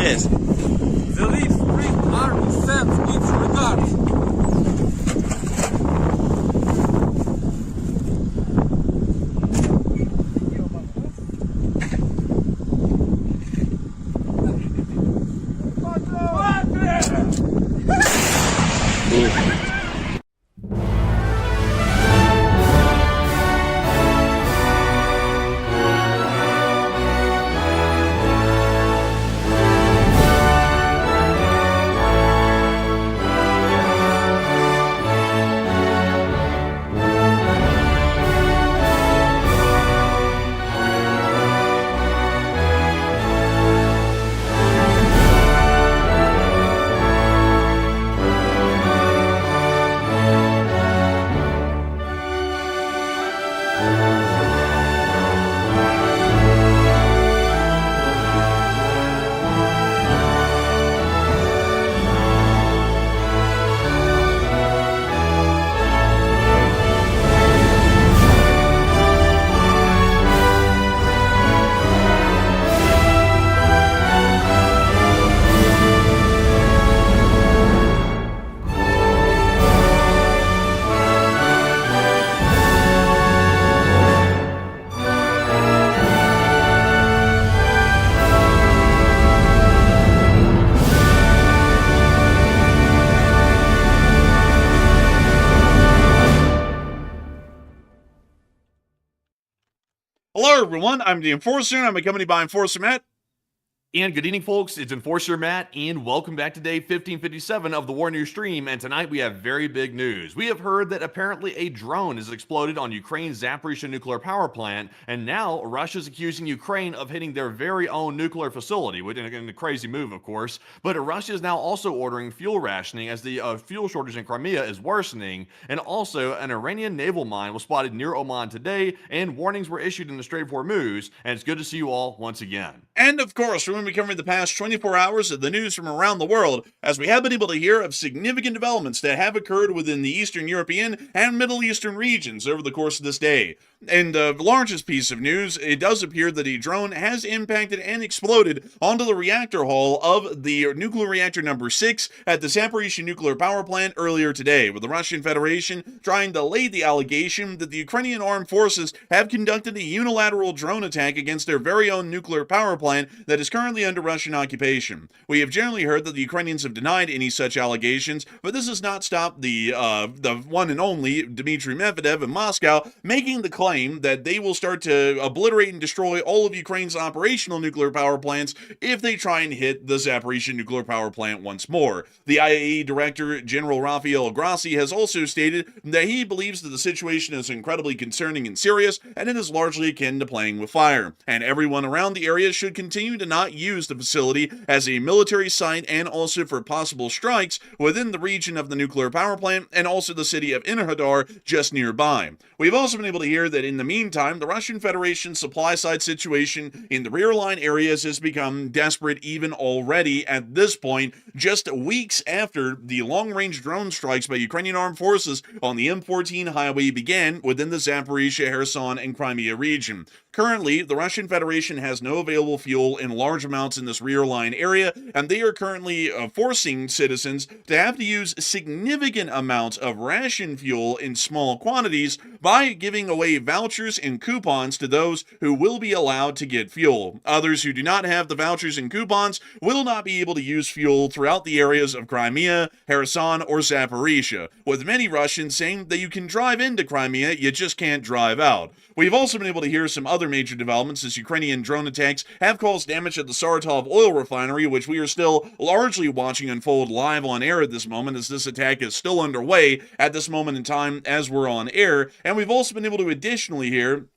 Yes. The lead Spring Army sends its regards. Hello, everyone. I'm the Enforcer, and I'm accompanied by Enforcer Matt. And good evening, folks. It's Enforcer Matt, and welcome back to day 1557 of the War News stream. And tonight we have very big news. We have heard that apparently a drone has exploded on Ukraine's Zaporizhzhia nuclear power plant, and now Russia's accusing Ukraine of hitting their very own nuclear facility, which in a crazy move, of course. But Russia is now also ordering fuel rationing as the fuel shortage in Crimea is worsening. And also, an Iranian naval mine was spotted near Oman today, and warnings were issued in the Strait of Hormuz. And it's good to see you all once again. And of course, we're going to be covering the past 24 hours of the news from around the world, as we have been able to hear of significant developments that have occurred within the Eastern European and Middle Eastern regions over the course of this day. And the largest piece of news, it does appear that a drone has impacted and exploded onto the reactor hull of the nuclear reactor number 6 at the Zaporizhzhia nuclear power plant earlier today, with the Russian Federation trying to lay the allegation that the Ukrainian armed forces have conducted a unilateral drone attack against their very own nuclear power plant that is currently under Russian occupation. We have generally heard that the Ukrainians have denied any such allegations, but this has not stopped the one and only Dmitry Medvedev in Moscow making the claim that they will start to obliterate and destroy all of Ukraine's operational nuclear power plants if they try and hit the Zaporizhzhia nuclear power plant once more. The IAEA Director General Rafael Grossi has also stated that he believes that the situation is incredibly concerning and serious, and it is largely akin to playing with fire, and everyone around the area should continue to not use the facility as a military site and also for possible strikes within the region of the nuclear power plant and also the city of Enerhodar just nearby. We've also been able to hear that in the meantime, the Russian Federation's supply side situation in the rear line areas has become desperate even already at this point, just weeks after the long-range drone strikes by Ukrainian armed forces on the M14 highway began within the Zaporizhzhia, Kherson, and Crimea region. Currently, the Russian Federation has no available fuel in large amounts in this rear line area, and they are currently forcing citizens to have to use significant amounts of ration fuel in small quantities by giving away vouchers and coupons to those who will be allowed to get fuel. Others who do not have the vouchers and coupons will not be able to use fuel throughout the areas of Crimea, Kherson, or Zaporizhzhia, with many Russians saying that you can drive into Crimea, you just can't drive out. We've also been able to hear some other major developments as Ukrainian drone attacks have caused damage at the Saratov oil refinery, which we are still largely watching unfold live on air at this moment, as this attack is still underway at this moment in time as we're on air. And we've also been able to additionally hear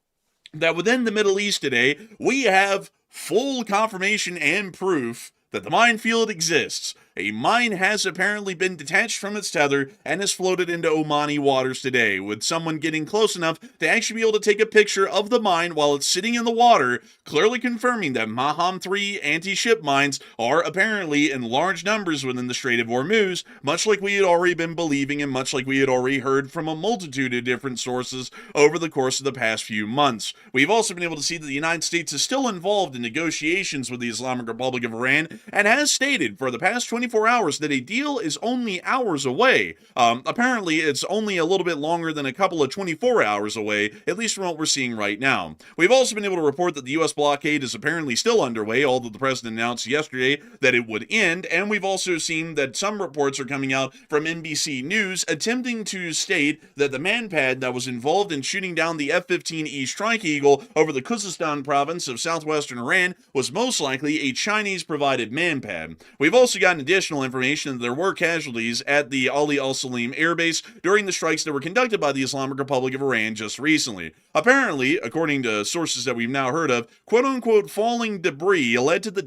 that within the Middle East today, we have full confirmation and proof that the minefield exists. A mine has apparently been detached from its tether and has floated into Omani waters today, with someone getting close enough to actually be able to take a picture of the mine while it's sitting in the water, clearly confirming that Maham 3 anti-ship mines are apparently in large numbers within the Strait of Hormuz, much like we had already been believing and much like we had already heard from a multitude of different sources over the course of the past few months. We've also been able to see that the United States is still involved in negotiations with the Islamic Republic of Iran and has stated for the past 24 hours that a deal is only hours away. Apparently, it's only a little bit longer than a couple of 24 hours away, at least from what we're seeing right now. We've also been able to report that the U.S. blockade is apparently still underway, although the president announced yesterday that it would end, and we've also seen that some reports are coming out from NBC News attempting to state that the manpad that was involved in shooting down the F-15E Strike Eagle over the Khuzestan province of southwestern Iran was most likely a Chinese-provided manpad. We've also gotten additional information that there were casualties at the Ali al-Salim Air Base during the strikes that were conducted by the Islamic Republic of Iran just recently. Apparently, according to sources that we've now heard of, quote-unquote falling debris led to the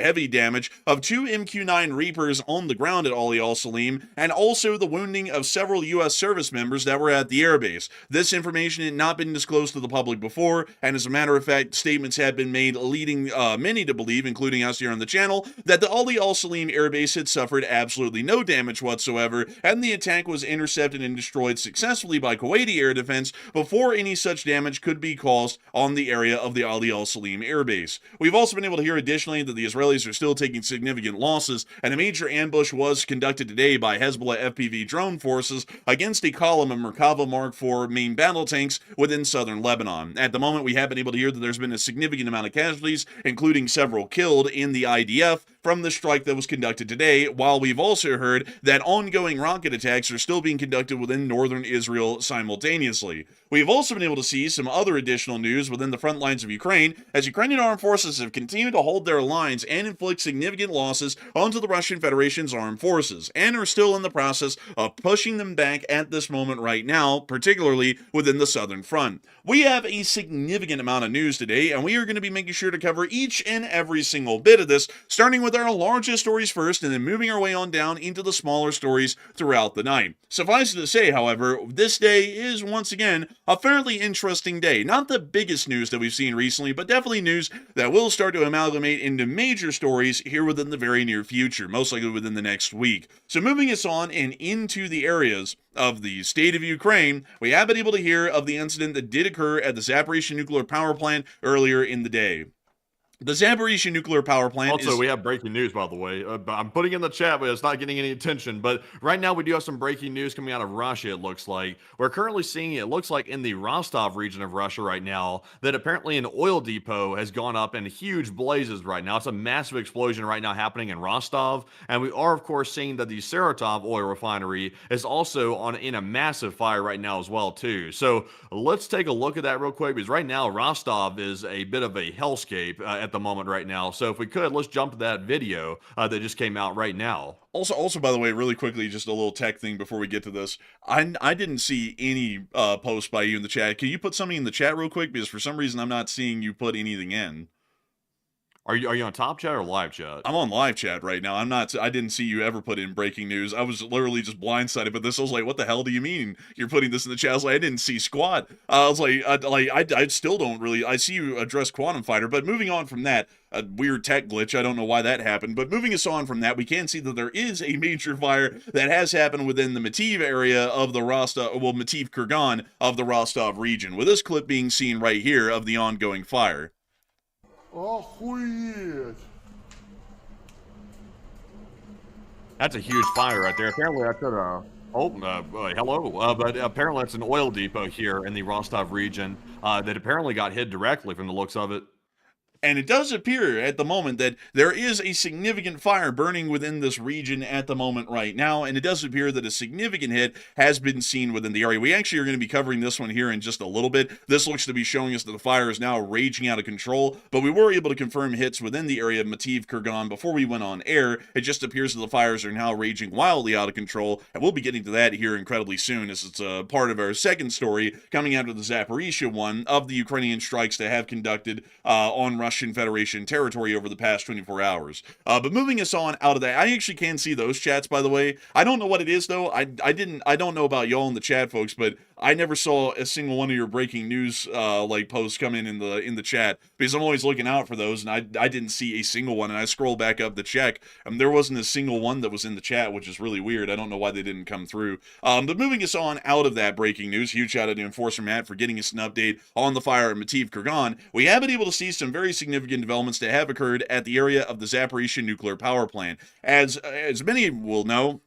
heavy damage of 2 MQ-9 Reapers on the ground at Ali al-Salim, and also the wounding of several U.S. service members that were at the airbase. This information had not been disclosed to the public before, and as a matter of fact, statements have been made leading many to believe, including us here on the channel, that the Ali al-Salim airbase had suffered absolutely no damage whatsoever, and the attack was intercepted and destroyed successfully by Kuwaiti air defense before any such damage could be caused on the area of the Ali al-Salim airbase. We've also been able to hear additionally that the Israelis are still taking significant losses, and a major ambush was conducted today by Hezbollah FPV drone forces against a column of Merkava Mark IV main battle tanks within southern Lebanon. At the moment, we have been able to hear that there's been a significant amount of casualties, including several killed in the IDF from the strike that was conducted today, while we've also heard that ongoing rocket attacks are still being conducted within northern Israel simultaneously. We've also been able to see some other additional news within the front lines of Ukraine, as Ukrainian armed forces have continued to hold their lines and inflict significant losses onto the Russian Federation's armed forces, and are still in the process of pushing them back at this moment right now, particularly within the southern front. We have a significant amount of news today, and we are going to be making sure to cover each and every single bit of this, starting with our largest stories first, and then moving our way on down into the smaller stories throughout the night. Suffice it to say, however, this day is once again a fairly interesting day. Not the biggest news that we've seen recently, but definitely news that will start to amalgamate into major stories here within the very near future, most likely within the next week. So moving us on and into the areas of the state of Ukraine, we have been able to hear of the incident that did occur at the Zaporizhzhia nuclear power plant earlier in the day. The Zaporizhzhia nuclear power plant Also, we have breaking news, by the way. I'm putting in the chat, but it's not getting any attention. But right now, we do have some breaking news coming out of Russia, it looks like. We're currently seeing, it looks like in the Rostov region of Russia right now, that apparently an oil depot has gone up in huge blazes right now. It's a massive explosion right now happening in Rostov. And we are, of course, seeing that the Saratov oil refinery is also in a massive fire right now as well, too. So let's take a look at that real quick, because right now, Rostov is a bit of a hellscape at the moment right now. So if we could, let's jump to that video that just came out right now. Also, by the way, really quickly, just a little tech thing before we get to this. I didn't see any post by you in the chat. Can you put something in the chat real quick? Because for some reason, I'm not seeing you put anything in. Are you on top chat or live chat? I'm on live chat right now. I didn't see you ever put in breaking news. I was literally just blindsided by this. I was like, what the hell do you mean you're putting this in the chat? I was like, I didn't see squat. I was like, I still don't really, I see you address Quantum Fighter, but moving on from that, a weird tech glitch. I don't know why that happened, but moving us on from that, we can see that there is a major fire that has happened within the Mativ area of the Mativ Kurgan of the Rostov region, with this clip being seen right here of the ongoing fire. Охуеть! That's a huge fire right there. Apparently that's at a... hello. But apparently that's an oil depot here in the Rostov region that apparently got hit directly from the looks of it. And it does appear at the moment that there is a significant fire burning within this region at the moment right now, and it does appear that a significant hit has been seen within the area. We actually are going to be covering this one here in just a little bit. This looks to be showing us that the fire is now raging out of control, but we were able to confirm hits within the area of Mativ Kurgan before we went on air. It just appears that the fires are now raging wildly out of control, and we'll be getting to that here incredibly soon, as it's a part of our second story coming out of the Zaporizhzhia one of the Ukrainian strikes that have conducted on Russian Federation territory over the past 24 hours. But moving us on out of that, I actually can see those chats, by the way. I don't know what it is though. I don't know about y'all in the chat, folks, but I never saw a single one of your breaking news like posts come in the chat, because I'm always looking out for those, and I didn't see a single one. And I scrolled back up to check, and there wasn't a single one that was in the chat, which is really weird. I don't know why they didn't come through. But moving us on out of that breaking news, huge shout out to Enforcer Matt for getting us an update on the fire at Mativ Kurgan. We have been able to see some very significant developments that have occurred at the area of the Zaporizhzhia nuclear power plant. As many will know,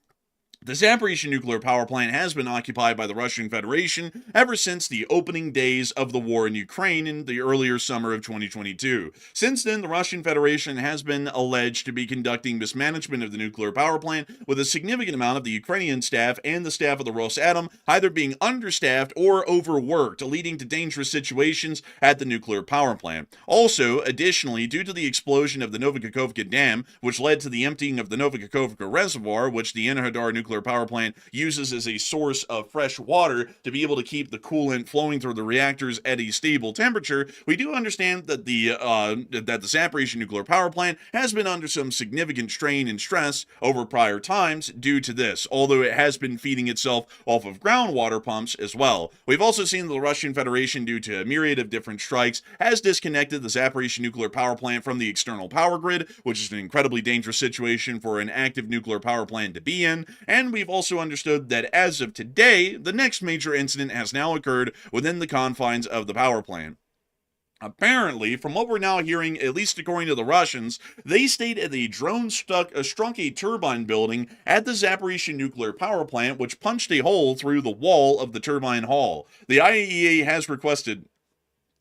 the Zaporizhzhia nuclear power plant has been occupied by the Russian Federation ever since the opening days of the war in Ukraine in the earlier summer of 2022. Since then, the Russian Federation has been alleged to be conducting mismanagement of the nuclear power plant, with a significant amount of the Ukrainian staff and the staff of the Rosatom either being understaffed or overworked, leading to dangerous situations at the nuclear power plant. Also, additionally, due to the explosion of the Novokakhovka Dam, which led to the emptying of the Novokakhovka Reservoir, which the Enerhodar nuclear power plant uses as a source of fresh water to be able to keep the coolant flowing through the reactors at a stable temperature, we do understand that the Zaporizhzhia nuclear power plant has been under some significant strain and stress over prior times due to this, although it has been feeding itself off of groundwater pumps as well. We've also seen the Russian Federation, due to a myriad of different strikes, has disconnected the Zaporizhzhia nuclear power plant from the external power grid, which is an incredibly dangerous situation for an active nuclear power plant to be in. And we've also understood that as of today, the next major incident has now occurred within the confines of the power plant. Apparently, from what we're now hearing, at least according to the Russians, they state that the drone struck a turbine building at the Zaporizhzhia nuclear power plant, which punched a hole through the wall of the turbine hall. The IAEA has requested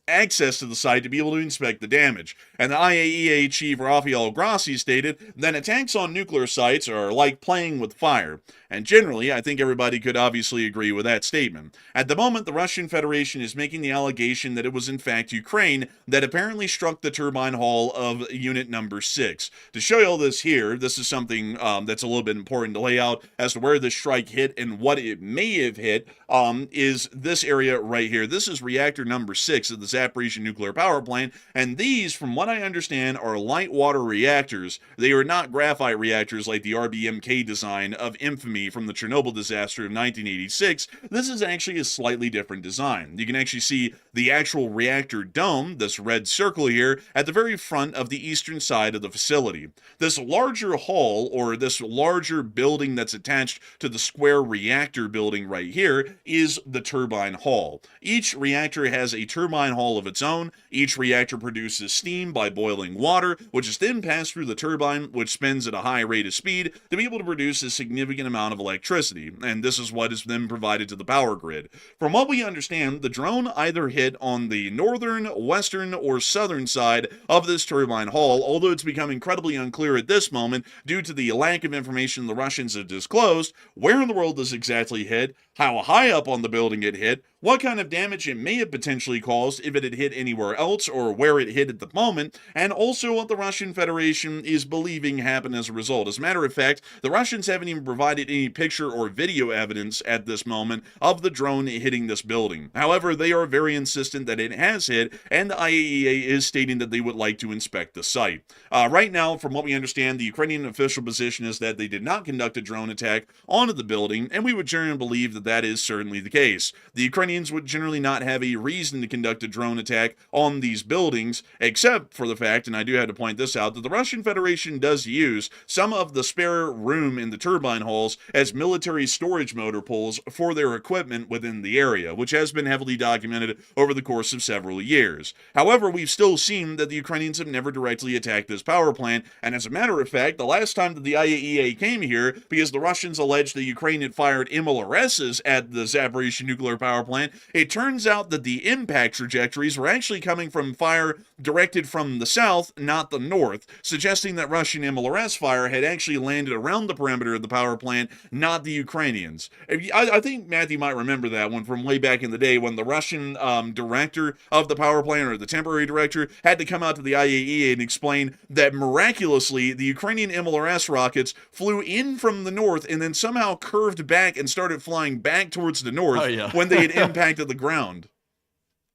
access to the site to be able to inspect the damage. And the IAEA chief Rafael Grossi stated that attacks on nuclear sites are like playing with fire. And generally, I think everybody could obviously agree with that statement. At the moment, the Russian Federation is making the allegation that it was in fact Ukraine that apparently struck the turbine hall of unit number 6. To show you all this here, this is something that's a little bit important to lay out as to where the strike hit and what it may have hit, is this area right here. This is reactor number 6 of the Zaporizhzhia nuclear power plant, and these, from what I understand, are light water reactors. They are not graphite reactors like the RBMK design of infamy from the Chernobyl disaster of 1986. This is actually a slightly different design. You can actually see the actual reactor dome, this red circle here, at the very front of the eastern side of the facility. This larger hall, or this larger building that's attached to the square reactor building right here, is the turbine hall. Each reactor has a turbine hall of its own. Each reactor produces steam by boiling water, which is then passed through the turbine, which spins at a high rate of speed to be able to produce a significant amount of electricity, and this is what is then provided to the power grid. From what we understand, the drone either hit on the northern, western, or southern side of this turbine hall, although it's become incredibly unclear at this moment due to the lack of information the Russians have disclosed where in the world this exactly hit, how high up on the building it hit, what kind of damage it may have potentially caused if it had hit anywhere else or where it hit at the moment, and also what the Russian Federation is believing happened as a result. As a matter of fact, the Russians haven't even provided any picture or video evidence at this moment of the drone hitting this building. However, they are very insistent that it has hit, and the IAEA is stating that they would like to inspect the site. Right now, from what we understand, the Ukrainian official position is that they did not conduct a drone attack onto the building, and we would generally believe that that is certainly the case. The Ukrainians would generally not have a reason to conduct a drone attack on these buildings, except for the fact, and I do have to point this out, that the Russian Federation does use some of the spare room in the turbine halls as military storage motor pools for their equipment within the area, which has been heavily documented over the course of several years. However, we've still seen that the Ukrainians have never directly attacked this power plant, and as a matter of fact, the last time that the IAEA came here, because the Russians alleged the Ukraine had fired MLRSs at the Zaporizhzhia nuclear power plant, it turns out that the impact trajectories were actually coming from fire directed from the south, not the north, suggesting that Russian MLRS fire had actually landed around the perimeter of the power plant, not the Ukrainians. I think Matthew might remember that one from way back in the day when the Russian director of the power plant, or the temporary director, had to come out to the IAEA and explain that miraculously the Ukrainian MLRS rockets flew in from the north and then somehow curved back and started flying back towards the north when they had impacted the ground.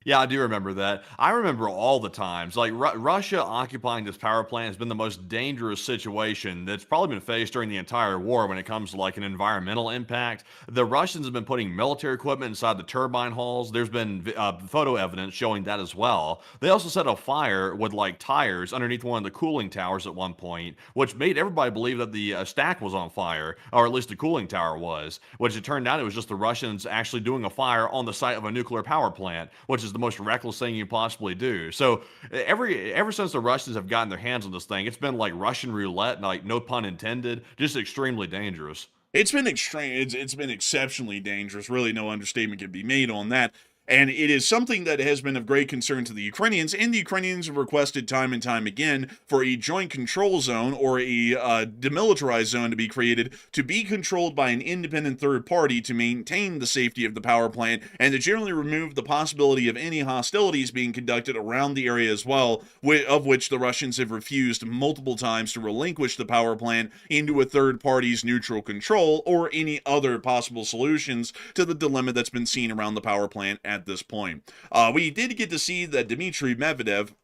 Yeah, I do remember that. I remember all the times. Like, Russia occupying this power plant has been the most dangerous situation that's probably been faced during the entire war when it comes to, like, an environmental impact. The Russians have been putting military equipment inside the turbine halls. There's been photo evidence showing that as well. They also set a fire with, like, tires underneath one of the cooling towers at one point, which made everybody believe that the stack was on fire, or at least the cooling tower was, which it turned out it was just the Russians actually doing a fire on the site of a nuclear power plant, which is the most reckless thing you possibly do. So ever since the Russians have gotten their hands on this thing, it's been like Russian roulette, like no pun intended, just extremely dangerous. It's been extreme. It's been exceptionally dangerous. Really, no understatement can be made on that. And it is something that has been of great concern to the Ukrainians, and the Ukrainians have requested time and time again for a joint control zone or a demilitarized zone to be created to be controlled by an independent third party to maintain the safety of the power plant and to generally remove the possibility of any hostilities being conducted around the area as well, of which the Russians have refused multiple times to relinquish the power plant into a third party's neutral control or any other possible solutions to the dilemma that's been seen around the power plant at this point. We did get to see that Dmitry Medvedev,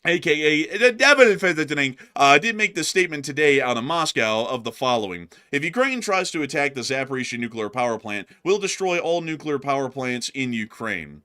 aka did make this statement today out of Moscow of the following: if Ukraine tries to attack the Zaporizhzhia nuclear power plant, we'll destroy all nuclear power plants in Ukraine.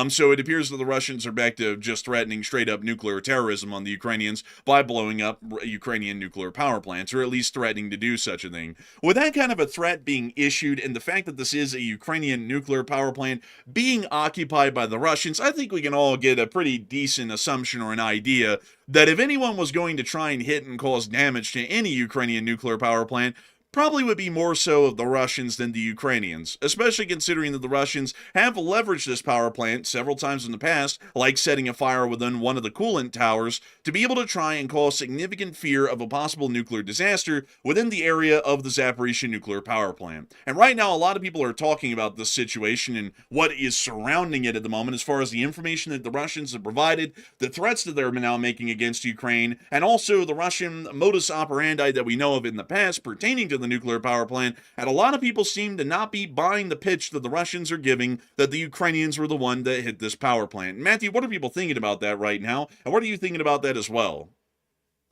So it appears that the Russians are back to just threatening straight up nuclear terrorism on the Ukrainians by blowing up Ukrainian nuclear power plants, or at least threatening to do such a thing. With that kind of a threat being issued and the fact that this is a Ukrainian nuclear power plant being occupied by the Russians, I think we can all get a pretty decent assumption or an idea that if anyone was going to try and hit and cause damage to any Ukrainian nuclear power plant, probably would be more so of the Russians than the Ukrainians, especially considering that the Russians have leveraged this power plant several times in the past, like setting a fire within one of the coolant towers, to be able to try and cause significant fear of a possible nuclear disaster within the area of the Zaporizhzhia nuclear power plant. And right now, a lot of people are talking about this situation and what is surrounding it at the moment, as far as the information that the Russians have provided, the threats that they're now making against Ukraine, and also the Russian modus operandi that we know of in the past pertaining to the nuclear power plant. And a lot of people seem to not be buying the pitch that the Russians are giving that the Ukrainians were the one that hit this power plant. Matthew, what are people thinking about that right now? And what are you thinking about that as well?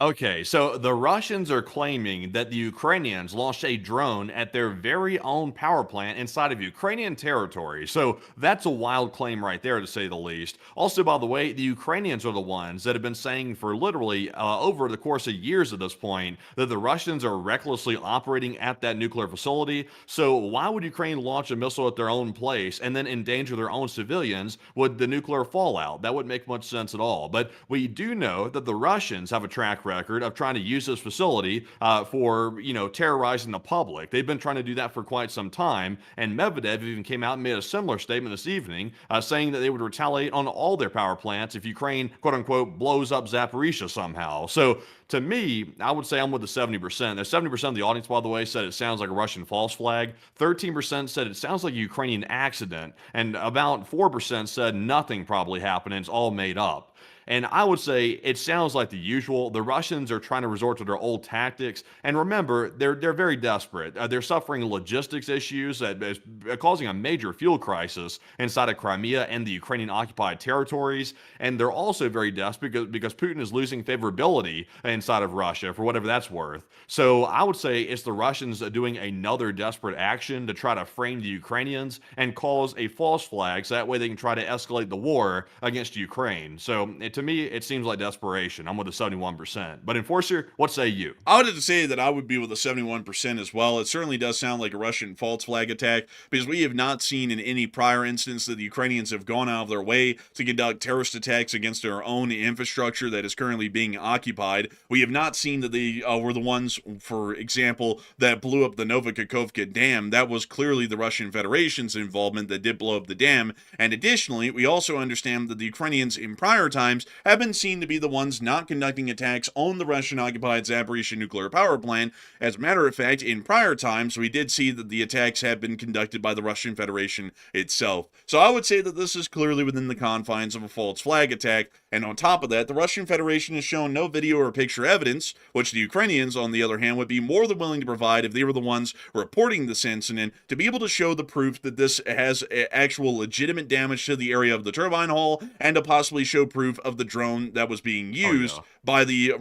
Okay, so the Russians are claiming that the Ukrainians launched a drone at their very own power plant inside of Ukrainian territory. So that's a wild claim right there, to say the least. Also, by the way, the Ukrainians are the ones that have been saying for literally over the course of years at this point that the Russians are recklessly operating at that nuclear facility. So why would Ukraine launch a missile at their own place and then endanger their own civilians with the nuclear fallout? That wouldn't make much sense at all. But we do know that the Russians have a track record of trying to use this facility for, terrorizing the public. They've been trying to do that for quite some time, and Medvedev even came out and made a similar statement this evening, saying that they would retaliate on all their power plants if Ukraine, quote unquote, blows up Zaporizhzhia somehow. So to me, I would say I'm with the 70%. There's 70% of the audience, by the way, said it sounds like a Russian false flag. 13% said it sounds like a Ukrainian accident, and about 4% said nothing probably happened and it's all made up. And I would say it sounds like the usual. The Russians are trying to resort to their old tactics. And remember, they're very desperate. They're suffering logistics issues that is causing a major fuel crisis inside of Crimea and the Ukrainian occupied territories. And they're also very desperate because Putin is losing favorability in inside of Russia for whatever that's worth. So I would say it's the Russians doing another desperate action to try to frame the Ukrainians and cause a false flag so that way they can try to escalate the war against Ukraine. So to me, it seems like desperation. I'm with the 71%. But Enforcer, what say you? I would have to say that I would be with a 71% as well. It certainly does sound like a Russian false flag attack because we have not seen in any prior instance that the Ukrainians have gone out of their way to conduct terrorist attacks against their own infrastructure that is currently being occupied. We have not seen that they were the ones, for example, that blew up the Novokakhovka Dam. That was clearly the Russian Federation's involvement that did blow up the dam. And additionally, we also understand that the Ukrainians in prior times have been seen to be the ones not conducting attacks on the Russian-occupied Zaporizhzhia nuclear power plant. As a matter of fact, in prior times, we did see that the attacks have been conducted by the Russian Federation itself. So I would say that this is clearly within the confines of a false flag attack. And on top of that, the Russian Federation has shown no video or picture evidence, which the Ukrainians, on the other hand, would be more than willing to provide if they were the ones reporting this incident, to be able to show the proof that this has actual legitimate damage to the area of the turbine hall, and to possibly show proof of the drone that was being used by the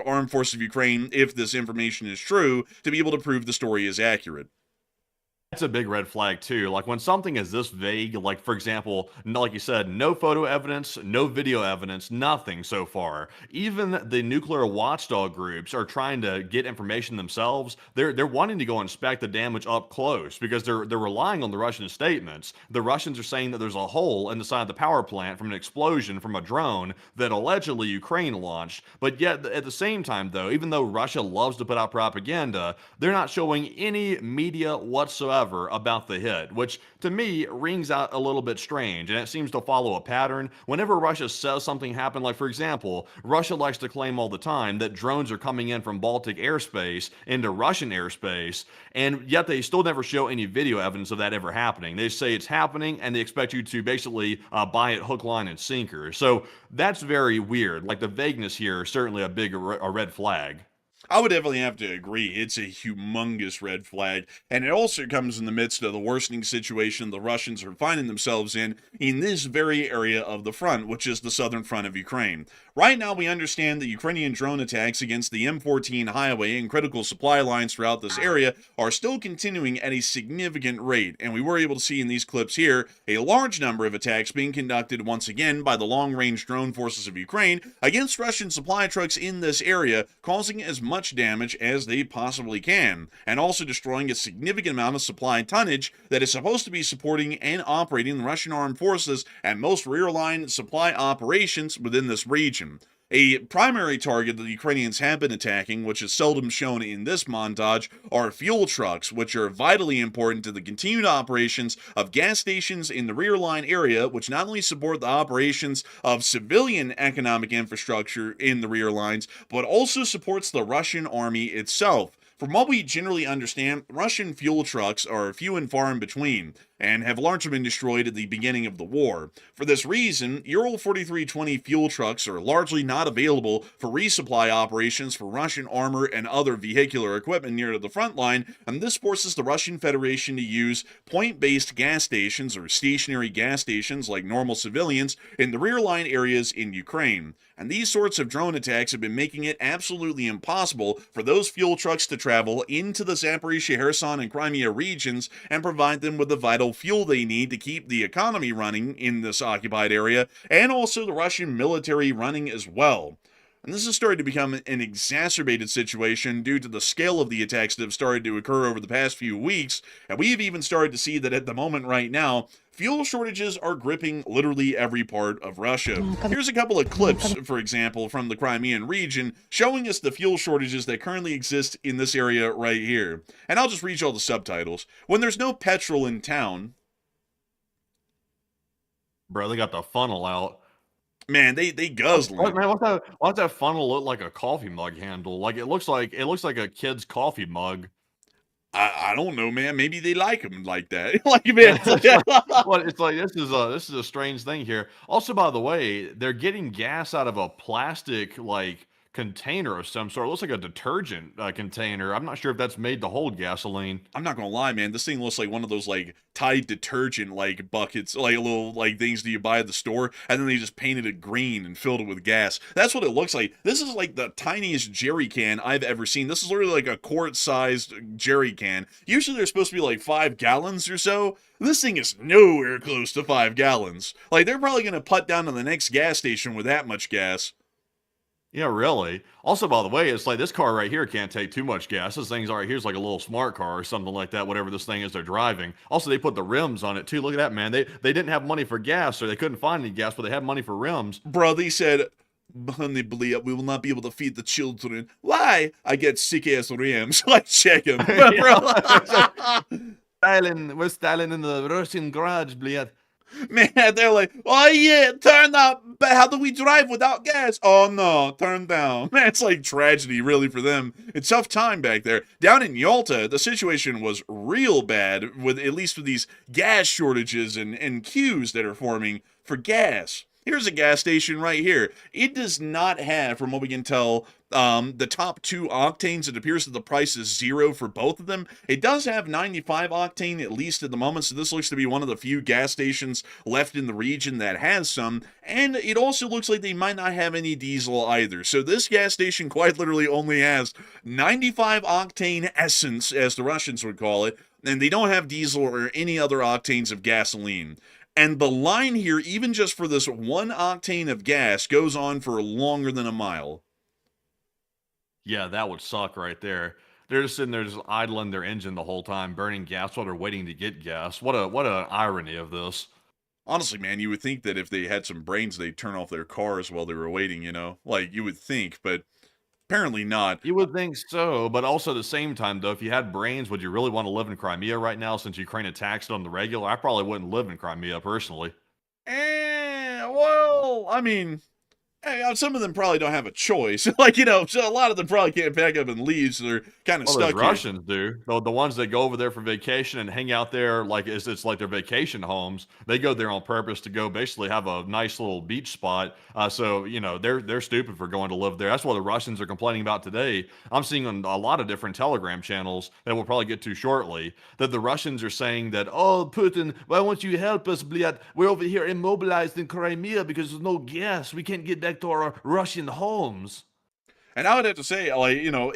armed forces of Ukraine, if this information is true, to be able to prove the story is accurate. That's a big red flag too. Like when something is this vague, like for example, like you said, no photo evidence, no video evidence, nothing so far. Even the nuclear watchdog groups are trying to get information themselves. They're wanting to go inspect the damage up close because they're relying on the Russian statements. The Russians are saying that there's a hole in the side of the power plant from an explosion from a drone that allegedly Ukraine launched. But yet at the same time though, even though Russia loves to put out propaganda, they're not showing any media whatsoever about the hit, which to me rings out a little bit strange, and it seems to follow a pattern. Whenever Russia says something happened, like for example, Russia likes to claim all the time that drones are coming in from Baltic airspace into Russian airspace, and yet they still never show any video evidence of that ever happening. They say it's happening, and they expect you to basically buy it hook, line, and sinker. So that's very weird. Like the vagueness here is certainly a red flag. I would definitely have to agree. It's a humongous red flag, and it also comes in the midst of the worsening situation the Russians are finding themselves in this very area of the front, which is the southern front of Ukraine. Right now, we understand that Ukrainian drone attacks against the M14 highway and critical supply lines throughout this area are still continuing at a significant rate, and we were able to see in these clips here a large number of attacks being conducted once again by the long-range drone forces of Ukraine against Russian supply trucks in this area, causing as much damage as they possibly can, and also destroying a significant amount of supply tonnage that is supposed to be supporting and operating the Russian armed forces and most rear-line supply operations within this region. A primary target that the Ukrainians have been attacking, which is seldom shown in this montage, are fuel trucks, which are vitally important to the continued operations of gas stations in the rear line area, which not only support the operations of civilian economic infrastructure in the rear lines, but also supports the Russian army itself. From what we generally understand, Russian fuel trucks are few and far in between, and have largely been destroyed at the beginning of the war. For this reason, Ural 4320 fuel trucks are largely not available for resupply operations for Russian armor and other vehicular equipment near to the front line, and this forces the Russian Federation to use point-based gas stations or stationary gas stations like normal civilians in the rear line areas in Ukraine. And these sorts of drone attacks have been making it absolutely impossible for those fuel trucks to travel into the Zaporizhzhia, Kherson, and Crimea regions and provide them with the vital fuel they need to keep the economy running in this occupied area, and also the Russian military running as well. And this has started to become an exacerbated situation due to the scale of the attacks that have started to occur over the past few weeks, and we've even started to see that at the moment right now, fuel shortages are gripping literally every part of Russia. Here's a couple of clips, for example, from the Crimean region, showing us the fuel shortages that currently exist in this area right here. And I'll just read you all the subtitles. When there's no petrol in town... Bro, they got the funnel out. Man, they guzzling. Man, what's that funnel look like a coffee mug handle? Like it looks like a kid's coffee mug. I don't know, man. Maybe they like them like that. Like, man, well, it's like this is a strange thing here. Also, by the way, they're getting gas out of a plastic like container of some sort. It looks like a detergent container. I'm not sure if that's made to hold gasoline. I'm not gonna lie, man. This thing looks like one of those like Tide detergent like buckets, like little like things that you buy at the store, and then they just painted it green and filled it with gas. That's what it looks like. This is like the tiniest jerry can I've ever seen. This is literally like a quart-sized jerry can. Usually they're supposed to be like 5 gallons or so. This thing is nowhere close to 5 gallons. Like they're probably gonna put down to the next gas station with that much gas. Yeah, really. Also, by the way, it's like this car right here can't take too much gas. This thing's right here's like a little smart car or something like that, whatever this thing is they're driving. Also, they put the rims on it too. Look at that, man. They didn't have money for gas, or they couldn't find any gas, but they had money for rims. Bro, they said, honey, we will not be able to feed the children. Why? I get sick ass rims. Like, check him. Bro. We're styling in the Russian garage, bliyat. Man, they're like, oh yeah, turn up. But how do we drive without gas? Oh no, turn down. Man, it's like tragedy, really, for them. It's tough time back there. Down in Yalta, the situation was real bad, with at least with these gas shortages and queues that are forming for gas. Here's a gas station right here. It does not have, from what we can tell, the top 2 octanes. It appears that the price is 0 for both of them. It does have 95 octane, at least at the moment, so this looks to be one of the few gas stations left in the region that has some, and it also looks like they might not have any diesel either. So this gas station quite literally only has 95 octane essence, as the Russians would call it, and they don't have diesel or any other octanes of gasoline. And the line here, even just for this 1 octane of gas, goes on for longer than a mile. Yeah, that would suck right there. They're just sitting there just idling their engine the whole time, burning gas while they're waiting to get gas. What an irony of this. Honestly, man, you would think that if they had some brains, they'd turn off their cars while they were waiting, you know? Like, you would think, but apparently not. You would think so, but also at the same time, though, if you had brains, would you really want to live in Crimea right now since Ukraine attacks it on the regular? I probably wouldn't live in Crimea personally. Well, I mean, some of them probably don't have a choice. Like, you know, so a lot of them probably can't pack up and leave, so they're kind of Well, stuck those here. Russians do. The ones that go over there for vacation and hang out there like it's like their vacation homes. They go there on purpose to go basically have a nice little beach spot. So you know they're stupid for going to live there. That's what the Russians are complaining about today. I'm seeing on a lot of different Telegram channels that we'll probably get to shortly that the Russians are saying that, oh, Putin, why won't you help us, Bliat? We're over here immobilized in Crimea because there's no gas. We can't get back to our Russian homes. And I would have to say, like, you know,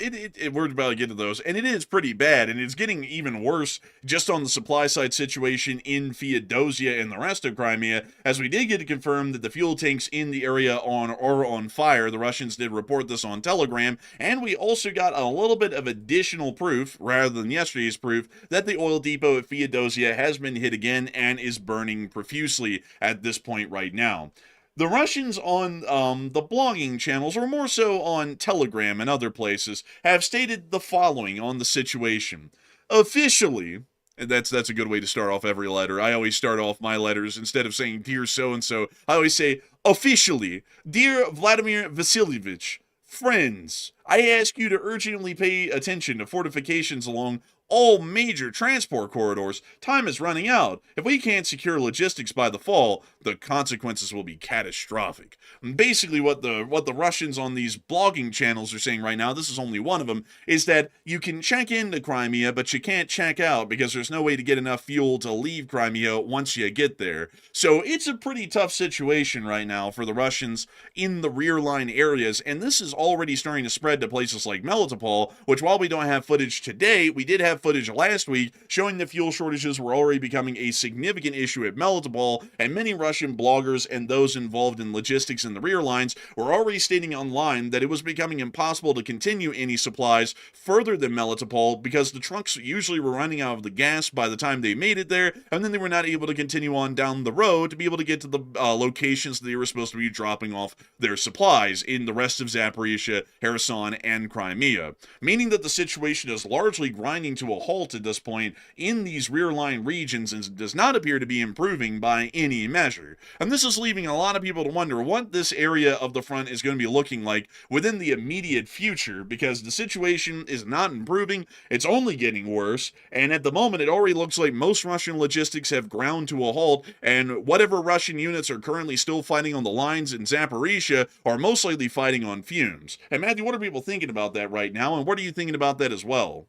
we're about to get to those, and it is pretty bad, and it's getting even worse just on the supply side situation in Feodossia and the rest of Crimea, as we did get to confirm that the fuel tanks in the area are on fire. The Russians did report this on Telegram, and we also got a little bit of additional proof, rather than yesterday's proof, that the oil depot at Feodossia has been hit again and is burning profusely at this point right now. The Russians on the blogging channels, or more so on Telegram and other places, have stated the following on the situation. Officially, and that's a good way to start off every letter. I always start off my letters, instead of saying dear so-and-so, I always say officially, dear Vladimir Vasilyevich, friends, I ask you to urgently pay attention to fortifications along all major transport corridors. Time is running out. If we can't secure logistics by the fall, the consequences will be catastrophic. And basically what the Russians on these blogging channels are saying right now, this is only one of them, is that you can check into Crimea, but you can't check out because there's no way to get enough fuel to leave Crimea once you get there. So it's a pretty tough situation right now for the Russians in the rear line areas, and this is already starting to spread to places like Melitopol, which while we don't have footage today, we did have footage last week showing that fuel shortages were already becoming a significant issue at Melitopol, and many Russian bloggers and those involved in logistics in the rear lines were already stating online that it was becoming impossible to continue any supplies further than Melitopol because the trucks usually were running out of the gas by the time they made it there, and then they were not able to continue on down the road to be able to get to the locations that they were supposed to be dropping off their supplies in the rest of Zaporizhzhia, Kherson, and Crimea, meaning that the situation is largely grinding to to a halt at this point in these rear line regions and does not appear to be improving by any measure. And this is leaving a lot of people to wonder what this area of the front is going to be looking like within the immediate future, because the situation is not improving, it's only getting worse, and at the moment it already looks like most Russian logistics have ground to a halt, and whatever Russian units are currently still fighting on the lines in Zaporizhzhia are most likely fighting on fumes. And Matthew, what are people thinking about that right now, and what are you thinking about that as well?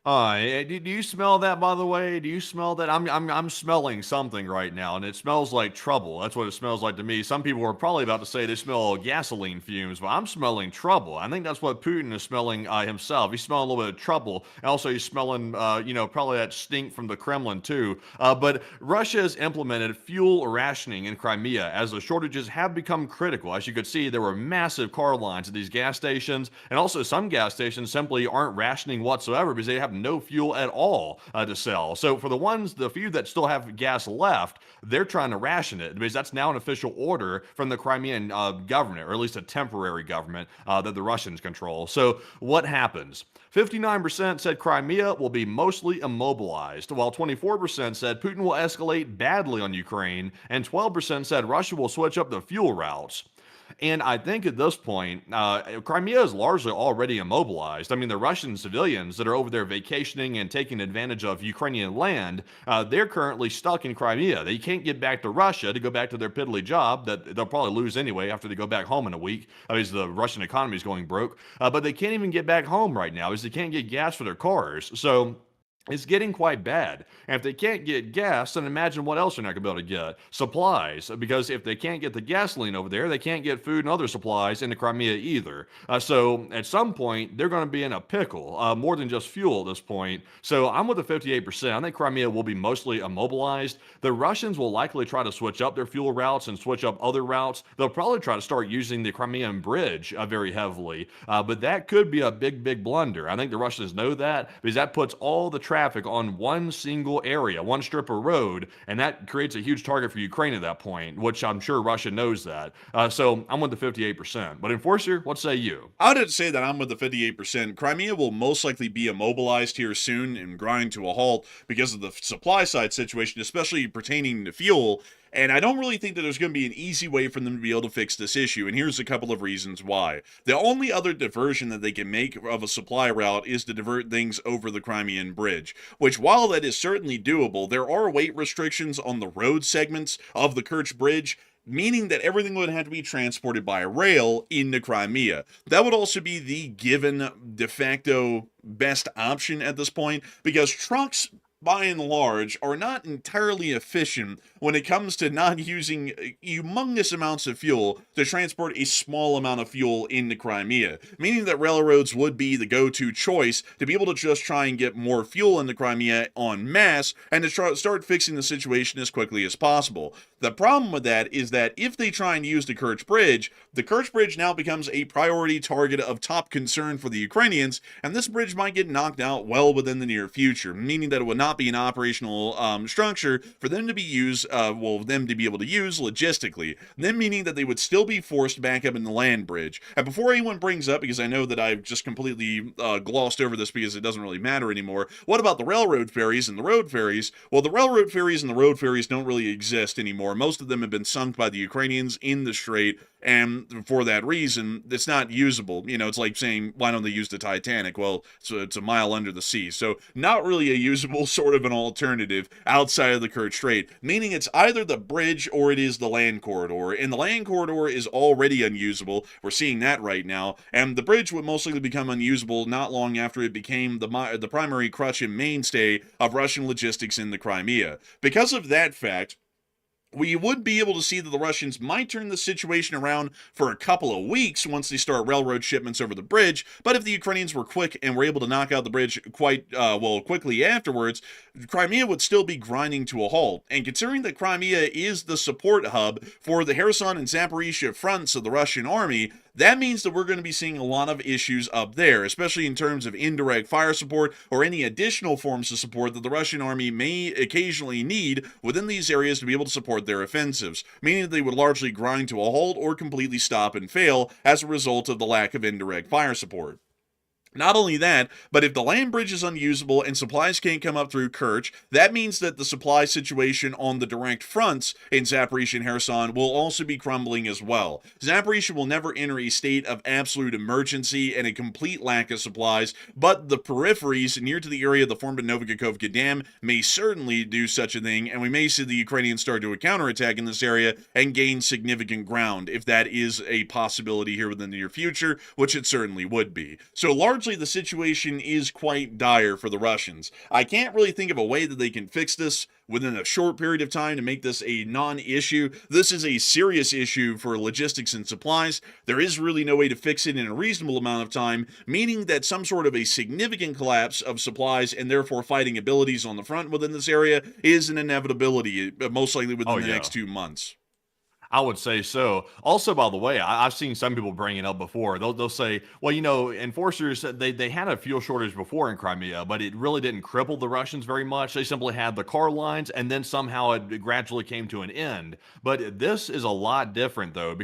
Do you smell that, by the way? Do you smell that? I'm smelling something right now, and it smells like trouble. That's what it smells like to me. Some people are probably about to say they smell gasoline fumes, but I'm smelling trouble. I think that's what Putin is smelling himself. He's smelling a little bit of trouble. And also, he's smelling, probably that stink from the Kremlin, too. But Russia has implemented fuel rationing in Crimea as the shortages have become critical. As you could see, there were massive car lines at these gas stations, and also some gas stations simply aren't rationing whatsoever because they have no fuel at all to sell. So for the few that still have gas left, they're trying to ration it because that's now an official order from the Crimean government, or at least a temporary government that the Russians control. So what happens? 59% said Crimea will be mostly immobilized, while 24% said Putin will escalate badly on Ukraine, and 12% said Russia will switch up the fuel routes. And I think at this point, Crimea is largely already immobilized. I mean, the Russian civilians that are over there vacationing and taking advantage of Ukrainian land, they're currently stuck in Crimea. They can't get back to Russia to go back to their piddly job that they'll probably lose anyway after they go back home in a week, because the Russian economy is going broke. But they can't even get back home right now because they can't get gas for their cars. So it's getting quite bad. And if they can't get gas, then imagine what else they're not going to be able to get. Supplies. Because if they can't get the gasoline over there, they can't get food and other supplies into Crimea either. So at some point, they're going to be in a pickle, more than just fuel at this point. So I'm with the 58%. I think Crimea will be mostly immobilized. The Russians will likely try to switch up their fuel routes and switch up other routes. They'll probably try to start using the Crimean bridge very heavily. But that could be a big, big blunder. I think the Russians know that because that puts all the traffic on one single area, one strip of road, and that creates a huge target for Ukraine at that point, which I'm sure Russia knows that. So I'm with the 58%. But Enforcer, what say you? I would say that I'm with the 58%. Crimea will most likely be immobilized here soon and grind to a halt because of the supply side situation, especially pertaining to fuel. And I don't really think that there's going to be an easy way for them to be able to fix this issue, and here's a couple of reasons why. The only other diversion that they can make of a supply route is to divert things over the Crimean Bridge, which, while that is certainly doable, there are weight restrictions on the road segments of the Kerch Bridge, meaning that everything would have to be transported by rail into Crimea. That would also be the given de facto best option at this point, because trucks, by and large, are not entirely efficient when it comes to not using humongous amounts of fuel to transport a small amount of fuel into Crimea, meaning that railroads would be the go-to choice to be able to just try and get more fuel into Crimea en masse and to start fixing the situation as quickly as possible. The problem with that is that if they try and use the Kerch Bridge now becomes a priority target of top concern for the Ukrainians, and this bridge might get knocked out well within the near future, meaning that it would not be an operational structure for them to be used, them to be able to use logistically, then meaning that they would still be forced back up in the land bridge. And before anyone brings up, because I know that I've just completely glossed over this because it doesn't really matter anymore, what about the railroad ferries and the road ferries? Well, the railroad ferries and the road ferries don't really exist anymore. Most of them have been sunk by the Ukrainians in the Strait, and for that reason, it's not usable. You know, it's like saying, why don't they use the Titanic? Well, it's a mile under the sea, so not really a usable sort of an alternative outside of the Kerch Strait, meaning it's either the bridge or it is the land corridor, and the land corridor is already unusable. We're seeing that right now, and the bridge would most likely become unusable not long after it became the primary crutch and mainstay of Russian logistics in the Crimea. Because of that fact, we would be able to see that the Russians might turn the situation around for a couple of weeks once they start railroad shipments over the bridge, but if the Ukrainians were quick and were able to knock out the bridge quite quickly afterwards, Crimea would still be grinding to a halt. And considering that Crimea is the support hub for the Kherson and Zaporizhzhia fronts of the Russian army, that means that we're going to be seeing a lot of issues up there, especially in terms of indirect fire support or any additional forms of support that the Russian army may occasionally need within these areas to be able to support their offensives, meaning that they would largely grind to a halt or completely stop and fail as a result of the lack of indirect fire support. Not only that, but if the land bridge is unusable and supplies can't come up through Kerch, that means that the supply situation on the direct fronts in Zaporizhzhia and Kherson will also be crumbling as well. Zaporizhzhia will never enter a state of absolute emergency and a complete lack of supplies, but the peripheries near to the area of the former Novikakhovka Dam may certainly do such a thing, and we may see the Ukrainians start to counterattack in this area and gain significant ground if that is a possibility here within the near future, which it certainly would be. So largely the situation is quite dire for the Russians. I can't really think of a way that they can fix this within a short period of time to make this a non-issue. This is a serious issue for logistics and supplies. There is really no way to fix it in a reasonable amount of time, meaning that some sort of a significant collapse of supplies and therefore fighting abilities on the front within this area is an inevitability, most likely within the next 2 months. I would say so. Also, by the way, I've seen some people bring it up before. They'll say, well, enforcers, they had a fuel shortage before in Crimea, but it really didn't cripple the Russians very much. They simply had the car lines, and then somehow it gradually came to an end. But this is a lot different, though,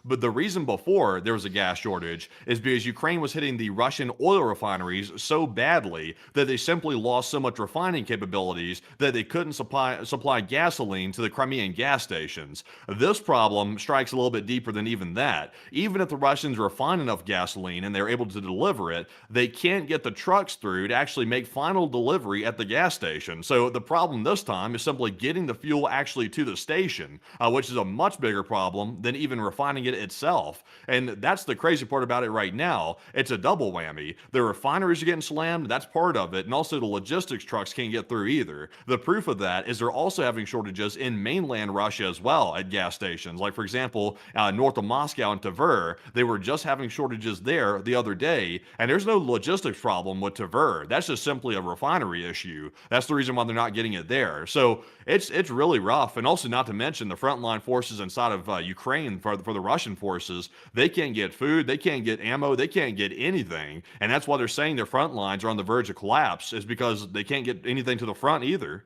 but the reason before there was a gas shortage is because Ukraine was hitting the Russian oil refineries so badly that they simply lost so much refining capabilities that they couldn't supply gasoline to the Crimean gas stations. This problem strikes a little bit deeper than even that. Even if the Russians refine enough gasoline and they're able to deliver it, they can't get the trucks through to actually make final delivery at the gas station. So the problem this time is simply getting the fuel actually to the station, which is a much bigger problem than even refining it itself. And that's the crazy part about it right now. It's a double whammy. The refineries are getting slammed, that's part of it, and also the logistics trucks can't get through either. The proof of that is they're also having shortages in mainland Russia as well at gas stations. Like, for example, north of Moscow and Tver, they were just having shortages there the other day, and there's no logistics problem with Tver. That's just simply a refinery issue. That's the reason why they're not getting it there. So it's really rough, and also not to mention the frontline forces inside of Ukraine for the Russian forces. They can't get food, they can't get ammo, they can't get anything, and that's why they're saying their front lines are on the verge of collapse, is because they can't get anything to the front either.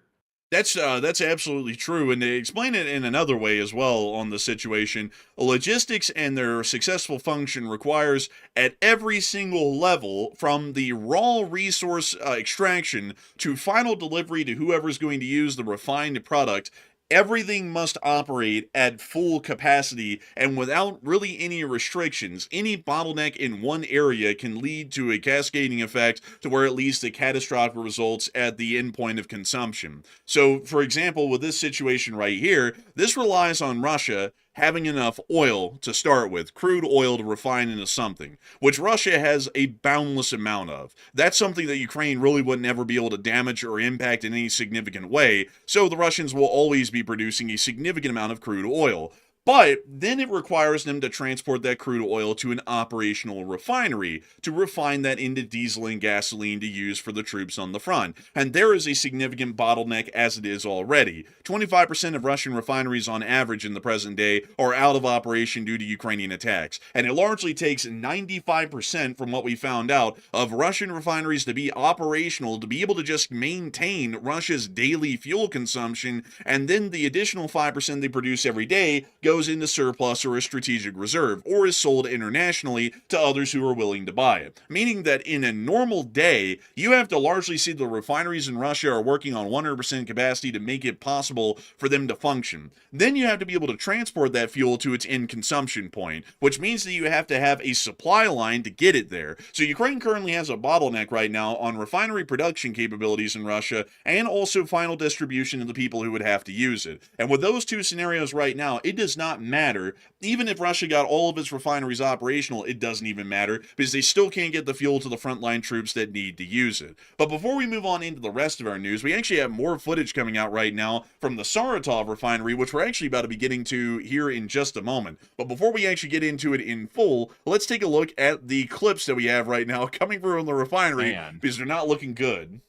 That's absolutely true, and to explain it in another way as well on the situation, logistics and their successful function requires at every single level, from the raw resource extraction to final delivery to whoever's going to use the refined product. Everything must operate at full capacity and without really any restrictions. Any bottleneck in one area can lead to a cascading effect to where it leads to catastrophic results at the end point of consumption. So, for example, with this situation right here, this relies on Russia having enough oil to start with, crude oil to refine into something, which Russia has a boundless amount of. That's something that Ukraine really wouldn't ever be able to damage or impact in any significant way, so the Russians will always be producing a significant amount of crude oil. But then it requires them to transport that crude oil to an operational refinery to refine that into diesel and gasoline to use for the troops on the front. And there is a significant bottleneck as it is already. 25% of Russian refineries on average in the present day are out of operation due to Ukrainian attacks. And it largely takes 95% from what we found out of Russian refineries to be operational, to be able to just maintain Russia's daily fuel consumption, and then the additional 5% they produce every day goes into surplus or a strategic reserve, or is sold internationally to others who are willing to buy it. Meaning that in a normal day, you have to largely see the refineries in Russia are working on 100% capacity to make it possible for them to function. Then you have to be able to transport that fuel to its end consumption point, which means that you have to have a supply line to get it there. So Ukraine currently has a bottleneck right now on refinery production capabilities in Russia, and also final distribution to the people who would have to use it. And with those two scenarios right now, it does not matter. Even if Russia got all of its refineries operational, it doesn't even matter, because they still can't get the fuel to the frontline troops that need to use it. But before we move on into the rest of our news, we actually have more footage coming out right now from the Saratov refinery, which we're actually about to be getting to here in just a moment. But before we actually get into it in full, let's take a look at the clips that we have right now coming from the refinery, because they're not looking good.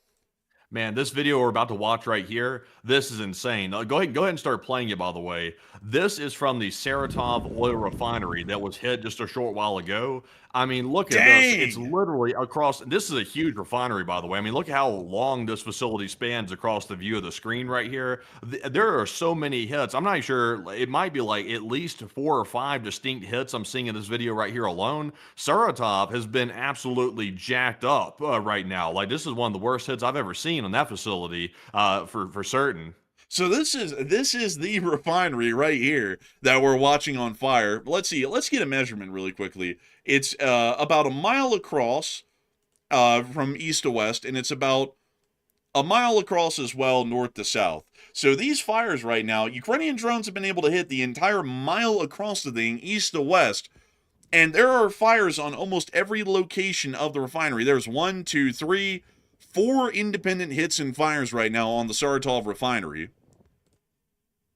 Man, this video we're about to watch right here, this is insane. Go ahead and start playing it, by the way. This is from the Saratov oil refinery that was hit just a short while ago. I mean, look at this. It's Dang! literally across. This is a huge refinery, by the way. I mean, look at how long this facility spans across the view of the screen right here. There are so many hits. I'm not even sure. It might be like at least 4 or 5 distinct hits I'm seeing in this video right here alone. Saratov has been absolutely jacked up right now. Like, this is one of the worst hits I've ever seen on that facility, for certain. So this is the refinery right here that we're watching on fire. Let's see. Let's get a measurement really quickly. It's about a mile across from east to west, and it's about a mile across as well, north to south. So these fires right now, Ukrainian drones have been able to hit the entire mile across the thing, east to west. And there are fires on almost every location of the refinery. There's 1, 2, 3, 4 independent hits and fires right now on the Saratov refinery.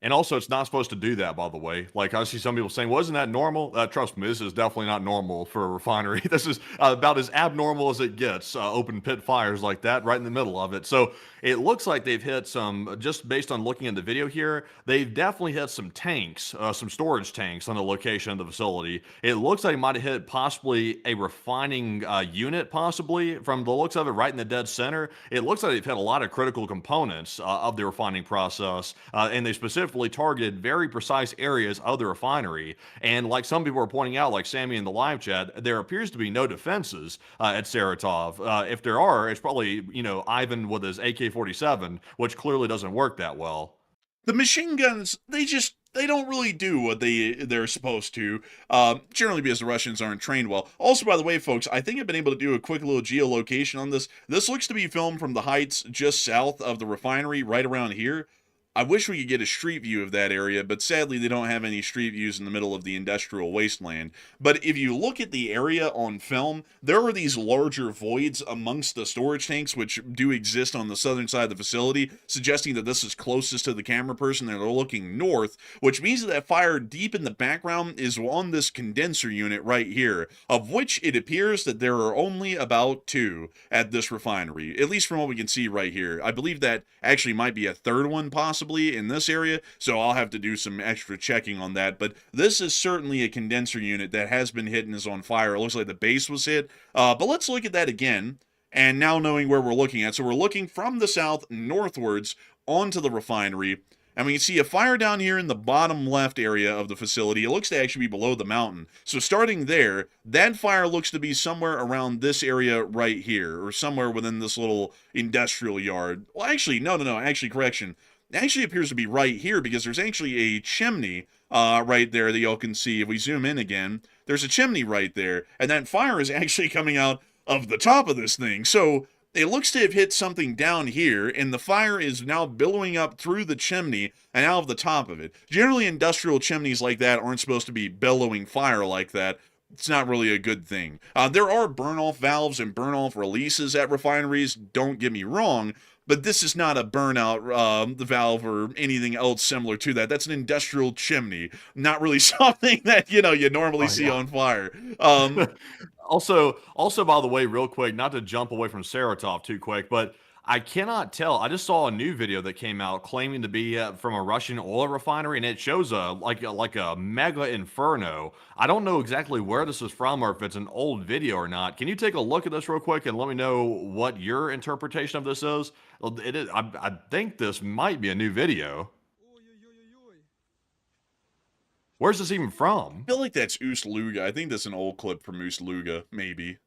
And also, it's not supposed to do that, by the way. Like, I see some people saying, wasn't that normal? Trust me, this is definitely not normal for a refinery. This is about as abnormal as it gets, open pit fires like that right in the middle of it. So it looks like they've hit some, just based on looking at the video here, they've definitely hit some tanks, some storage tanks on the location of the facility. It looks like it might have hit possibly a refining unit, possibly, from the looks of it, right in the dead center. It looks like they've hit a lot of critical components of the refining process, and they specifically targeted very precise areas of the refinery. And like some people are pointing out, like Sammy in the live chat, there appears to be no defenses at Saratov. If there are, it's probably, Ivan with his AK-47, which clearly doesn't work that well. The machine guns, they don't really do what they're supposed to, generally because the Russians aren't trained well. Also, by the way, folks, I think I've been able to do a quick little geolocation on this. This looks to be filmed from the heights just south of the refinery, right around here. I wish we could get a street view of that area, but sadly they don't have any street views in the middle of the industrial wasteland. But if you look at the area on film, there are these larger voids amongst the storage tanks which do exist on the southern side of the facility, suggesting that this is closest to the camera person and they're looking north, which means that that fire deep in the background is on this condenser unit right here, of which it appears that there are only about 2 at this refinery, at least from what we can see right here. I believe that actually might be a third one possibly in this area, so I'll have to do some extra checking on that. But this is certainly a condenser unit that has been hit and is on fire. It looks like the base was hit, but let's look at that again, and now knowing where we're looking at. So we're looking from the south northwards onto the refinery, and we can see a fire down here in the bottom left area of the facility. It looks to actually be below the mountain. So starting there, that fire looks to be somewhere around this area right here, or somewhere within this little industrial yard. Well, actually, no, actually, correction. It actually appears to be right here, because there's actually a chimney right there that y'all can see. If we zoom in again, there's a chimney right there, and that fire is actually coming out of the top of this thing. So it looks to have hit something down here, and the fire is now billowing up through the chimney and out of the top of it. Generally, industrial chimneys like that aren't supposed to be bellowing fire like that. It's not really a good thing. There are burn-off valves and burn-off releases at refineries, don't get me wrong, but this is not a burnout valve or anything else similar to that. That's an industrial chimney, not really something that, you normally see on fire. Also, by the way, real quick, not to jump away from Saratov too quick, but I cannot tell. I just saw a new video that came out claiming to be from a Russian oil refinery, and it shows a mega inferno. I don't know exactly where this is from or if it's an old video or not. Can you take a look at this real quick and let me know what your interpretation of this is? Well, it is. I think this might be a new video. Where's this even from? I feel like that's Ust-Luga. I think that's an old clip from Ust-Luga, maybe.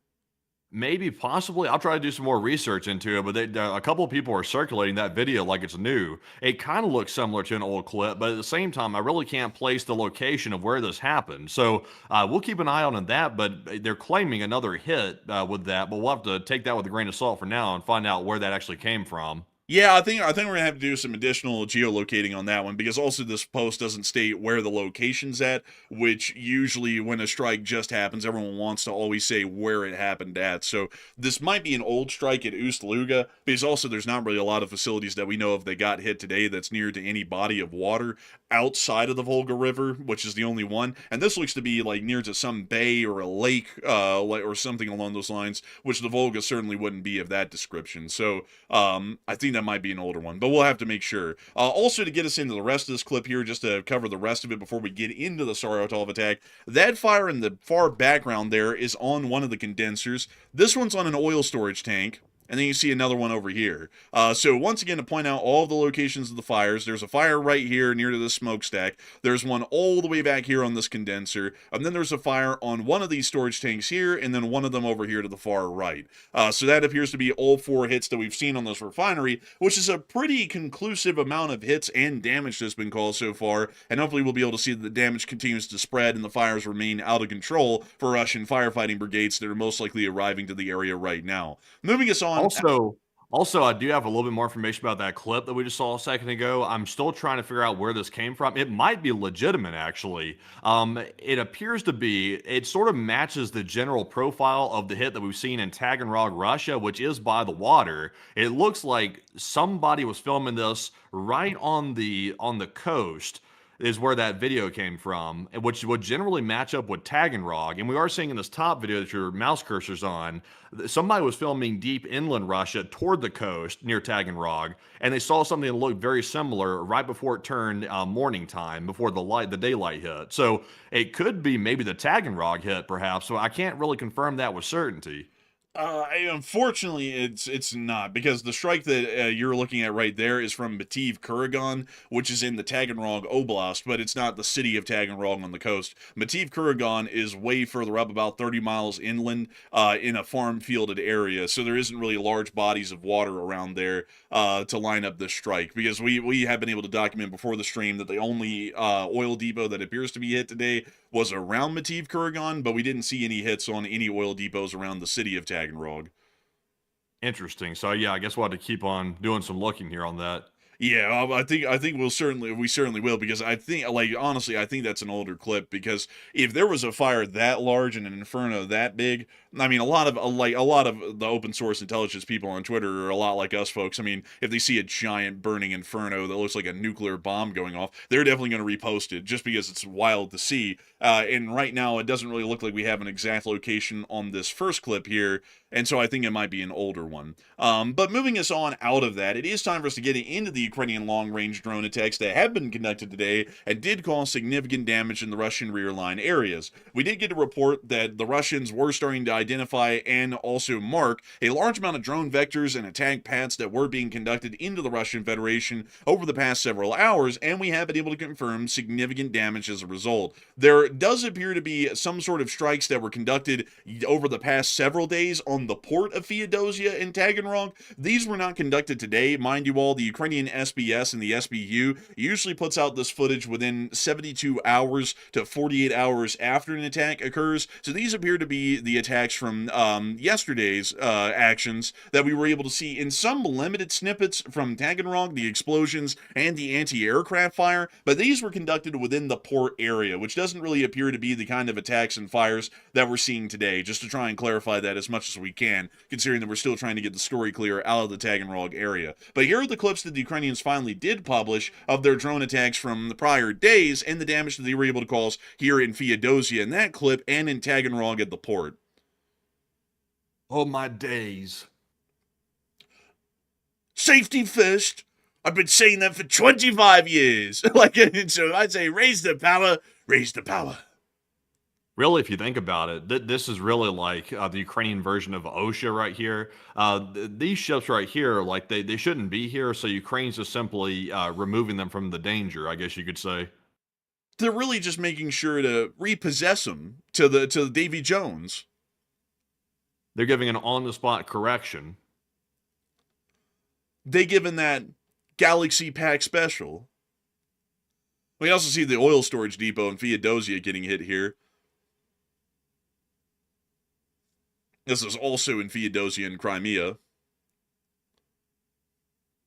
Maybe, possibly. I'll try to do some more research into it, but a couple of people are circulating that video like it's new. It kind of looks similar to an old clip, but at the same time, I really can't place the location of where this happened. So we'll keep an eye on that, but they're claiming another hit with that, but we'll have to take that with a grain of salt for now and find out where that actually came from. Yeah, I think we're gonna have to do some additional geolocating on that one because also this post doesn't state where the location's at, which usually when a strike just happens, everyone wants to always say where it happened at. So this might be an old strike at Ust-Luga because also there's not really a lot of facilities that we know of that got hit today that's near to any body of water outside of the Volga River, which is the only one. And this looks to be like near to some bay or a lake, or something along those lines, which the Volga certainly wouldn't be of that description. So I think that might be an older one, but we'll have to make sure. Also, to get us into the rest of this clip here, just to cover the rest of it before we get into the Saratov attack, that fire in the far background there is on one of the condensers. This one's on an oil storage tank. And then you see another one over here. So once again, to point out all of the locations of the fires, there's a fire right here near to the smokestack. There's one all the way back here on this condenser. And then there's a fire on one of these storage tanks here, and then one of them over here to the far right. So that appears to be all 4 hits that we've seen on this refinery, which is a pretty conclusive amount of hits and damage that's been caused so far. And hopefully we'll be able to see that the damage continues to spread and the fires remain out of control for Russian firefighting brigades that are most likely arriving to the area right now. Moving us on. Also, I do have a little bit more information about that clip that we just saw a second ago. I'm still trying to figure out where this came from. It might be legitimate, actually. It appears to be. It sort of matches the general profile of the hit that we've seen in Taganrog, Russia, which is by the water. It looks like somebody was filming this right on the coast. Is where that video came from, which would generally match up with Taganrog. And we are seeing in this top video that your mouse cursor's on, somebody was filming deep inland Russia toward the coast near Taganrog, and they saw something that looked very similar right before it turned morning time, before the daylight hit. So it could be maybe the Taganrog hit, perhaps. So I can't really confirm that with certainty. Unfortunately, it's not, because the strike that you're looking at right there is from Mativ Kurgan, which is in the Taganrog Oblast, but it's not the city of Taganrog on the coast. Mativ Kurgan is way further up, about 30 miles inland, in a farm-fielded area, so there isn't really large bodies of water around there to line up this strike, because we have been able to document before the stream that the only oil depot that appears to be hit today was around Mativ Kurgan, but we didn't see any hits on any oil depots around the city of Taganrog. Interesting. So yeah, I guess we'll have to keep on doing some looking here on that. Yeah, I think we certainly will, because I think, like, honestly, I think that's an older clip, because if there was a fire that large and an inferno that big, I mean, a lot of the open source intelligence people on Twitter are a lot like us folks. I mean, if they see a giant burning inferno that looks like a nuclear bomb going off, they're definitely going to repost it just because it's wild to see. And right now, it doesn't really look like we have an exact location on this first clip here, and so I think it might be an older one. But moving us on out of that, it is time for us to get into the Ukrainian long-range drone attacks that have been conducted today and did cause significant damage in the Russian rear line areas. We did get a report that the Russians were starting to identify and also mark a large amount of drone vectors and attack paths that were being conducted into the Russian Federation over the past several hours, and we have been able to confirm significant damage as a result. There does appear to be some sort of strikes that were conducted over the past several days on the port of Feodosia in Taganrog. These were not conducted today. Mind you all, the Ukrainian SBS and the SBU usually puts out this footage within 72 hours to 48 hours after an attack occurs. So these appear to be the attacks from yesterday's actions that we were able to see in some limited snippets from Taganrog, the explosions, and the anti-aircraft fire. But these were conducted within the port area, which doesn't really appear to be the kind of attacks and fires that we're seeing today, just to try and clarify that as much as we can, considering that we're still trying to get the story clear out of the Taganrog area. But here are the clips that the Ukrainians finally did publish of their drone attacks from the prior days and the damage that they were able to cause here in Feodosia in that clip and in Taganrog at the port. Oh my days. Safety first. I've been saying that for 25 years. So I'd say raise the power, raise the power. Really, if you think about it, this is really like the Ukrainian version of OSHA right here. These ships right here, like they shouldn't be here, so Ukraine's just simply removing them from the danger, I guess you could say. They're really just making sure to repossess them to the Davy Jones. They're giving an on-the-spot correction. They given that Galaxy Pack special. We also see the oil storage depot in Feodosia getting hit here. This is also in Feodosia and Crimea.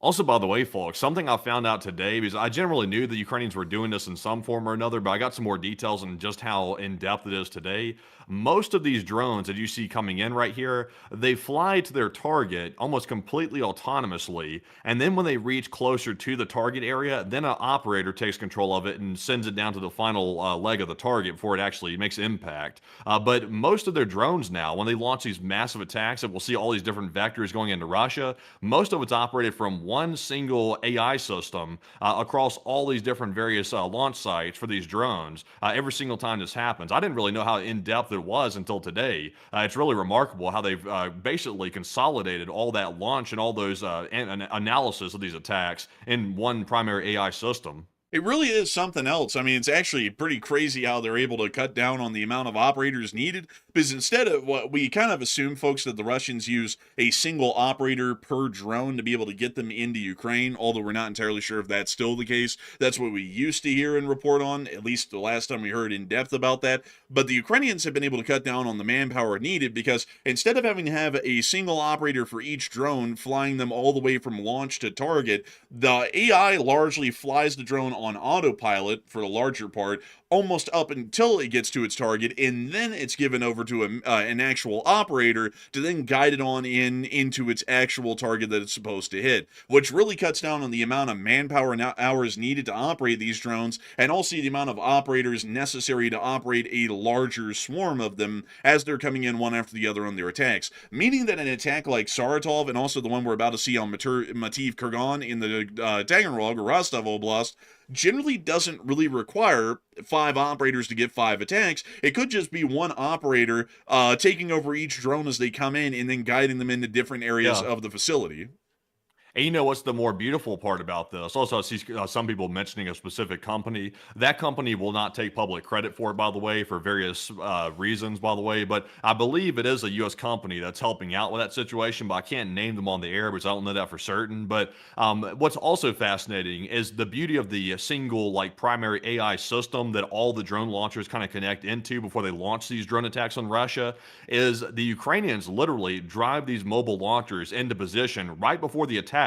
Also, by the way, folks, something I found out today, because I generally knew the Ukrainians were doing this in some form or another, but I got some more details on just how in depth it is today. Most of these drones that you see coming in right here, they fly to their target almost completely autonomously. And then when they reach closer to the target area, then an operator takes control of it and sends it down to the final leg of the target before it actually makes impact. But most of their drones now, when they launch these massive attacks, that we'll see all these different vectors going into Russia, most of it's operated from one single AI system across all these different various launch sites for these drones every single time this happens. I didn't really know how in depth it was until today. It's really remarkable how they've basically consolidated all that launch and all those analysis of these attacks in one primary AI system. It really is something else. I mean, it's actually pretty crazy how they're able to cut down on the amount of operators needed. Because instead of what we kind of assume, folks, that the Russians use a single operator per drone to be able to get them into Ukraine, although we're not entirely sure if that's still the case. That's what we used to hear and report on, at least the last time we heard in depth about that. But the Ukrainians have been able to cut down on the manpower needed because instead of having to have a single operator for each drone flying them all the way from launch to target, the AI largely flies the drone on autopilot for the larger part, almost up until it gets to its target, and then it's given over to an actual operator to then guide it on into its actual target that it's supposed to hit, which really cuts down on the amount of manpower and hours needed to operate these drones, and also the amount of operators necessary to operate a larger swarm of them as they're coming in one after the other on their attacks. Meaning that an attack like Saratov, and also the one we're about to see on Mativ Kurgan in the Taganrog or Rostov Oblast, generally doesn't really require 5 operators to get 5 attacks. It could just be one operator taking over each drone as they come in and then guiding them into different areas Yeah. of the facility. And you know what's the more beautiful part about this? Also, I see some people mentioning a specific company. That company will not take public credit for it, by the way, for various reasons, by the way. But I believe it is a U.S. company that's helping out with that situation, but I can't name them on the air because I don't know that for certain. But what's also fascinating is the beauty of the single, like, primary AI system that all the drone launchers kind of connect into before they launch these drone attacks on Russia is the Ukrainians literally drive these mobile launchers into position right before the attack.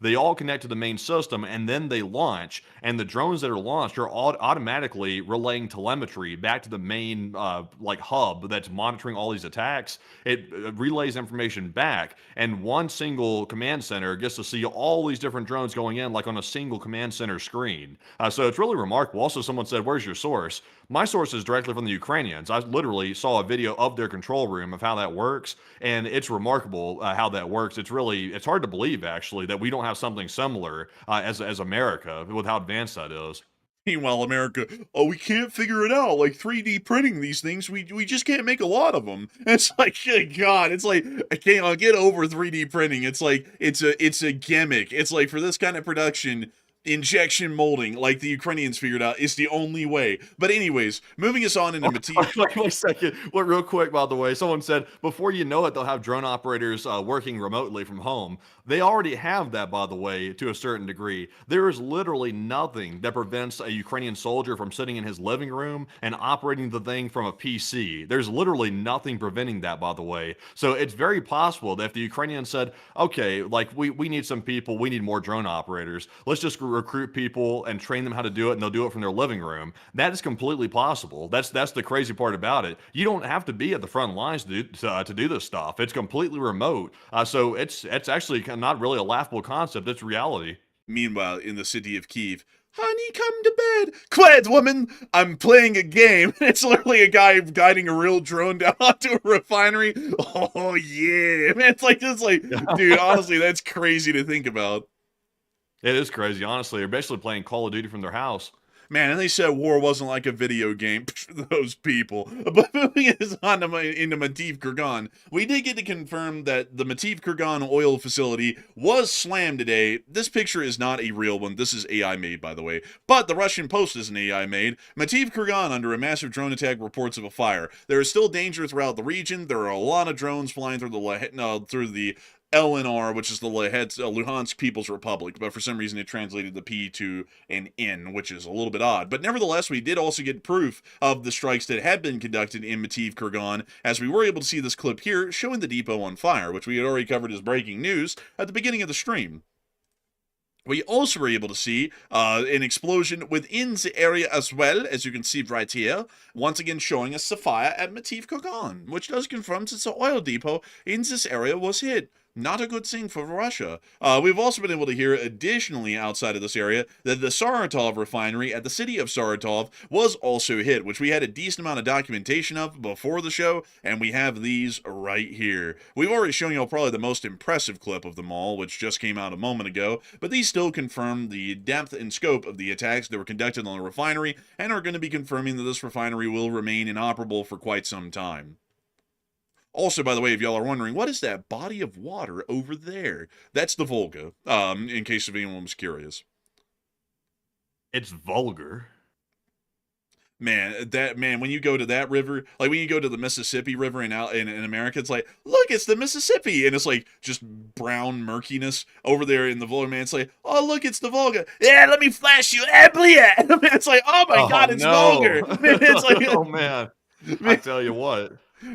They all connect to the main system and then they launch. And the drones that are launched are automatically relaying telemetry back to the main like hub that's monitoring all these attacks. It relays information back, and one single command center gets to see all these different drones going in, like on a single command center screen. So it's really remarkable. Also, someone said, "Where's your source?" My source is directly from the Ukrainians. I literally saw a video of their control room of how that works, and it's remarkable how that works. It's hard to believe actually that we don't have something similar as America with how advanced that is. Meanwhile, America, oh, we can't figure it out. Like 3D printing these things, we just can't make a lot of them. And it's like, good God, it's like I'll get over 3D printing. It's like it's a gimmick. It's like for this kind of production, injection molding, like the Ukrainians figured out, is the only way. But anyways, moving us on into Mativ. Wait a second. Well, real quick, by the way, someone said before you know it, they'll have drone operators working remotely from home. They already have that, by the way, to a certain degree. There is literally nothing that prevents a Ukrainian soldier from sitting in his living room and operating the thing from a PC. There's literally nothing preventing that, by the way. So it's very possible that if the Ukrainians said, okay, like we need some people, we need more drone operators, let's just recruit people and train them how to do it, and they'll do it from their living room. That is completely possible. That's the crazy part about it. You don't have to be at the front lines to do this stuff. It's completely remote. So it's actually not really a laughable concept. It's reality. Meanwhile, in the city of Kyiv, honey, come to bed. Quiet, woman. I'm playing a game. It's literally a guy guiding a real drone down onto a refinery. Oh yeah, man. It's like, dude. Honestly, that's crazy to think about. It is crazy, honestly. They're basically playing Call of Duty from their house. Man, and they said war wasn't like a video game. Those people. But moving us on into Mativ Kurgan, we did get to confirm that the Mativ Kurgan oil facility was slammed today. This picture is not a real one. This is AI made, by the way. But the Russian Post is an AI made. Mativ Kurgan under a massive drone attack, reports of a fire. There is still danger throughout the region. There are a lot of drones flying through the LNR, which is the Luhansk People's Republic, but for some reason it translated the P to an N, which is a little bit odd. But nevertheless, we did also get proof of the strikes that had been conducted in Mativ Kurgan, as we were able to see this clip here showing the depot on fire, which we had already covered as breaking news at the beginning of the stream. We also were able to see an explosion within the area as well, as you can see right here. Once again showing us the fire at Mativ Kogan, which does confirm that the oil depot in this area was hit. Not a good thing for Russia. We've also been able to hear additionally outside of this area that the Saratov refinery at the city of Saratov was also hit, which we had a decent amount of documentation of before the show, and we have these right here. We've already shown you probably the most impressive clip of them all, which just came out a moment ago, but these still confirm the depth and scope of the attacks that were conducted on the refinery and are going to be confirming that this refinery will remain inoperable for quite some time. Also, by the way, if y'all are wondering, what is that body of water over there? That's the Volga, in case if anyone was curious. It's vulgar. Man, when you go to that river, like when you go to the Mississippi River in America, it's like, look, it's the Mississippi, and it's like just brown murkiness over there in the Volga. Man, it's like, oh, look, it's the Volga. Yeah, let me flash you. It's like, oh my God, it's vulgar. Man, it's like, oh man, I tell you what.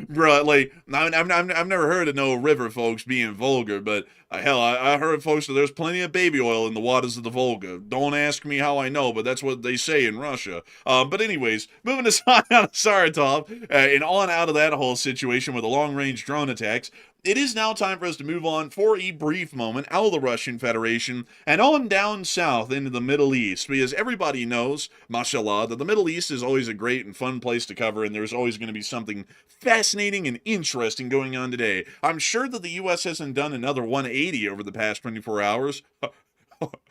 Bro, like, I've never heard of no river folks being vulgar, but hell, I heard folks that there's plenty of baby oil in the waters of the Volga. Don't ask me how I know, but that's what they say in Russia. But anyways, moving aside out of Saratov and on out of that whole situation with the long-range drone attacks, it is now time for us to move on for a brief moment out of the Russian Federation and on down south into the Middle East, because everybody knows, mashallah, that the Middle East is always a great and fun place to cover, and there's always going to be something fascinating and interesting going on today. I'm sure that the U.S. hasn't done another 180 over the past 24 hours.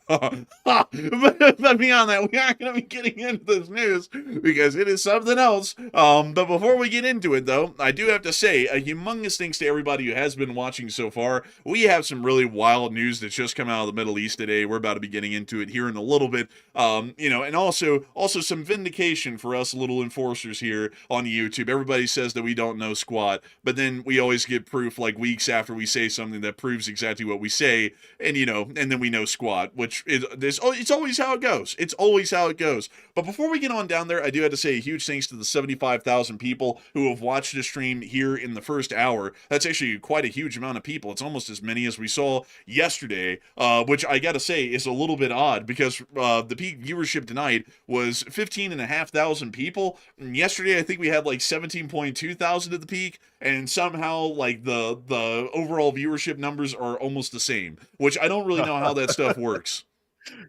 But beyond that, we aren't going to be getting into this news because it is something else. But before we get into it, though, I do have to say a humongous thanks to everybody who has been watching so far. We have some really wild news that's just come out of the Middle East today. We're about to be getting into it here in a little bit. And also some vindication for us little enforcers here on YouTube. Everybody says that we don't know squat, but then we always get proof like weeks after we say something that proves exactly what we say, and then we know squat, which it's always how it goes. It's always how it goes. But before we get on down there, I do have to say a huge thanks to the 75,000 people who have watched the stream here in the first hour. That's actually quite a huge amount of people. It's almost as many as we saw yesterday, which I gotta say is a little bit odd because the peak viewership tonight was 15,500 people. And yesterday, I think we had like 17.2 thousand at the peak, and somehow like the overall viewership numbers are almost the same, which I don't really know how that stuff works.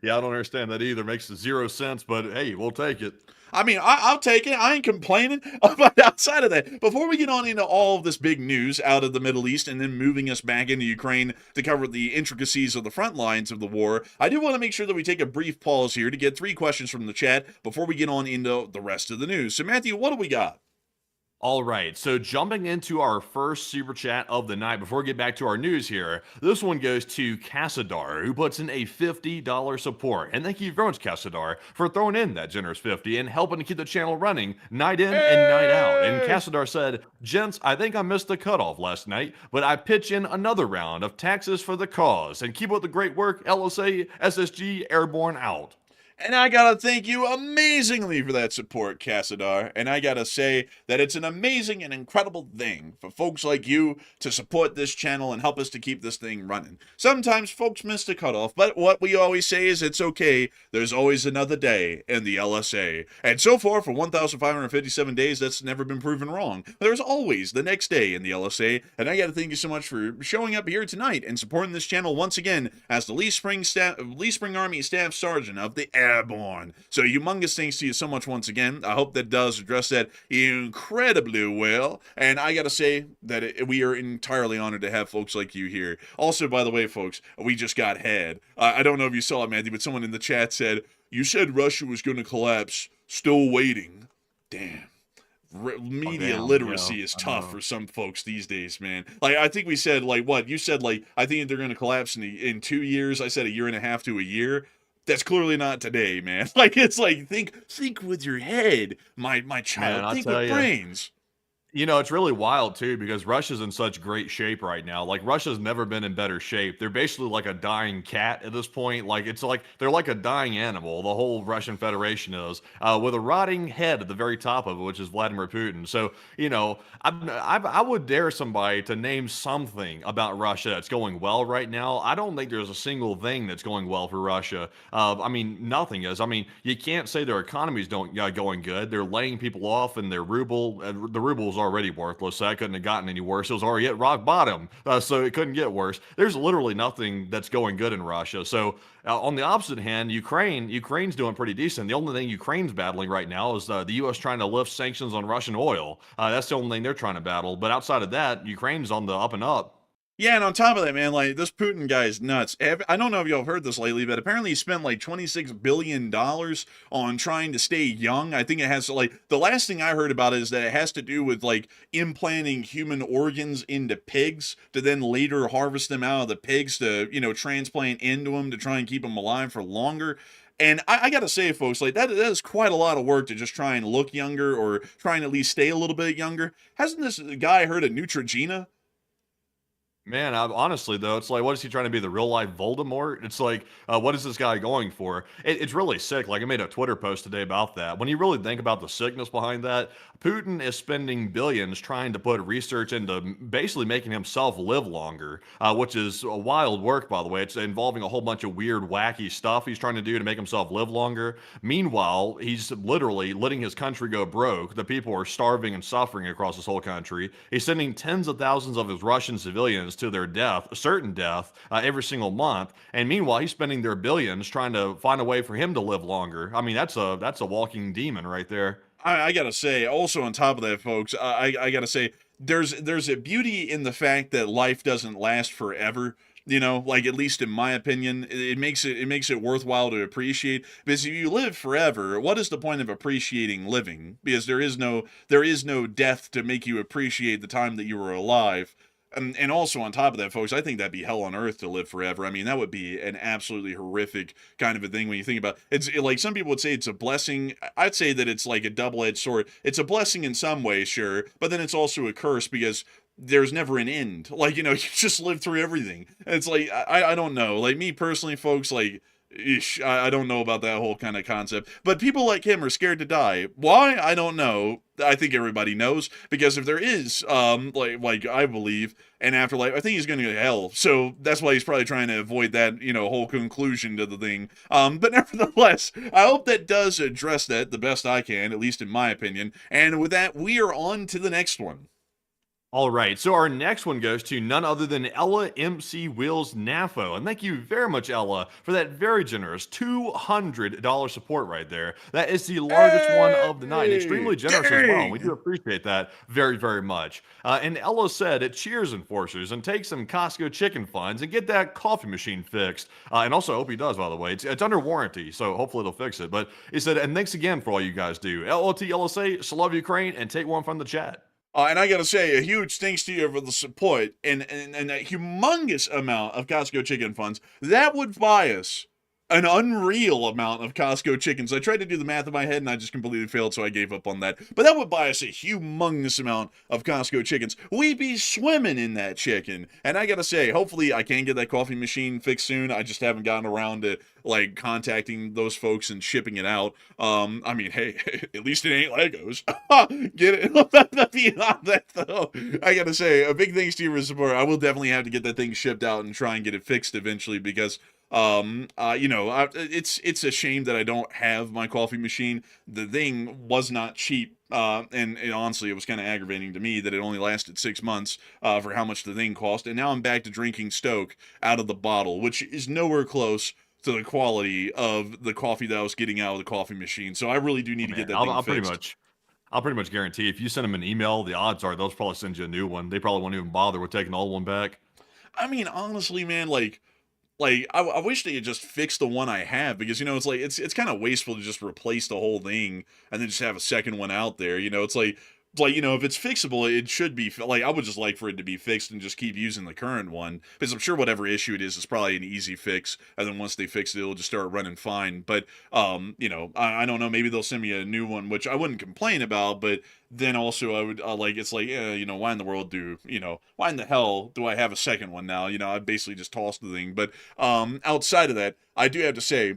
Yeah, I don't understand that either. Makes zero sense, but hey, we'll take it. I mean, I'll take it. I ain't complaining. But outside of that, before we get on into all of this big news out of the Middle East and then moving us back into Ukraine to cover the intricacies of the front lines of the war, I do want to make sure that we take a brief pause here to get 3 questions from the chat before we get on into the rest of the news. So, Matthew, what do we got? All right, so jumping into our first super chat of the night, before we get back to our news here, this one goes to Cassadar, who puts in a $50 support. And thank you very much, Cassadar, for throwing in that generous 50 and helping to keep the channel running night in and night out. And Cassadar said, "Gents, I think I missed the cutoff last night, but I pitch in another round of taxes for the cause. And keep up the great work, LSA, SSG, Airborne out." And I gotta thank you amazingly for that support, Cassadar. And I gotta say that it's an amazing and incredible thing for folks like you to support this channel and help us to keep this thing running. Sometimes folks miss the cutoff, but what we always say is it's okay. There's always another day in the LSA. And so far, for 1,557 days, that's never been proven wrong. There's always the next day in the LSA. And I gotta thank you so much for showing up here tonight and supporting this channel once again as the Lee Spring Army Staff Sergeant of the Airborne. So humongous thanks to you so much once again. I hope that does address that incredibly well. And I gotta say that we are entirely honored to have folks like you here. Also, by the way, folks, we just got had. I don't know if you saw it, Matthew, but someone in the chat said, "You said Russia was going to collapse. Still waiting." Damn. Media literacy is tough for some folks these days, man. Like, I think we said, like, what? You said, like, I think they're going to collapse in 2 years. I said a year and a half to a year. That's clearly not today, man. Like, it's like, think with your head, my child. Man, think with brains. It's really wild too because Russia's in such great shape right now. Like Russia's never been in better shape. They're basically like a dying cat at this point. Like it's like they're like a dying animal. The whole Russian Federation is with a rotting head at the very top of it, which is Vladimir Putin. So I would dare somebody to name something about Russia that's going well right now. I don't think there's a single thing that's going well for Russia. I mean, nothing is. I mean, you can't say their economy's don't going good. They're laying people off, and their ruble, the ruble is already worthless. So that couldn't have gotten any worse. It was already at rock bottom, so it couldn't get worse. There's literally nothing that's going good in Russia. So on the opposite hand, Ukraine's doing pretty decent. The only thing Ukraine's battling right now is the U.S. trying to lift sanctions on Russian oil. That's the only thing they're trying to battle. But outside of that, Ukraine's on the up and up. Yeah, and on top of that, man, like this Putin guy is nuts. I don't know if y'all have heard this lately, but apparently he spent like $26 billion on trying to stay young. I think it has like the last thing I heard about it is that it has to do with like implanting human organs into pigs to then later harvest them out of the pigs to, transplant into them to try and keep them alive for longer. And I gotta say, folks, like that is quite a lot of work to just try and look younger or try and at least stay a little bit younger. Hasn't this guy heard of Neutrogena? Man, honestly though, it's like, what is he trying to be, the real life Voldemort? It's like, what is this guy going for? It's really sick. Like I made a Twitter post today about that. When you really think about the sickness behind that, Putin is spending billions trying to put research into basically making himself live longer, which is a wild work, by the way. It's involving a whole bunch of weird, wacky stuff he's trying to do to make himself live longer. Meanwhile, he's literally letting his country go broke. The people are starving and suffering across this whole country. He's sending tens of thousands of his Russian civilians to their death, certain death, every single month. And meanwhile, he's spending their billions trying to find a way for him to live longer. I mean, that's a walking demon right there. I gotta say, also on top of that, folks, I gotta say, there's a beauty in the fact that life doesn't last forever. Like at least in my opinion, it makes it worthwhile to appreciate. Because if you live forever, what is the point of appreciating living? Because there is no death to make you appreciate the time that you were alive. And also on top of that, folks, I think that'd be hell on earth to live forever. I mean, that would be an absolutely horrific kind of a thing when you think about it. It's like some people would say it's a blessing. I'd say that it's like a double-edged sword. It's a blessing in some ways, sure, but then it's also a curse because there's never an end. Like, you just live through everything. And it's like, I don't know. Like me personally, folks, like, I don't know about that whole kind of concept. But people like him are scared to die. Why? I don't know. I think everybody knows, because if there is, like I believe, an afterlife, I think he's going to go to hell. So that's why he's probably trying to avoid that, whole conclusion to the thing. But nevertheless, I hope that does address that the best I can, at least in my opinion. And with that, we are on to the next one. All right, so our next one goes to none other than Ella MC Wheels NAFO. And thank you very much, Ella, for that very generous $200 support right there. That is the largest one of the night. And extremely generous as well. We do appreciate that very, very much. And Ella said, it cheers enforcers and take some Costco chicken funds and get that coffee machine fixed. And also, I hope he does, by the way. It's under warranty, so hopefully it'll fix it. But he said, and thanks again for all you guys do. LOT, LSA, love Ukraine, and take one from the chat. And I gotta say, a huge thanks to you for the support and a humongous amount of Costco chicken funds. That would buy us an unreal amount of Costco chickens. I tried to do the math in my head and I just completely failed, so I gave up on that. But that would buy us a humongous amount of Costco chickens. We'd be swimming in that chicken. And I gotta say, hopefully I can get that coffee machine fixed soon. I just haven't gotten around to like contacting those folks and shipping it out. I mean, hey, at least it ain't Legos. Get it? Beyond that though, I gotta say, a big thanks to you for support. I will definitely have to get that thing shipped out and try and get it fixed eventually, because it's a shame that I don't have my coffee machine. The thing was not cheap, and honestly, it was kind of aggravating to me that it only lasted 6 months for how much the thing cost. And now I'm back to drinking Stoke out of the bottle, which is nowhere close to the quality of the coffee that I was getting out of the coffee machine. So I really do need to get that thing fixed. I'll pretty much guarantee if you send them an email, the odds are they'll probably send you a new one. They probably won't even bother with taking the old one back. I mean, honestly, man, I wish they had just fixed the one I have, because it's like it's kind of wasteful to just replace the whole thing and then just have a second one out there. It's like like, you know, if it's fixable, it should be like, I would just like for it to be fixed and just keep using the current one, because I'm sure whatever issue it is probably an easy fix, and then once they fix it, it'll just start running fine. But you know, I don't know, maybe they'll send me a new one, which I wouldn't complain about, but then also I would like, it's like, yeah, you know, why in the world do, you know, why in the hell do I have a second one now? You know, I basically just tossed the thing. But outside of that, I do have to say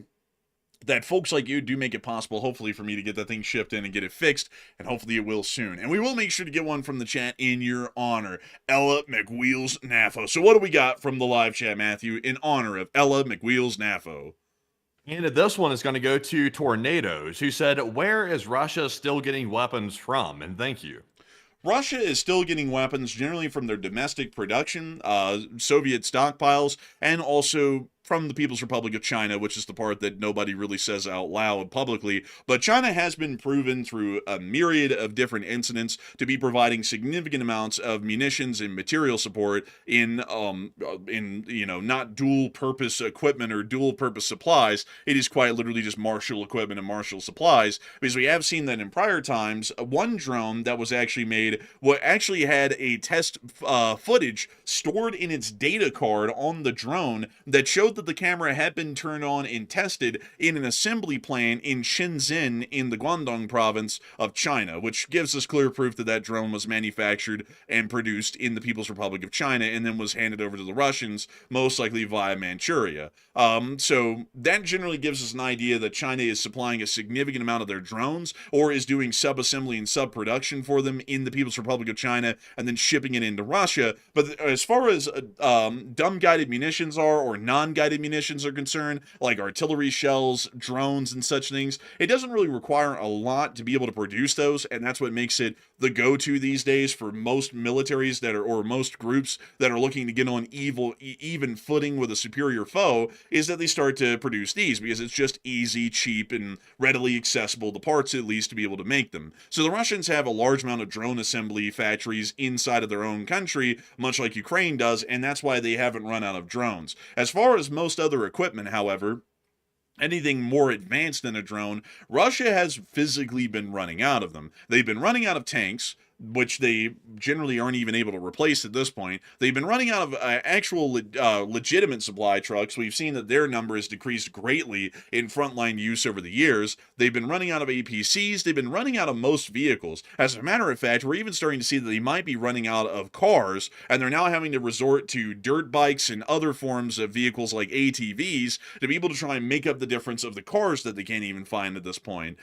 that folks like you do make it possible, hopefully, for me to get that thing shipped in and get it fixed, and hopefully it will soon. And we will make sure to get one from the chat in your honor, Ella McWheels Nafo. So what do we got from the live chat, Matthew, in honor of Ella McWheels Nafo? And this one is going to go to Tornadoes, who said, "Where is Russia still getting weapons from?" And thank you. Russia is still getting weapons generally from their domestic production, Soviet stockpiles, and also from the People's Republic of China, which is the part that nobody really says out loud publicly. But China has been proven through a myriad of different incidents to be providing significant amounts of munitions and material support in you know, not dual purpose equipment or dual purpose supplies. It is quite literally just martial equipment and martial supplies, because we have seen that in prior times, one drone that was actually made, what actually had a test footage stored in its data card on the drone that showed that the camera had been turned on and tested in an assembly plant in Shenzhen in the Guangdong province of China, which gives us clear proof that that drone was manufactured and produced in the People's Republic of China and then was handed over to the Russians, most likely via Manchuria. So that generally gives us an idea that China is supplying a significant amount of their drones, or is doing sub-assembly and sub-production for them in the People's Republic of China and then shipping it into Russia. But as far as dumb-guided munitions are, or non-guided munitions are concerned, like artillery shells, drones, and such things, it doesn't really require a lot to be able to produce those, and that's what makes it the go-to these days for most militaries that are, or most groups that are looking to get on even footing with a superior foe, is that they start to produce these, because it's just easy, cheap, and readily accessible, the parts at least, to be able to make them. So the Russians have a large amount of drone assembly factories inside of their own country, much like Ukraine does, and that's why they haven't run out of drones. As far as most other equipment, however, anything more advanced than a drone, Russia has physically been running out of them. They've been running out of tanks, which they generally aren't even able to replace at this point. They've been running out of actual legitimate supply trucks. We've seen that their number has decreased greatly in frontline use over the years. They've been running out of APCs. They've been running out of most vehicles. As a matter of fact, we're even starting to see that they might be running out of cars, and they're now having to resort to dirt bikes and other forms of vehicles like ATVs to be able to try and make up the difference of the cars that they can't even find at this point.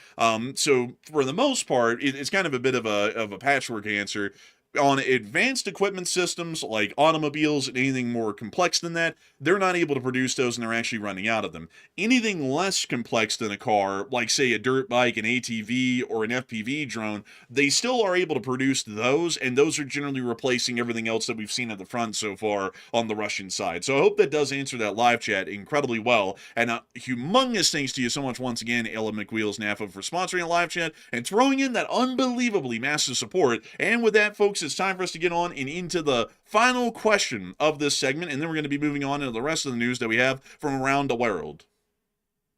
So for the most part, it's kind of a bit of a patchwork answer. On advanced equipment systems like automobiles and anything more complex than that, they're not able to produce those, and they're actually running out of them. Anything less complex than a car, like say a dirt bike, an ATV, or an FPV drone, they still are able to produce those, and those are generally replacing everything else that we've seen at the front so far on the Russian side. So I hope that does answer that live chat incredibly well, and humongous thanks to you so much once again, Ella McWheels NAFA, for sponsoring a live chat and throwing in that unbelievably massive support. And with that, folks, it's time for us to get on and into the final question of this segment, and then we're going to be moving on into the rest of the news that we have from around the world.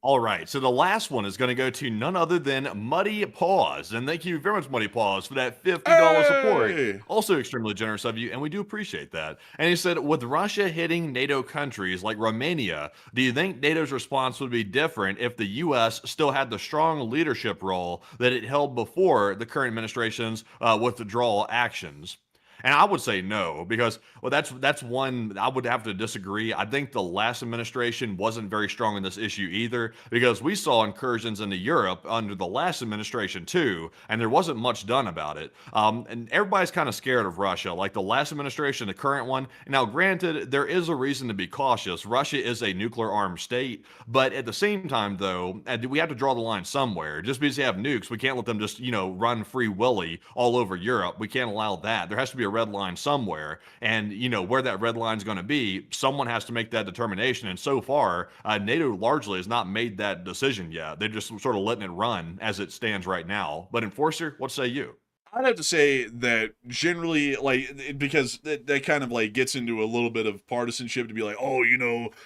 All right, so the last one is going to go to none other than Muddy Paws. And thank you very much, Muddy Paws, for that $50 support. Also extremely generous of you, and we do appreciate that. And he said, with Russia hitting NATO countries like Romania, do you think NATO's response would be different if the U.S. still had the strong leadership role that it held before the current administration's withdrawal actions? And I would say no, because that's one I would have to disagree. I think the last administration wasn't very strong in this issue either, because we saw incursions into Europe under the last administration too, and there wasn't much done about it. And everybody's kind of scared of Russia, like the last administration, the current one. Now, granted, there is a reason to be cautious. Russia is a nuclear-armed state, but at the same time, though, we have to draw the line somewhere. Just because they have nukes, we can't let them just run free willy all over Europe. We can't allow that. There has to be a red line somewhere, and where that red line is going to be, someone has to make that determination. And so far, NATO largely has not made that decision yet. They're just sort of letting it run as it stands right now. But Enforcer, what say you? I'd have to say that generally, like, because that kind of like gets into a little bit of partisanship to be like, oh,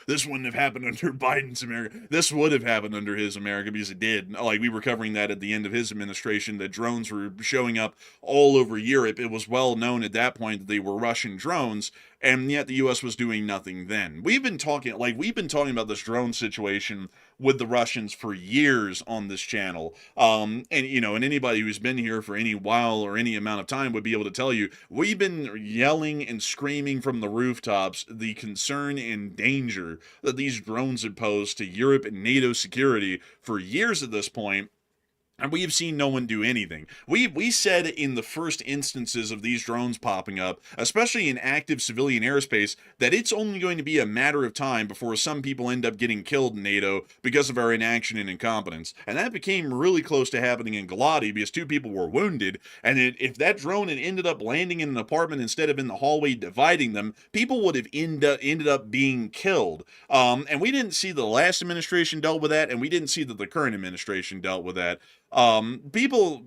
this wouldn't have happened under Biden's America. This would have happened under his America because it did. Like, we were covering that at the end of his administration, that drones were showing up all over Europe. It was well known at that point that they were Russian drones, and yet the U.S. was doing nothing then. We've been talking about this drone situation with the Russians for years on this channel. And anybody who's been here for any while or any amount of time would be able to tell you, we've been yelling and screaming from the rooftops the concern and danger that these drones would pose to Europe and NATO security for years at this point. And we have seen no one do anything. We said in the first instances of these drones popping up, especially in active civilian airspace, that it's only going to be a matter of time before some people end up getting killed in NATO because of our inaction and incompetence. And that became really close to happening in Galati because 2 people were wounded. And if that drone had ended up landing in an apartment instead of in the hallway dividing them, people would have ended up being killed. And we didn't see the last administration dealt with that, and we didn't see that the current administration dealt with that. People,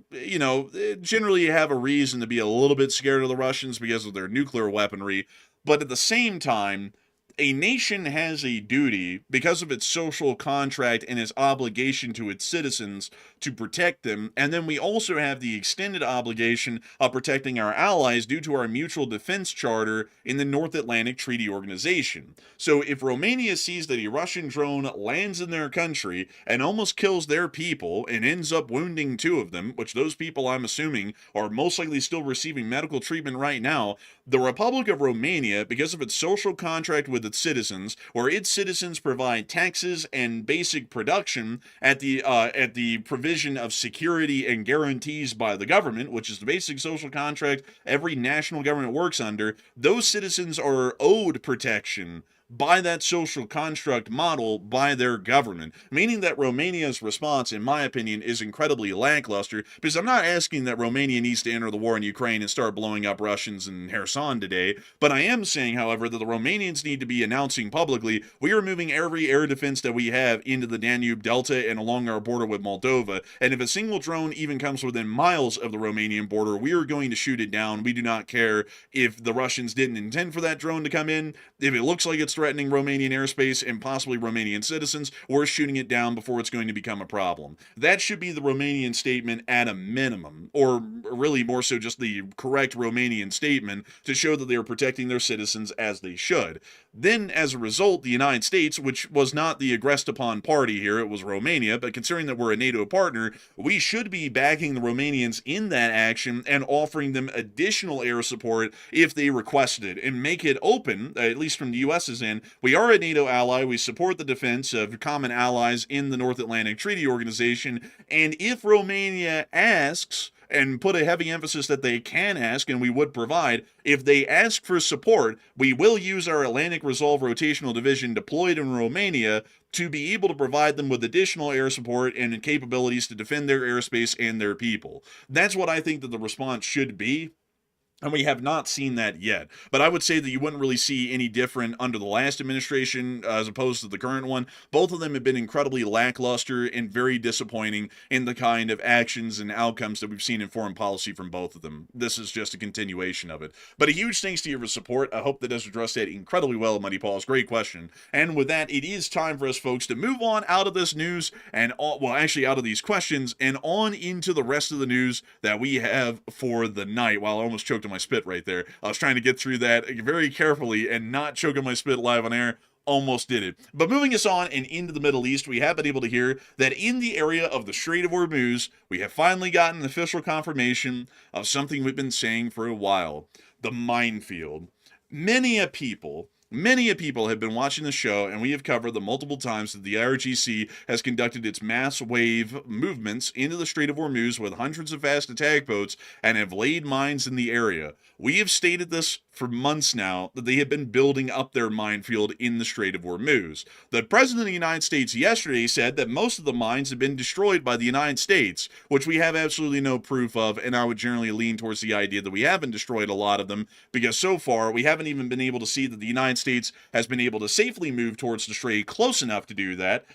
generally have a reason to be a little bit scared of the Russians because of their nuclear weaponry, but at the same time, a nation has a duty, because of its social contract and its obligation to its citizens, to protect them, and then we also have the extended obligation of protecting our allies due to our mutual defense charter in the North Atlantic Treaty Organization. So if Romania sees that a Russian drone lands in their country and almost kills their people and ends up wounding 2 of them, which those people, I'm assuming, are most likely still receiving medical treatment right now, the Republic of Romania, because of its social contract with its citizens, where its citizens provide taxes and basic production at the provision of security and guarantees by the government, which is the basic social contract every national government works under, those citizens are owed protection by that social construct model by their government, meaning that Romania's response, in my opinion, is incredibly lackluster, because I'm not asking that Romania needs to enter the war in Ukraine and start blowing up Russians in Kherson today, but I am saying, however, that the Romanians need to be announcing publicly, we are moving every air defense that we have into the Danube Delta and along our border with Moldova, and if a single drone even comes within miles of the Romanian border, we are going to shoot it down. We do not care if the Russians didn't intend for that drone to come in. If it looks like it's threatening Romanian airspace and possibly Romanian citizens, we're shooting it down before it's going to become a problem. That should be the Romanian statement at a minimum, or really more so just the correct Romanian statement to show that they are protecting their citizens as they should. Then, as a result, the United States, which was not the aggressed upon party here, it was Romania, but considering that we're a NATO partner, we should be backing the Romanians in that action and offering them additional air support if they requested it, and make it open, at least from the US's end. We are a NATO ally, we support the defense of common allies in the North Atlantic Treaty Organization, and if Romania asks, and put a heavy emphasis that they can ask and we would provide, if they ask for support, we will use our Atlantic Resolve Rotational Division deployed in Romania to be able to provide them with additional air support and capabilities to defend their airspace and their people. That's what I think that the response should be. And we have not seen that yet. But I would say that you wouldn't really see any different under the last administration as opposed to the current one. Both of them have been incredibly lackluster and very disappointing in the kind of actions and outcomes that we've seen in foreign policy from both of them. This is just a continuation of it. But a huge thanks to you for support. I hope that has addressed that incredibly well, Muddy Paws. Great question. And with that, it is time for us, folks, to move on out of this news and, out of these questions and on into the rest of the news that we have for the night. Wow, I almost choked on my spit right there. I was trying to get through that very carefully and not choke on my spit live on air. Almost did it. But moving us on and into the Middle East, we have been able to hear that in the area of the Strait of Hormuz, we have finally gotten official confirmation of something we've been saying for a while: the minefield. Many a people have been watching the show, and we have covered the multiple times that the IRGC has conducted its mass wave movements into the Strait of Hormuz with hundreds of fast attack boats and have laid mines in the area. We have stated this for months now that they have been building up their minefield in the Strait of Hormuz. The President of the United States yesterday said that most of the mines have been destroyed by the United States, which we have absolutely no proof of, and I would generally lean towards the idea that we haven't destroyed a lot of them, because so far we haven't even been able to see that the United States has been able to safely move towards the Strait close enough to do that,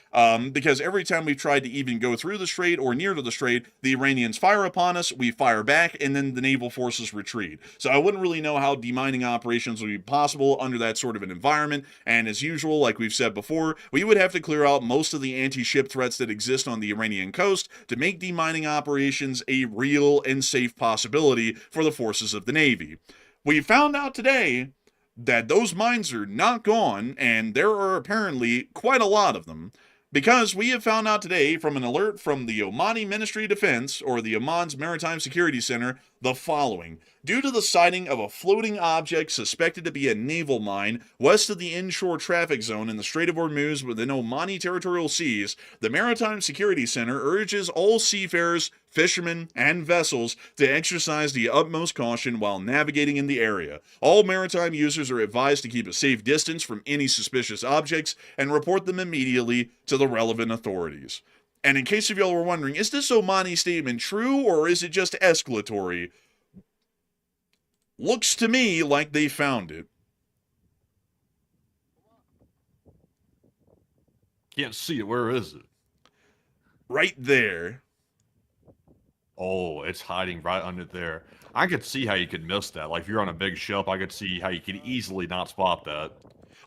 because every time we've tried to even go through the Strait or near to the Strait, the Iranians fire upon us, we fire back, and then the naval forces retreat. So I wouldn't really know how demining operations would be possible under that sort of an environment, and as usual, like we've said before, we would have to clear out most of the anti-ship threats that exist on the Iranian coast to make demining operations a real and safe possibility for the forces of the Navy. We found out today that those mines are not gone, and there are apparently quite a lot of them, because we have found out today from an alert from the Omani Ministry of Defense, or the Oman's Maritime Security Center, the following. Due to the sighting of a floating object suspected to be a naval mine west of the inshore traffic zone in the Strait of Hormuz within Omani territorial seas, the Maritime Security Center urges all seafarers, fishermen, and vessels to exercise the utmost caution while navigating in the area. All maritime users are advised to keep a safe distance from any suspicious objects and report them immediately to the relevant authorities. And in case of y'all were wondering, is this Omani statement true or is it just escalatory? Looks to me like they found it. Can't see it. Where is it? Right there. Oh, it's hiding right under there. I could see how you could miss that. Like, if you're on a big ship, I could see how you could easily not spot that.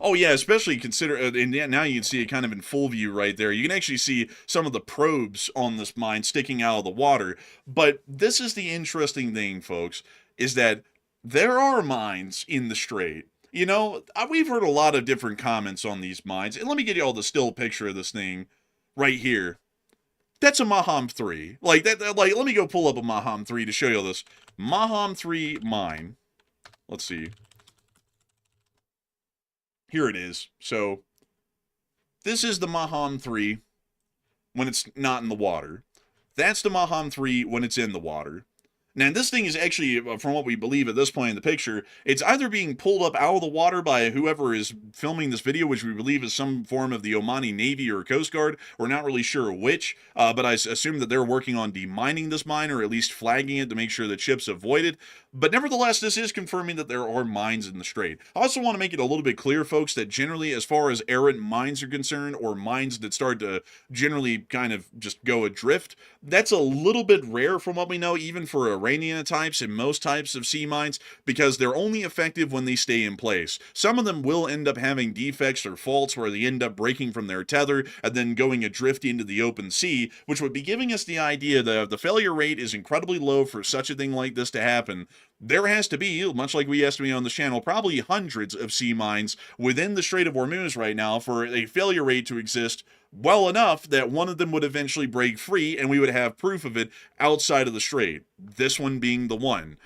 Oh yeah, especially consider, and now you can see it kind of in full view right there. You can actually see some of the probes on this mine sticking out of the water. But this is the interesting thing, folks, is that there are mines in the Strait. You know, we've heard a lot of different comments on these mines, and let me get you all the still picture of this thing right here. That's a Maham 3. Like, let me go pull up a Maham 3 to show you all this. Maham 3 mine. Let's see. Here it is. So, this is the Maham 3 when it's not in the water. That's the Maham 3 when it's in the water. Now, this thing is actually, from what we believe at this point in the picture, it's either being pulled up out of the water by whoever is filming this video, which we believe is some form of the Omani Navy or Coast Guard. We're not really sure which, but I assume that they're working on demining this mine, or at least flagging it to make sure that ships avoid it. But nevertheless, this is confirming that there are mines in the Strait. I also want to make it a little bit clear, folks, that generally, as far as errant mines are concerned, or mines that start to generally kind of just go adrift, that's a little bit rare from what we know, even for Iranian types and most types of sea mines, because they're only effective when they stay in place. Some of them will end up having defects or faults where they end up breaking from their tether and then going adrift into the open sea, which would be giving us the idea that the failure rate is incredibly low for such a thing like this to happen. There has to be, much like we estimate on this channel, probably hundreds of sea mines within the Strait of Hormuz right now for a failure rate to exist well enough that one of them would eventually break free and we would have proof of it outside of the Strait. This one being the one.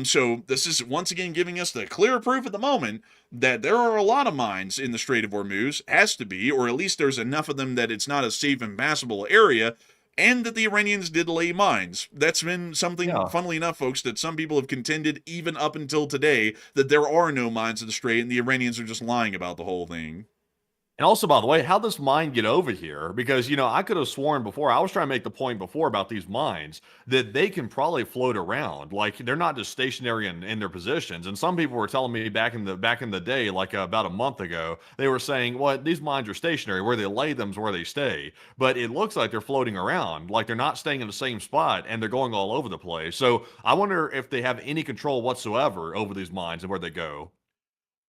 So this is once again giving us the clear proof at the moment that there are a lot of mines in the Strait of Hormuz, has to be, or at least there's enough of them that it's not a safe and passable area, and that the Iranians did lay mines. That's been something, funnily enough, folks, that some people have contended even up until today, that there are no mines in the Strait and the Iranians are just lying about the whole thing. And also, by the way, how'd this mine get over here? Because, you know, I could have sworn before, I was trying to make the point before about these mines, that they can probably float around. Like, they're not just stationary in their positions. And some people were telling me back in the day, like about a month ago, they were saying, well, these mines are stationary. Where they lay them is where they stay. But it looks like they're floating around. Like, they're not staying in the same spot, and they're going all over the place. So I wonder if they have any control whatsoever over these mines and where they go.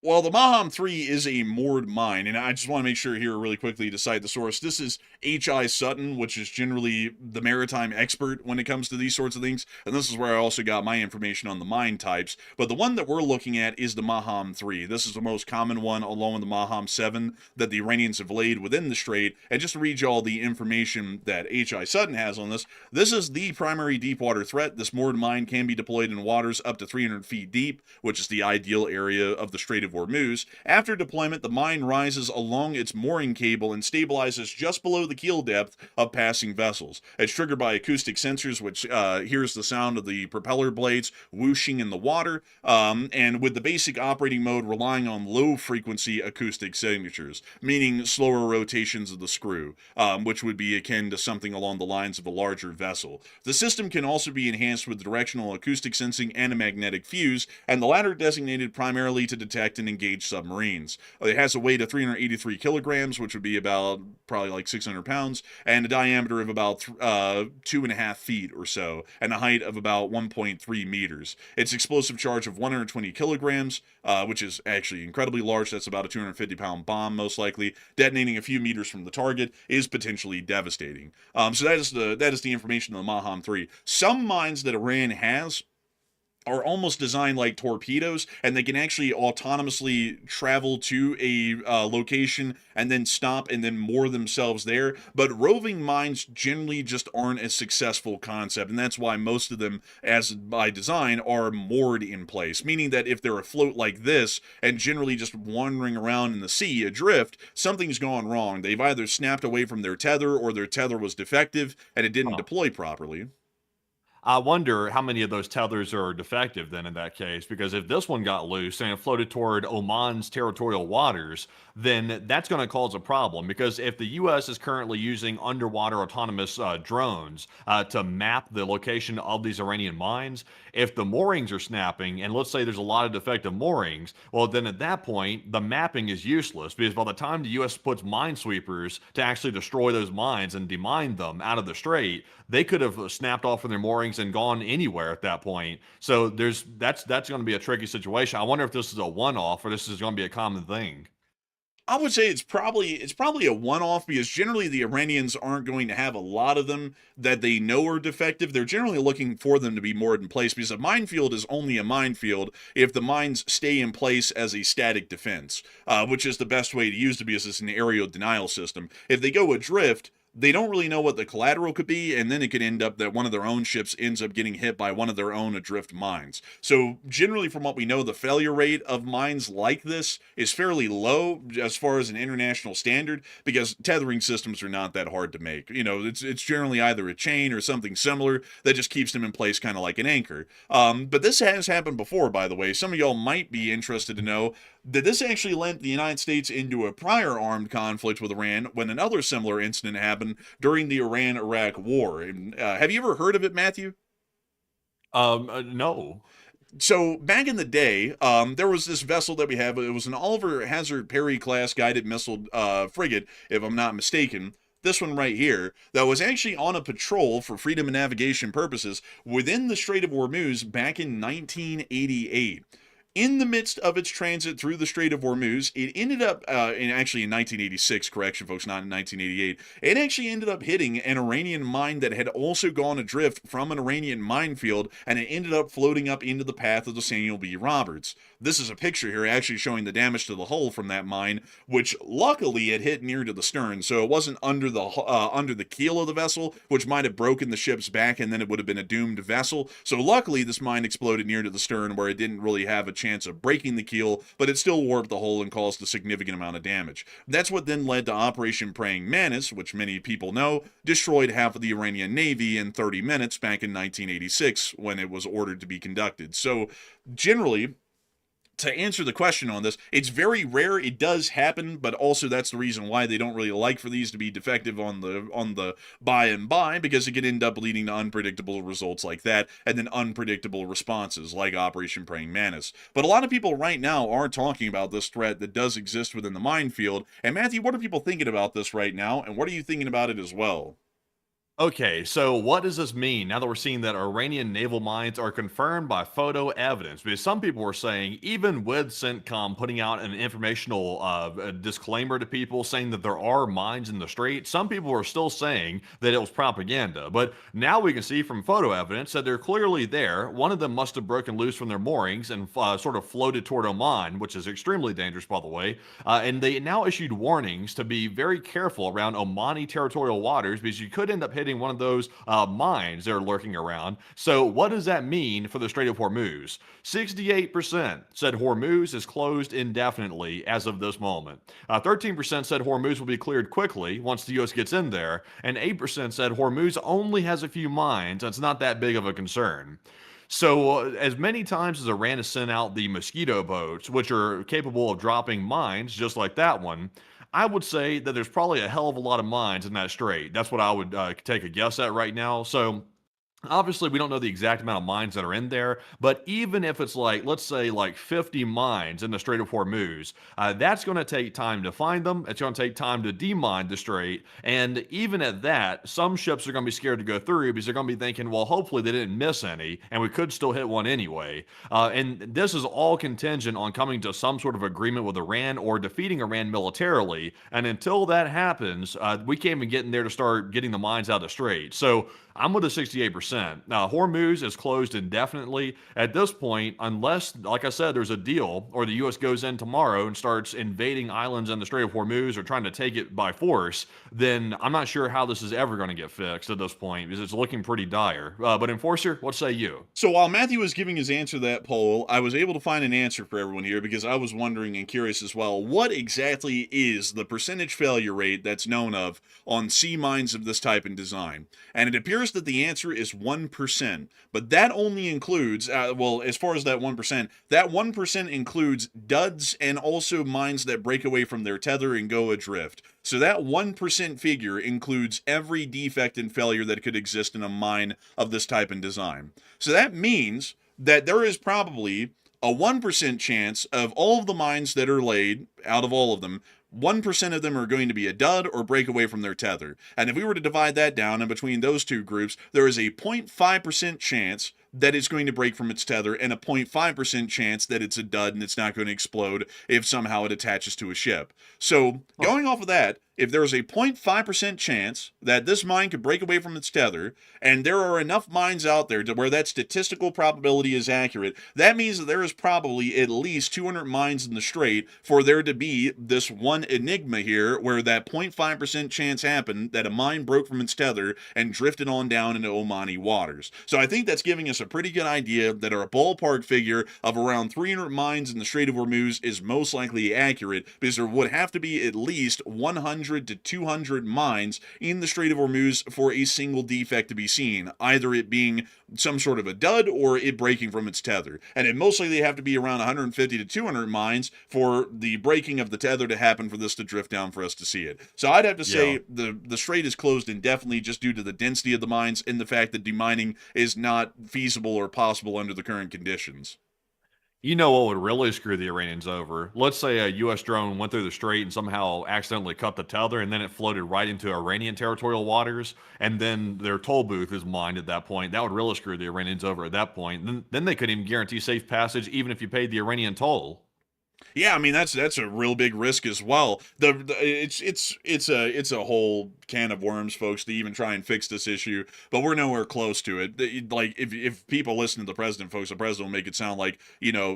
Well, the Maham 3 is a moored mine, and I just want to make sure here really quickly to cite the source. This is H.I. Sutton, which is generally the maritime expert when it comes to these sorts of things, and this is where I also got my information on the mine types. But the one that we're looking at is the Maham 3. This is the most common one, along with the Maham 7, that the Iranians have laid within the Strait. And just to read you all the information that H.I. Sutton has on this, this is the primary deepwater threat. This moored mine can be deployed in waters up to 300 feet deep, which is the ideal area of the Strait of Hormuz. After deployment, the mine rises along its mooring cable and stabilizes just below the keel depth of passing vessels. It's triggered by acoustic sensors, which hears the sound of the propeller blades whooshing in the water, and with the basic operating mode relying on low-frequency acoustic signatures, meaning slower rotations of the screw, which would be akin to something along the lines of a larger vessel. The system can also be enhanced with directional acoustic sensing and a magnetic fuse, and the latter designated primarily to detect and engage submarines. It has a weight of 383 kilograms, which would be about probably like 600 pounds, and a diameter of about 2.5 feet or so, and a height of about 1.3 meters. Its explosive charge of 120 kilograms, which is actually incredibly large, that's about a 250-pound bomb most likely, detonating a few meters from the target, is potentially devastating. So that is the information on the Maham 3. Some mines that Iran has are almost designed like torpedoes, and they can actually autonomously travel to a location and then stop and then moor themselves there. But roving mines generally just aren't a successful concept, and that's why most of them, as by design, are moored in place, meaning that if they're afloat like this and generally just wandering around in the sea adrift, something's gone wrong. They've either snapped away from their tether, or their tether was defective and it didn't deploy properly. I wonder how many of those tethers are defective then in that case, because if this one got loose and it floated toward Oman's territorial waters, then that's going to cause a problem. Because if the U.S. is currently using underwater autonomous drones to map the location of these Iranian mines, if the moorings are snapping, and let's say there's a lot of defective moorings, well, then at that point, the mapping is useless, because by the time the U.S. puts minesweepers to actually destroy those mines and demine them out of the strait, they could have snapped off from their moorings and gone anywhere at that point. So that's going to be a tricky situation. I wonder if this is a one-off or this is going to be a common thing. I would say it's probably a one-off, because generally the Iranians aren't going to have a lot of them that they know are defective. They're generally looking for them to be moored in place, because a minefield is only a minefield if the mines stay in place as a static defense, which is the best way to use it, because it's an aerial denial system. If they go adrift, they don't really know what the collateral could be, and then it could end up that one of their own ships ends up getting hit by one of their own adrift mines. So generally, from what we know, the failure rate of mines like this is fairly low as far as an international standard, because tethering systems are not that hard to make. You know, it's generally either a chain or something similar that just keeps them in place, kind of like an anchor. But this has happened before, by the way. Some of y'all might be interested to know that this actually lent the United States into a prior armed conflict with Iran when another similar incident happened during the Iran-Iraq War. Have you ever heard of it, Matthew? No. So back in the day, there was this vessel that we have. It was an Oliver Hazard Perry class guided missile frigate, if I'm not mistaken. This one right here, that was actually on a patrol for freedom of navigation purposes within the Strait of Hormuz back in 1988. In the midst of its transit through the Strait of Hormuz, it ended up, in 1986, correction folks, not in 1988, it actually ended up hitting an Iranian mine that had also gone adrift from an Iranian minefield, and it ended up floating up into the path of the Samuel B. Roberts. This is a picture here actually showing the damage to the hull from that mine, which luckily it hit near to the stern, so it wasn't under the keel of the vessel, which might have broken the ship's back, and then it would have been a doomed vessel. So luckily this mine exploded near to the stern, where it didn't really have a chance of breaking the keel, but it still warped the hull and caused a significant amount of damage. That's what then led to Operation Praying Mantis, which many people know destroyed half of the Iranian Navy in 30 minutes back in 1986 when it was ordered to be conducted. So generally, to answer the question on this, it's very rare. It does happen, but also that's the reason why they don't really like for these to be defective on the by and by, because it could end up leading to unpredictable results like that, and then unpredictable responses like Operation Praying Mantis. But a lot of people right now are talking about this threat that does exist within the minefield. And Matthew, what are people thinking about this right now, and what are you thinking about it as well? Okay, so what does this mean now that we're seeing that Iranian naval mines are confirmed by photo evidence? Because some people were saying, even with CENTCOM putting out an informational disclaimer to people saying that there are mines in the strait, some people were still saying that it was propaganda. But now we can see from photo evidence that they're clearly there. One of them must have broken loose from their moorings and sort of floated toward Oman, which is extremely dangerous, by the way. And they now issued warnings to be very careful around Omani territorial waters, because you could end up hitting hitting one of those mines that are lurking around. So what does that mean for the Strait of Hormuz? 68% said Hormuz is closed indefinitely as of this moment. 13% said Hormuz will be cleared quickly once the U.S. gets in there, and 8% said Hormuz only has a few mines, and it's not that big of a concern. So, as many times as Iran has sent out the mosquito boats, which are capable of dropping mines just like that one, I would say that there's probably a hell of a lot of mines in that strait. That's what I would take a guess at right now. So, obviously, we don't know the exact amount of mines that are in there, but even if it's like, let's say, like 50 mines in the Strait of Hormuz, that's going to take time to find them. It's going to take time to demine the strait. And even at that, some ships are going to be scared to go through because they're going to be thinking, well, hopefully they didn't miss any, and we could still hit one anyway. And this is all contingent on coming to some sort of agreement with Iran or defeating Iran militarily. And until that happens, we can't even get in there to start getting the mines out of the strait. So I'm with the 68%. Now, Hormuz is closed indefinitely at this point, unless, like I said, there's a deal or the U.S. goes in tomorrow and starts invading islands in the Strait of Hormuz or trying to take it by force. Then I'm not sure how this is ever going to get fixed at this point because it's looking pretty dire. But Enforcer, what say you? So while Matthew was giving his answer to that poll, I was able to find an answer for everyone here because I was wondering and curious as well, what exactly is the percentage failure rate that's known of on sea mines of this type and design? And it appears that the answer is 1%, but that only includes, well, as far as that 1% includes duds and also mines that break away from their tether and go adrift. So that 1% figure includes every defect and failure that could exist in a mine of this type and design. So that means that there is probably a 1% chance of all of the mines that are laid, out of all of them, 1% of them are going to be a dud or break away from their tether. And if we were to divide that down in between those two groups, there is a 0.5% chance that it's going to break from its tether and a 0.5% chance that it's a dud and it's not going to explode if somehow it attaches to a ship. So going off of that, if there's a 0.5% chance that this mine could break away from its tether, and there are enough mines out there to where that statistical probability is accurate, that means that there is probably at least 200 mines in the strait for there to be this one enigma here where that 0.5% chance happened that a mine broke from its tether and drifted on down into Omani waters. So I think that's giving us a pretty good idea that our ballpark figure of around 300 mines in the Strait of Hormuz is most likely accurate because there would have to be at least 100 to 200 mines in the Strait of Hormuz for a single defect to be seen, either it being some sort of a dud or it breaking from its tether. And it most likely have to be around 150 to 200 mines for the breaking of the tether to happen for this to drift down for us to see it. So I'd have to say the strait is closed indefinitely just due to the density of the mines and the fact that demining is not feasible or possible under the current conditions. You know what would really screw the Iranians over? Let's say a U.S. drone went through the strait and somehow accidentally cut the tether, and then it floated right into Iranian territorial waters, and then their toll booth is mined at that point. That would really screw the Iranians over at that point. Then they couldn't even guarantee safe passage even if you paid the Iranian toll. Yeah, I mean that's a real big risk as well. It's a whole can of worms, folks, to even try and fix this issue. But we're nowhere close to it. Like if people listen to the president, folks, the president will make it sound like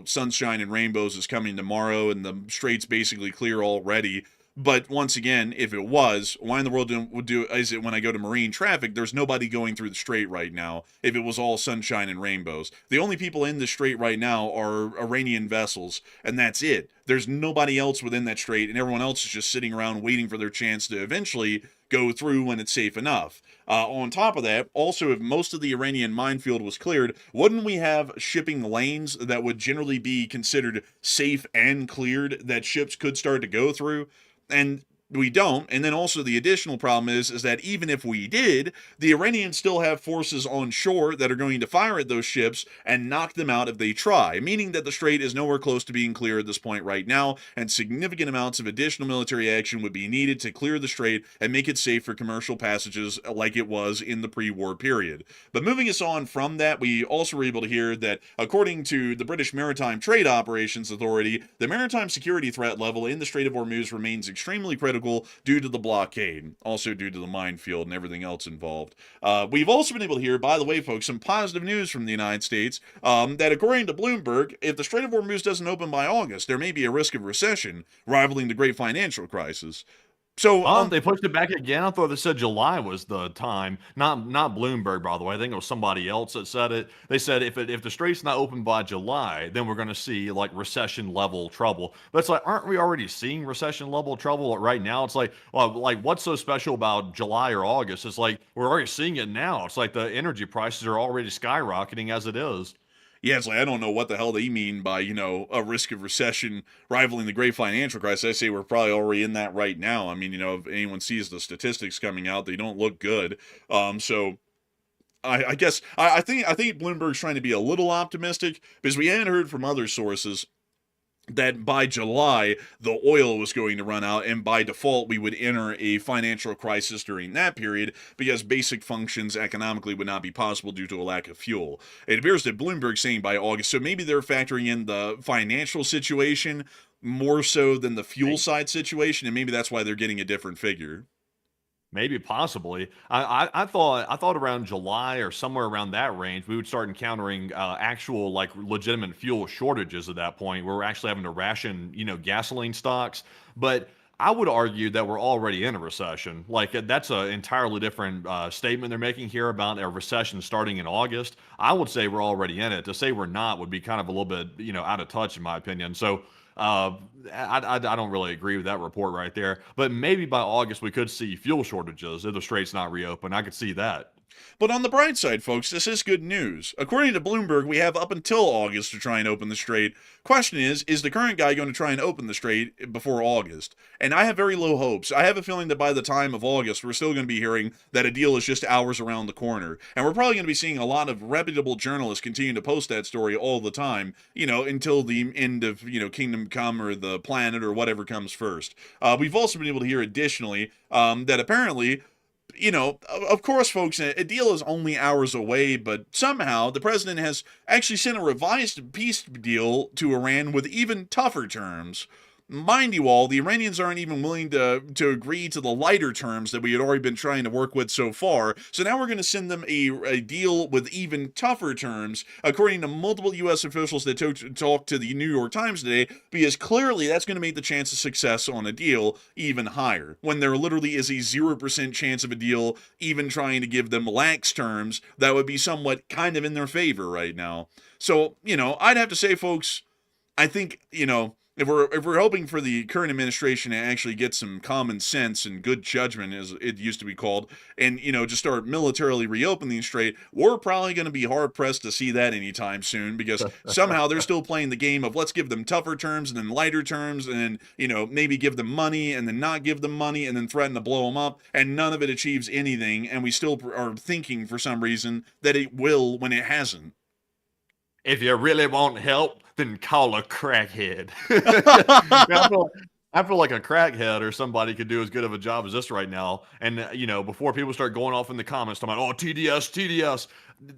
sunshine and rainbows is coming tomorrow, and the strait's basically clear already. But once again, if it was, why in the world is it when I go to marine traffic, there's nobody going through the strait right now if it was all sunshine and rainbows? The only people in the strait right now are Iranian vessels, and that's it. There's nobody else within that strait, and everyone else is just sitting around waiting for their chance to eventually go through when it's safe enough. On top of that, also, if most of the Iranian minefield was cleared, wouldn't we have shipping lanes that would generally be considered safe and cleared that ships could start to go through? And we don't. And then also the additional problem is that even if we did, the Iranians still have forces on shore that are going to fire at those ships and knock them out if they try, meaning that the strait is nowhere close to being clear at this point right now, and significant amounts of additional military action would be needed to clear the strait and make it safe for commercial passages like it was in the pre-war period. But moving us on from that, we also were able to hear that according to the British Maritime Trade Operations Authority, the maritime security threat level in the Strait of Hormuz remains extremely critical due to the blockade, also due to the minefield and everything else involved. We've also been able to hear, by the way, folks, some positive news from the United States, that according to Bloomberg, if the Strait of Hormuz doesn't open by August, there may be a risk of recession, rivaling the great financial crisis. So They pushed it back again. I thought they said July was the time. Not Bloomberg, by the way. I think it was somebody else that said it. They said if the strait's not open by July, then we're going to see like recession level trouble. But it's like, aren't we already seeing recession level trouble right now? It's like, well, like what's so special about July or August? It's like we're already seeing it now. It's like the energy prices are already skyrocketing as it is. yeah, it's like I don't know what the hell they mean by, a risk of recession rivaling the great financial crisis. I say we're probably already in that right now. I mean, if anyone sees the statistics coming out, they don't look good. So I guess I think Bloomberg's trying to be a little optimistic because we hadn't heard from other sources that by July the oil was going to run out, and by default we would enter a financial crisis during that period because basic functions economically would not be possible due to a lack of fuel. It appears that Bloomberg's saying by August, so maybe they're factoring in the financial situation more so than the fuel side situation, and maybe that's why they're getting a different figure. Maybe possibly. I thought around July or somewhere around that range, we would start encountering actual like legitimate fuel shortages at that point, where we're actually having to ration, gasoline stocks. But I would argue that we're already in a recession. Like that's an entirely different statement they're making here about a recession starting in August. I would say we're already in it. To say we're not would be kind of a little bit, out of touch in my opinion. So I don't really agree with that report right there. But maybe by August we could see fuel shortages if the strait's not reopened. I could see that. But on the bright side, folks, this is good news. According to Bloomberg, we have up until August to try and open the strait. Question is the current guy going to try and open the strait before August? And I have very low hopes. I have a feeling that by the time of August, we're still going to be hearing that a deal is just hours around the corner. And we're probably going to be seeing a lot of reputable journalists continue to post that story all the time, until the end of, Kingdom Come or the planet or whatever comes first. We've also been able to hear additionally that apparently, of course, folks, a deal is only hours away, but somehow the president has actually sent a revised peace deal to Iran with even tougher terms. Mind you all, the Iranians aren't even willing to agree to the lighter terms that we had already been trying to work with so far, so now we're going to send them a deal with even tougher terms, according to multiple U.S. officials that talked to the New York Times today, because clearly that's going to make the chance of success on a deal even higher, when there literally is a 0% chance of a deal even trying to give them lax terms that would be somewhat kind of in their favor right now. So, I'd have to say, folks, I think, if we're hoping for the current administration to actually get some common sense and good judgment, as it used to be called, and just start militarily reopening the strait, we're probably going to be hard pressed to see that anytime soon, because somehow they're still playing the game of let's give them tougher terms and then lighter terms, and then maybe give them money and then not give them money and then threaten to blow them up, and none of it achieves anything, and we still are thinking for some reason that it will when it hasn't. If you really want help, then call a crackhead. I feel like a crackhead or somebody could do as good of a job as this right now. And, before people start going off in the comments talking about, oh, TDS, TDS.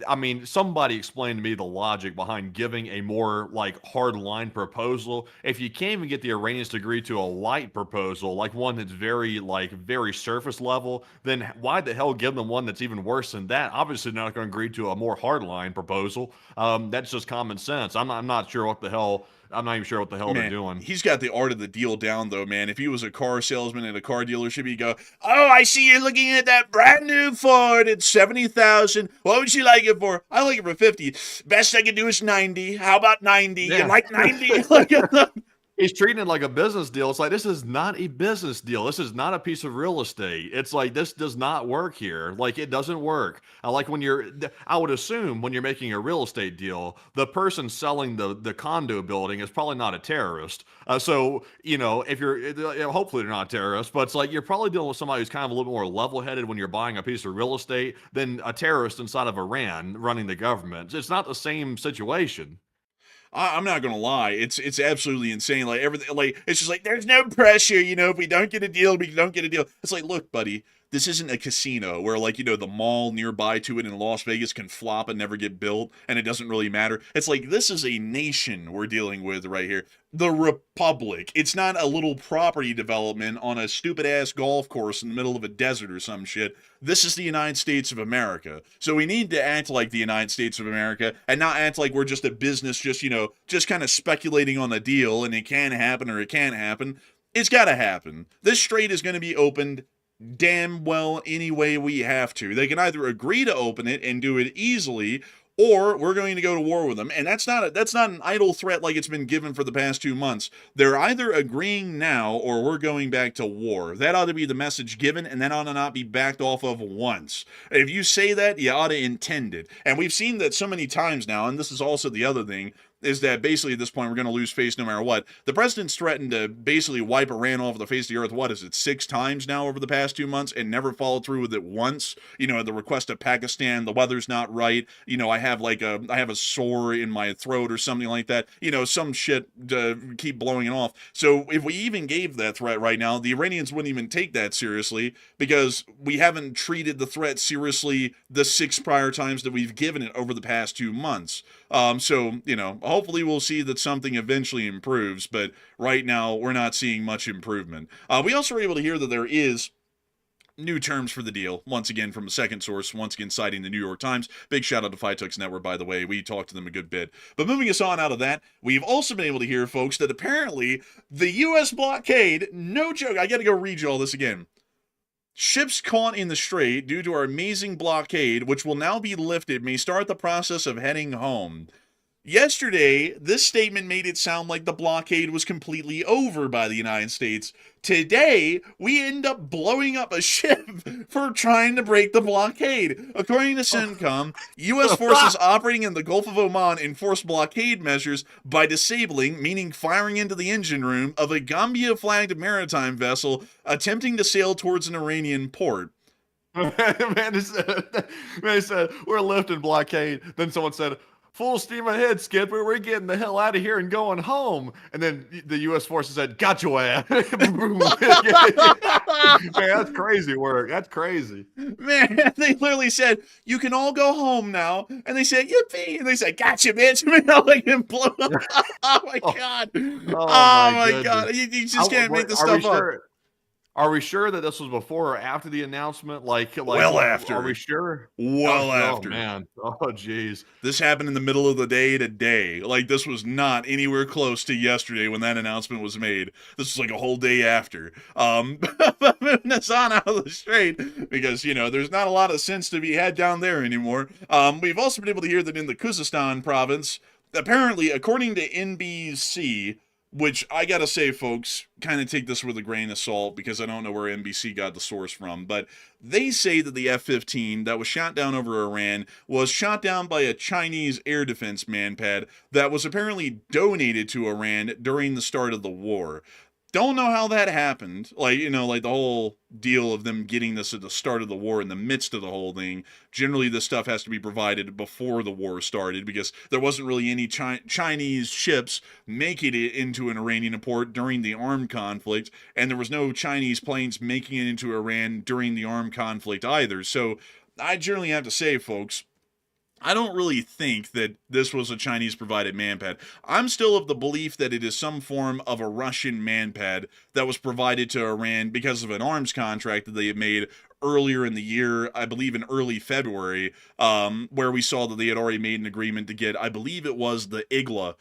I mean, somebody explained to me the logic behind giving a more like hard line proposal. If you can't even get the Iranians to agree to a light proposal, like one that's very surface level, then why the hell give them one that's even worse than that? Obviously, they're not going to agree to a more hard line proposal. That's just common sense. I'm not sure what the hell. I'm not even sure what the hell they're doing. He's got the art of the deal down, though, man. If he was a car salesman at a car dealership, he'd go, "Oh, I see you're looking at that brand new Ford at $70,000. What would you like it for?" "I like it for 50. Best I can do is 90. How about 90? Yeah. You like 90? He's treating it like a business deal. It's like, this is not a business deal. This is not a piece of real estate. It's like, this does not work here. Like, it doesn't work. I would assume when you're making a real estate deal, the person selling the condo building is probably not a terrorist. So, if you're, hopefully they're not terrorists, but it's like, you're probably dealing with somebody who's kind of a little more level-headed when you're buying a piece of real estate than a terrorist inside of Iran running the government. It's not the same situation. I'm not gonna lie, it's absolutely insane. Like everything, like it's just like there's no pressure, if we don't get a deal, we don't get a deal. It's like, look, buddy, this isn't a casino where the mall nearby to it in Las Vegas can flop and never get built, and it doesn't really matter. It's like this is a nation we're dealing with right here. The Republic. It's not a little property development on a stupid ass golf course in the middle of a desert or some shit. This is the United States of America. So we need to act like the United States of America and not act like we're just a business just kind of speculating on a deal and it can happen or it can't happen. It's got to happen. This strait is going to be opened damn well any way we have to. They can either agree to open it and do it easily, or we're going to go to war with them. And that's not an idle threat like it's been given for the past 2 months. They're either agreeing now or we're going back to war. That ought to be the message given, and that ought to not be backed off of once. If you say that, you ought to intend it. And we've seen that so many times now, and this is also the other thing, is that basically at this point we're going to lose face no matter what. The president's threatened to basically wipe Iran off the face of the earth, what is it, 6 times now over the past 2 months, and never followed through with it once. At the request of Pakistan, the weather's not right. I have a sore in my throat or something like that. Some shit to keep blowing it off. So if we even gave that threat right now, the Iranians wouldn't even take that seriously because we haven't treated the threat seriously the 6 prior times that we've given it over the past 2 months. Hopefully we'll see that something eventually improves, but right now we're not seeing much improvement. We also were able to hear that there is new terms for the deal, once again from a second source, once again citing the New York Times. Big shout out to Phytux Network, by the way. We talked to them a good bit. But moving us on out of that, we've also been able to hear, folks, that apparently the U.S. blockade, no joke, I gotta go read you all this again. Ships caught in the strait due to our amazing blockade, which will now be lifted, may start the process of heading home. Yesterday, this statement made it sound like the blockade was completely over by the United States. Today, we end up blowing up a ship for trying to break the blockade. According to CENTCOM, U.S. forces operating in the Gulf of Oman enforced blockade measures by disabling, meaning firing into the engine room, of a Gambia-flagged maritime vessel attempting to sail towards an Iranian port. Man, they said, we're lifting blockade. Then someone said, full steam ahead, Skipper. We're getting the hell out of here and going home. And then the U.S. forces said, got your ass. Man, that's crazy work. That's crazy. Man, they literally said, you can all go home now. And they said, yippee. And they said, gotcha, bitch. Like him blow up. Oh, my God. Oh, my God. You just can't make this stuff up. Are we sure that this was before or after the announcement? Well after. Are we sure? Well after. Oh, man. Oh, jeez. This happened in the middle of the day today. This was not anywhere close to yesterday when that announcement was made. This was like a whole day after. But moving us on out of the strait, because, there's not a lot of sense to be had down there anymore. We've also been able to hear that in the Khuzestan province, apparently, according to NBC, which I gotta say, folks, kind of take this with a grain of salt because I don't know where NBC got the source from, but they say that the F-15 that was shot down over Iran was shot down by a Chinese air defense manpad that was apparently donated to Iran during the start of the war. Don't know how that happened. The whole deal of them getting this at the start of the war, in the midst of the whole thing. Generally, this stuff has to be provided before the war started because there wasn't really any Chinese ships making it into an Iranian port during the armed conflict, and there was no Chinese planes making it into Iran during the armed conflict either. So I generally have to say, folks, I don't really think that this was a Chinese-provided manpad. I'm still of the belief that it is some form of a Russian manpad that was provided to Iran because of an arms contract that they had made earlier in the year, I believe in early February, where we saw that they had already made an agreement to get, I believe it was the Igla,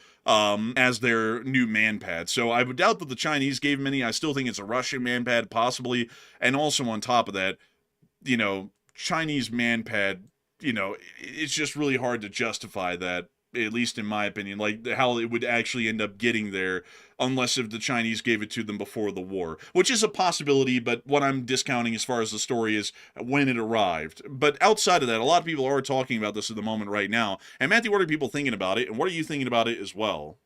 as their new manpad. So I would doubt that the Chinese gave them any. I still think it's a Russian manpad, possibly. And also on top of that, Chinese manpad, it's just really hard to justify that, at least in my opinion, how it would actually end up getting there, unless if the Chinese gave it to them before the war, which is a possibility, but what I'm discounting as far as the story is when it arrived. But outside of that, a lot of people are talking about this at the moment right now. And Matthew, what are people thinking about it, and what are you thinking about it as well?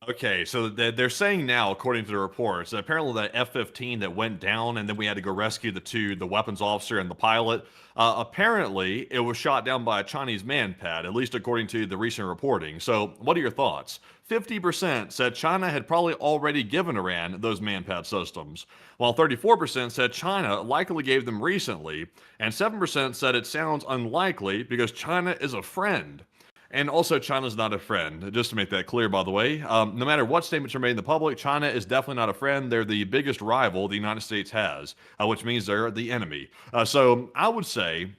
Okay, so they're saying now, according to the reports, that apparently that F-15 that went down and then we had to go rescue the weapons officer and the pilot, apparently it was shot down by a Chinese manpad, at least according to the recent reporting. So what are your thoughts? 50% said China had probably already given Iran those manpad systems, while 34% said China likely gave them recently, and 7% said it sounds unlikely because China is a friend. And also, China's not a friend, just to make that clear, by the way. No matter what statements are made in the public, China is definitely not a friend. They're the biggest rival the United States has, which means they're the enemy. So I would say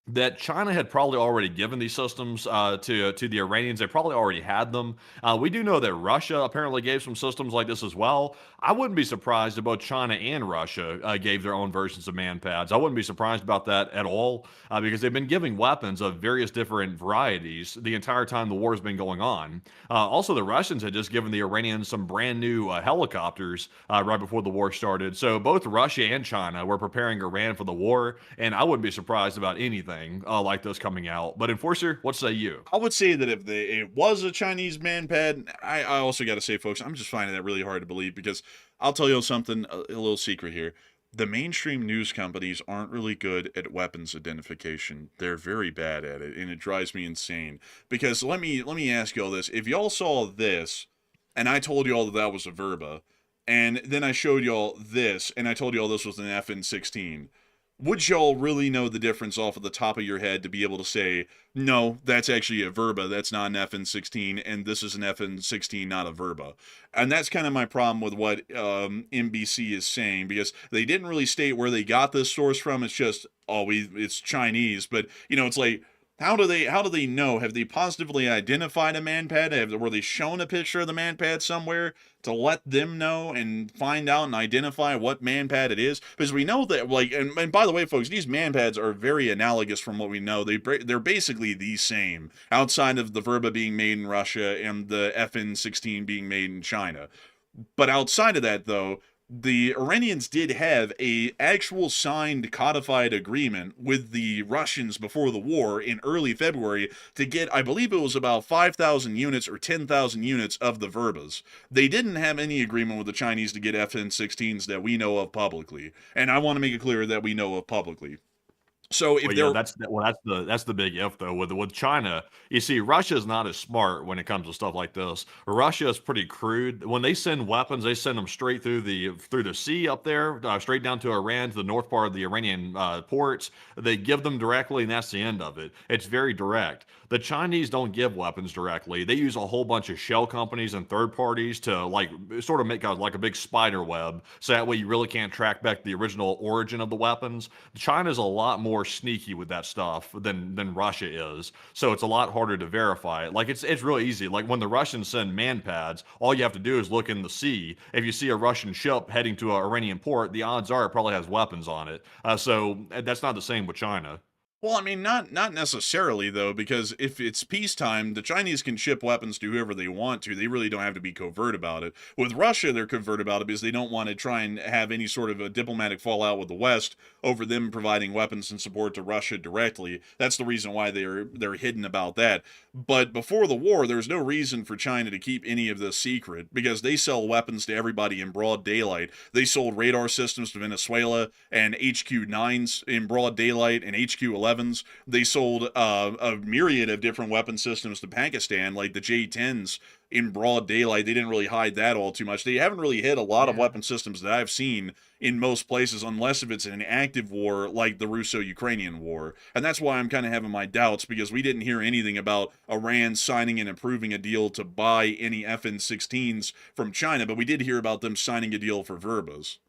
that China had probably already given these systems to the Iranians. They probably already had them. We do know that Russia apparently gave some systems like this as well. I wouldn't be surprised if both China and Russia gave their own versions of man pads. I wouldn't be surprised about that at all because they've been giving weapons of various different varieties the entire time the war has been going on. Also, the Russians had just given the Iranians some brand new helicopters right before the war started. So both Russia and China were preparing Iran for the war, and I wouldn't be surprised about anything like this coming out. But Enforcer, what say you? I would say that if it was a Chinese man pad, I also got to say, folks, I'm just finding that really hard to believe because I'll tell you something, a little secret here. The mainstream news companies aren't really good at weapons identification. They're very bad at it, and it drives me insane. Because let me ask you all this: if y'all saw this, and I told you all that that was a Verba, and then I showed y'all this, and I told you all this was an FN-16, would y'all really know the difference off of the top of your head to be able to say, no, that's actually a Verba, that's not an FN-16, and this is an FN-16, not a Verba? And that's kind of my problem with what NBC is saying, because they didn't really state where they got this source from. It's just, it's Chinese, but, it's like, how do they know? Have they positively identified a man pad? Were they shown a picture of the man pad somewhere to let them know and find out and identify what man pad it is? Because we know that, and by the way, folks, these man pads are very analogous from what we know. They're basically the same, outside of the Verba being made in Russia and the FN-16 being made in China. But outside of that, though, the Iranians did have a actual signed codified agreement with the Russians before the war in early February to get, I believe it was about 5,000 units or 10,000 units of the Verbas. They didn't have any agreement with the Chinese to get FN-16s that we know of publicly. And I want to make it clear that we know of publicly. So if Well, yeah, that's the big if though with China. You see, Russia's not as smart when it comes to stuff like this. Russia is pretty crude. When they send weapons, they send them straight through the sea up there, straight down to Iran, to the north part of the Iranian ports. They give them directly, and that's the end of it. It's very direct. The Chinese don't give weapons directly. They use a whole bunch of shell companies and third parties to sort of make like a big spider web, so that way you really can't track back the original origin of the weapons. China's a lot more sneaky with that stuff than Russia is, so it's a lot harder to verify it. Like it's really easy. Like when the Russians send man pads, all you have to do is look in the sea. If you see a Russian ship heading to an Iranian port, the odds are it probably has weapons on it. So that's not the same with China. Well, I mean, not necessarily though, because if it's peacetime, the Chinese can ship weapons to whoever they want to. They really don't have to be covert about it. With Russia, they're covert about it because they don't want to try and have any sort of a diplomatic fallout with the West over them providing weapons and support to Russia directly. That's the reason why they're hidden about that. But before the war, there's no reason for China to keep any of this secret because they sell weapons to everybody in broad daylight. They sold radar systems to Venezuela and HQ-9s in broad daylight and HQ-11. They sold a myriad of different weapon systems to Pakistan, like the J-10s in broad daylight. They didn't really hide that all too much. They haven't really hid a lot of weapon systems that I've seen in most places, unless if it's an active war like the Russo-Ukrainian war. And that's why I'm kind of having my doubts, because we didn't hear anything about Iran signing and approving a deal to buy any FN-16s from China, but we did hear about them signing a deal for Verbas.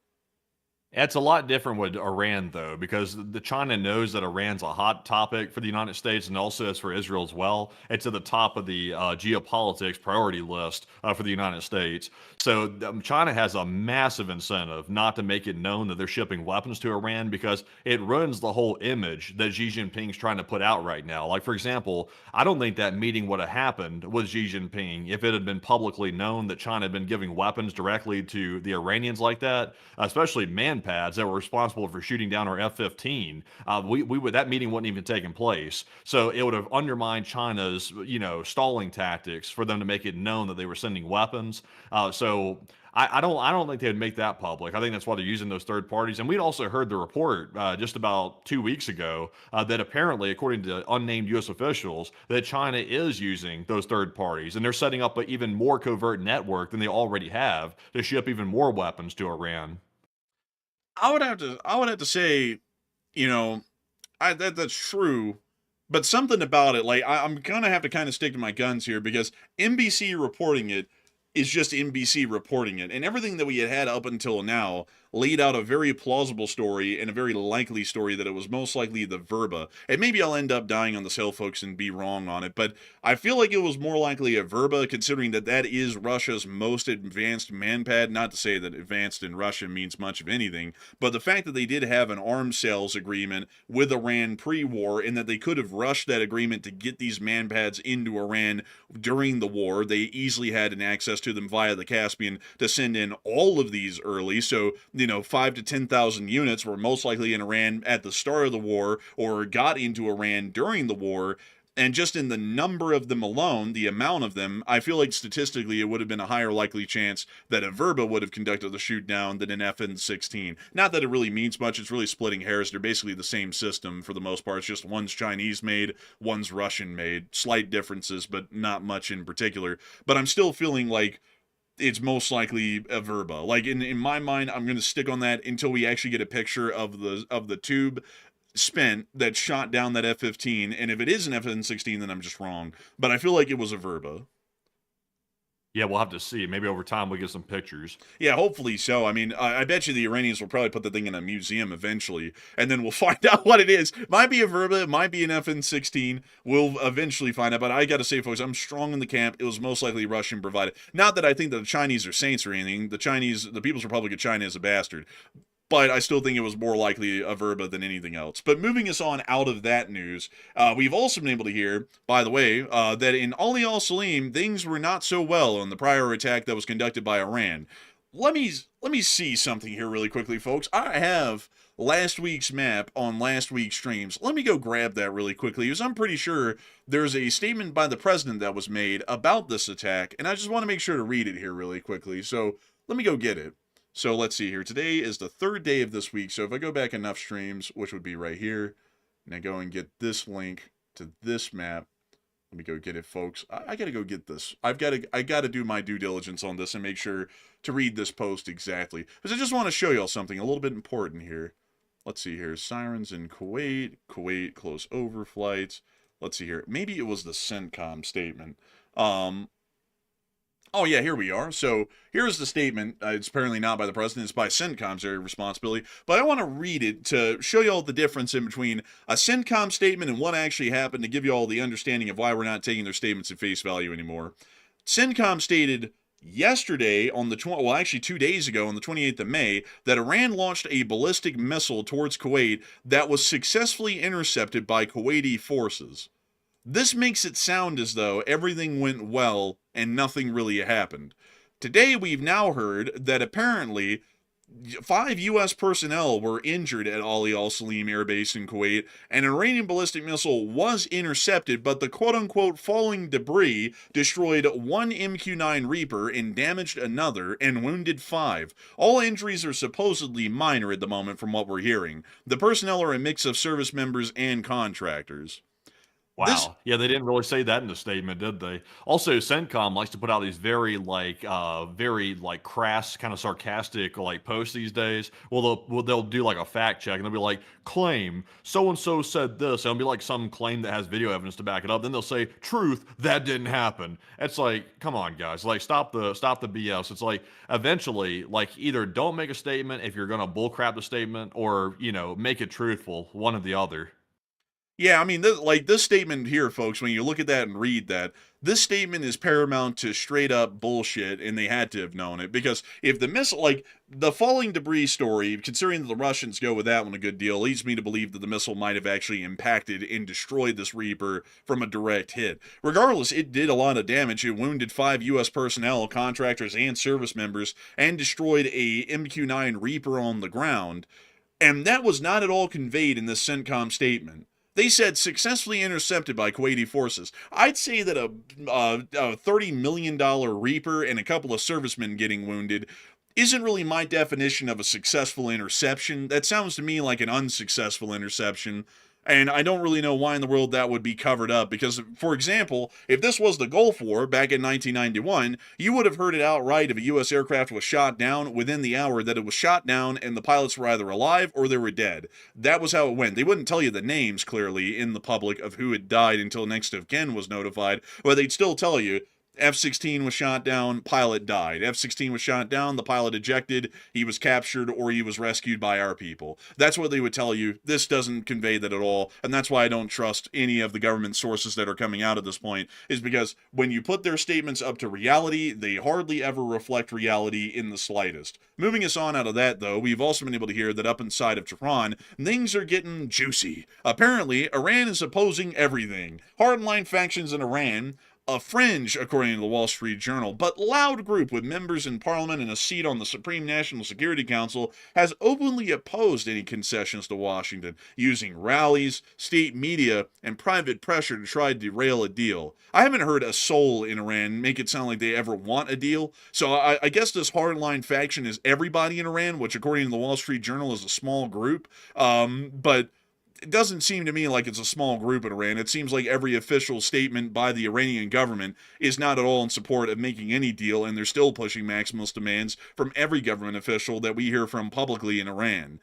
It's a lot different with Iran, though, because the China knows that Iran's a hot topic for the United States, and also it's for Israel as well. It's at the top of the geopolitics priority list for the United States. So China has a massive incentive not to make it known that they're shipping weapons to Iran, because it ruins the whole image that Xi Jinping's trying to put out right now. Like, for example, I don't think that meeting would have happened with Xi Jinping if it had been publicly known that China had been giving weapons directly to the Iranians like that, especially man pads that were responsible for shooting down our F-15. That meeting wouldn't even taken place. So it would have undermined China's, stalling tactics for them to make it known that they were sending weapons. So I don't think they would make that public. I think that's why they're using those third parties. And we'd also heard the report just about 2 weeks ago that apparently, according to unnamed U.S. officials, that China is using those third parties, and they're setting up an even more covert network than they already have to ship even more weapons to Iran. I would have to say, that's true, but something about it, like I'm gonna have to kind of stick to my guns here, because NBC reporting it is just NBC reporting it, and everything that we had up until now, laid out a very plausible story and a very likely story that it was most likely the Verba. And maybe I'll end up dying on this hill, folks, and be wrong on it, but I feel like it was more likely a Verba, considering that that is Russia's most advanced manpad. Not to say that advanced in Russia means much of anything, but the fact that they did have an arms sales agreement with Iran pre-war, and that they could have rushed that agreement to get these manpads into Iran during the war. They easily had an access to them via the Caspian to send in all of these early. So, 5 to 10,000 units were most likely in Iran at the start of the war, or got into Iran during the war. And just in the number of them alone, the amount of them, I feel like statistically it would have been a higher likely chance that a Verba would have conducted the shoot down than an FN-16. Not that it really means much, it's really splitting hairs. They're basically the same system for the most part. It's just one's Chinese made, one's Russian made. Slight differences, but not much in particular. But I'm still feeling like it's most likely a Verba. Like in my mind, I'm going to stick on that until we actually get a picture of the tube spent that shot down that F-15, and if it is an FN-16, then I'm just wrong. But I feel like it was a Verba. Yeah, we'll have to see. Maybe over time we'll get some pictures. Yeah, hopefully so. I mean, I bet you the Iranians will probably put the thing in a museum eventually, and then we'll find out what it is. Might be a Verba, it might be an FN-16. We'll eventually find out, but I gotta say, folks, I'm strong in the camp. It was most likely Russian provided. Not that I think that the Chinese are saints or anything. The People's Republic of China is a bastard. But I still think it was more likely a Verba than anything else. But moving us on out of that news, we've also been able to hear, by the way, that in Ali al-Salim, things were not so well on the prior attack that was conducted by Iran. Let me see something here really quickly, folks. I have last week's map on last week's streams. Let me go grab that really quickly, because I'm pretty sure there's a statement by the president that was made about this attack, and I just want to make sure to read it here really quickly. So let me go get it. So let's see here. Today is the third day of this week. So if I go back enough streams, which would be right here, and I go and get this link to this map, let me go get it, folks. I gotta go get this. I gotta do my due diligence on this and make sure to read this post exactly, because I just want to show y'all something a little bit important here. Let's see here. Sirens in Kuwait. Kuwait close overflights. Let's see here. Maybe it was the CENTCOM statement. Oh, yeah, here we are. So here's the statement. It's apparently not by the president. It's by CENTCOM's area of responsibility. But I want to read it to show you all the difference in between a CENTCOM statement and what actually happened, to give you all the understanding of why we're not taking their statements at face value anymore. CENTCOM stated yesterday on the 2 days ago, on the 28th of May, that Iran launched a ballistic missile towards Kuwait that was successfully intercepted by Kuwaiti forces. This makes it sound as though everything went well and nothing really happened. Today, we've now heard that apparently 5 U.S. personnel were injured at Ali al-Salim Air Base in Kuwait. An Iranian ballistic missile was intercepted, but the quote-unquote falling debris destroyed 1 MQ-9 Reaper and damaged another and wounded 5. All injuries are supposedly minor at the moment from what we're hearing. The personnel are a mix of service members and contractors. Wow. Yeah, they didn't really say that in the statement, did they? Also, CENTCOM likes to put out these very crass, kind of sarcastic posts these days. Well, they'll do like a fact check and they'll be like, claim so and so said this. It'll be like some claim that has video evidence to back it up. Then they'll say, truth, that didn't happen. It's like, come on, guys. Like, stop the BS. It's like, eventually, either don't make a statement if you're gonna bullcrap the statement, or make it truthful, one or the other. Yeah, I mean, this statement here, folks, when you look at that and read that, this statement is paramount to straight up bullshit, and they had to have known it. Because if the missile, the falling debris story, considering that the Russians go with that one a good deal, leads me to believe that the missile might have actually impacted and destroyed this Reaper from a direct hit. Regardless, it did a lot of damage. It wounded 5 U.S. personnel, contractors, and service members, and destroyed a MQ-9 Reaper on the ground. And that was not at all conveyed in this CENTCOM statement. They said successfully intercepted by Kuwaiti forces. I'd say that a $30 million Reaper and a couple of servicemen getting wounded isn't really my definition of a successful interception. That sounds to me like an unsuccessful interception. And I don't really know why in the world that would be covered up, because, for example, if this was the Gulf War back in 1991, you would have heard it outright if a U.S. aircraft was shot down within the hour that it was shot down and the pilots were either alive or they were dead. That was how it went. They wouldn't tell you the names clearly in the public of who had died until next of kin was notified, but they'd still tell you, F-16 was shot down, pilot died. F-16 was shot down, the pilot ejected, he was captured, or he was rescued by our people. That's what they would tell you. This doesn't convey that at all, and that's why I don't trust any of the government sources that are coming out at this point, is because when you put their statements up to reality, they hardly ever reflect reality in the slightest. Moving us on out of that, though, we've also been able to hear that up inside of Tehran, things are getting juicy. Apparently, Iran is opposing everything. Hardline factions in Iran, a fringe, according to the Wall Street Journal, but loud group with members in parliament and a seat on the Supreme National Security Council has openly opposed any concessions to Washington, using rallies, state media, and private pressure to try to derail a deal. I haven't heard a soul in Iran make it sound like they ever want a deal, so I guess this hardline faction is everybody in Iran, which according to the Wall Street Journal is a small group, but it doesn't seem to me like it's a small group in Iran. It seems like every official statement by the Iranian government is not at all in support of making any deal, and they're still pushing maximalist demands from every government official that we hear from publicly in Iran.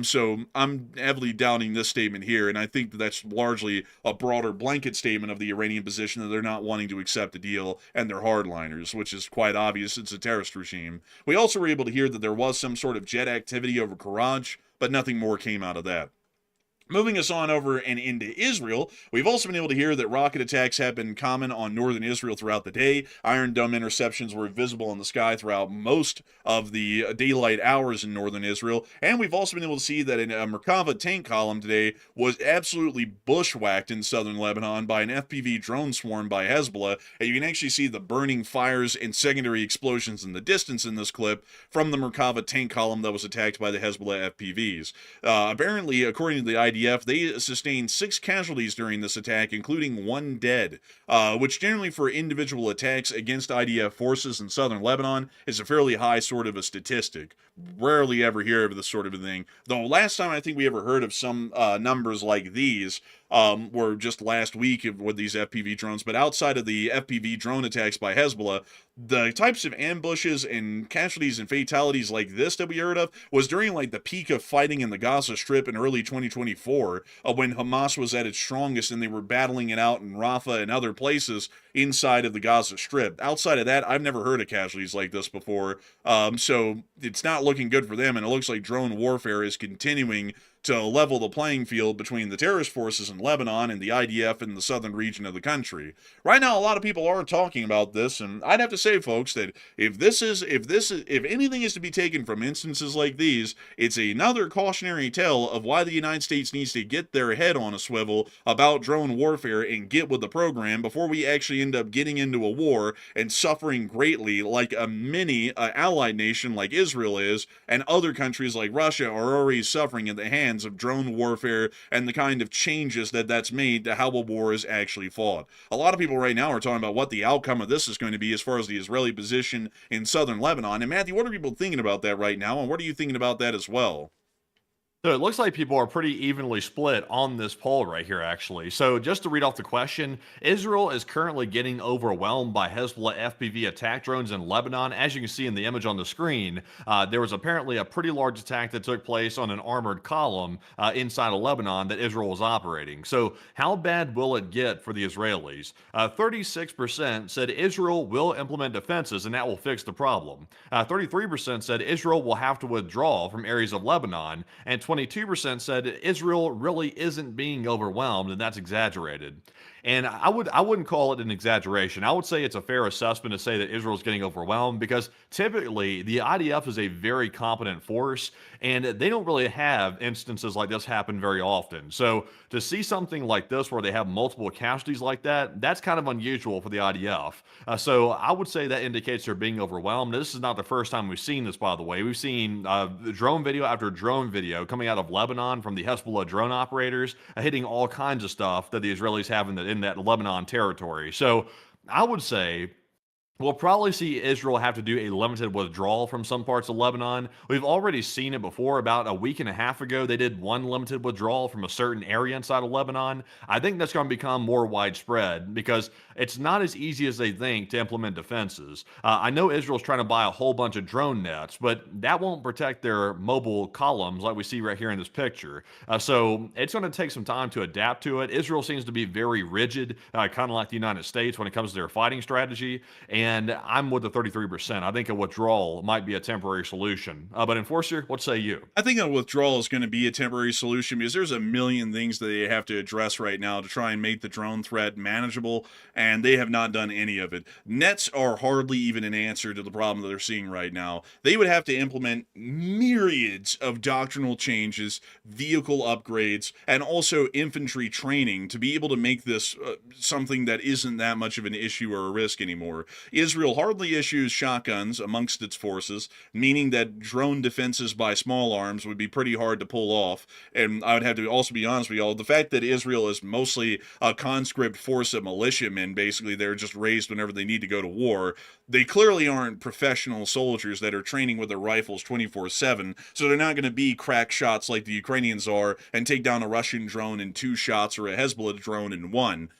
So I'm heavily doubting this statement here, and I think that that's largely a broader blanket statement of the Iranian position that they're not wanting to accept a deal, and they're hardliners, which is quite obvious. It's a terrorist regime. We also were able to hear that there was some sort of jet activity over Karaj, but nothing more came out of that. Moving us on over and into Israel, we've also been able to hear that rocket attacks have been common on northern Israel throughout the day. Iron Dome interceptions were visible in the sky throughout most of the daylight hours in northern Israel. And we've also been able to see that a Merkava tank column today was absolutely bushwhacked in southern Lebanon by an FPV drone swarm by Hezbollah. And you can actually see the burning fires and secondary explosions in the distance in this clip from the Merkava tank column that was attacked by the Hezbollah FPVs. Apparently, according to the IDF, they sustained 6 casualties during this attack, including 1 dead, which generally for individual attacks against IDF forces in southern Lebanon is a fairly high sort of a statistic. Rarely ever hear of this sort of a thing, though last time I think we ever heard of some numbers like these were just last week with these FPV drones. But outside of the FPV drone attacks by Hezbollah, the types of ambushes and casualties and fatalities like this that we heard of was during like the peak of fighting in the Gaza Strip in early 2024, when Hamas was at its strongest and they were battling it out in Rafah and other places inside of the Gaza Strip. Outside of that, I've never heard of casualties like this before, so it's not looking good for them, and it looks like drone warfare is continuing to level the playing field between the terrorist forces in Lebanon and the IDF in the southern region of the country. Right now, a lot of people are talking about this, and I'd have to say, folks, that if anything is to be taken from instances like these, it's another cautionary tale of why the United States needs to get their head on a swivel about drone warfare and get with the program before we actually end up getting into a war and suffering greatly like a mini allied nation like Israel is, and other countries like Russia are already suffering at the hands of drone warfare and the kind of changes that that's made to how a war is actually fought. A lot of people right now are talking about what the outcome of this is going to be as far as the Israeli position in southern Lebanon. And Matthew, what are people thinking about that right now, and what are you thinking about that as well? So it looks like people are pretty evenly split on this poll right here, actually. So just to read off the question, Israel is currently getting overwhelmed by Hezbollah FPV attack drones in Lebanon. As you can see in the image on the screen, there was apparently a pretty large attack that took place on an armored column inside of Lebanon that Israel was operating. So how bad will it get for the Israelis? 36% said Israel will implement defenses and that will fix the problem. 33% said Israel will have to withdraw from areas of Lebanon, and 22% said Israel really isn't being overwhelmed, and that's exaggerated. And I wouldn't call it an exaggeration. I would say it's a fair assessment to say that Israel's getting overwhelmed, because typically the IDF is a very competent force, and they don't really have instances like this happen very often. So to see something like this where they have multiple casualties like that, that's kind of unusual for the IDF. So I would say that indicates they're being overwhelmed. This is not the first time we've seen this, by the way. We've seen drone video after drone video coming out of Lebanon from the Hezbollah drone operators, hitting all kinds of stuff that the Israelis have in that Lebanon territory. So I would say We'll probably see Israel have to do a limited withdrawal from some parts of Lebanon. We've already seen it before. About a week and a half ago, they did one limited withdrawal from a certain area inside of Lebanon. I think that's going to become more widespread because it's not as easy as they think to implement defenses. I know Israel's trying to buy a whole bunch of drone nets, but that won't protect their mobile columns like we see right here in this picture. So it's going to take some time to adapt to it. Israel seems to be very rigid, kind of like the United States when it comes to their fighting strategy. And I'm with the 33%. I think a withdrawal might be a temporary solution. But Enforcer, what say you? I think a withdrawal is going to be a temporary solution because there's a million things that they have to address right now to try and make the drone threat manageable, and they have not done any of it. Nets are hardly even an answer to the problem that they're seeing right now. They would have to implement myriads of doctrinal changes, vehicle upgrades, and also infantry training to be able to make this something that isn't that much of an issue or a risk anymore. Israel hardly issues shotguns amongst its forces, meaning that drone defenses by small arms would be pretty hard to pull off. And I would have to also be honest with y'all, the fact that Israel is mostly a conscript force of militiamen, basically they're just raised whenever they need to go to war, they clearly aren't professional soldiers that are training with their rifles 24/7, so they're not going to be crack shots like the Ukrainians are and take down a Russian drone in 2 shots or a Hezbollah drone in 1.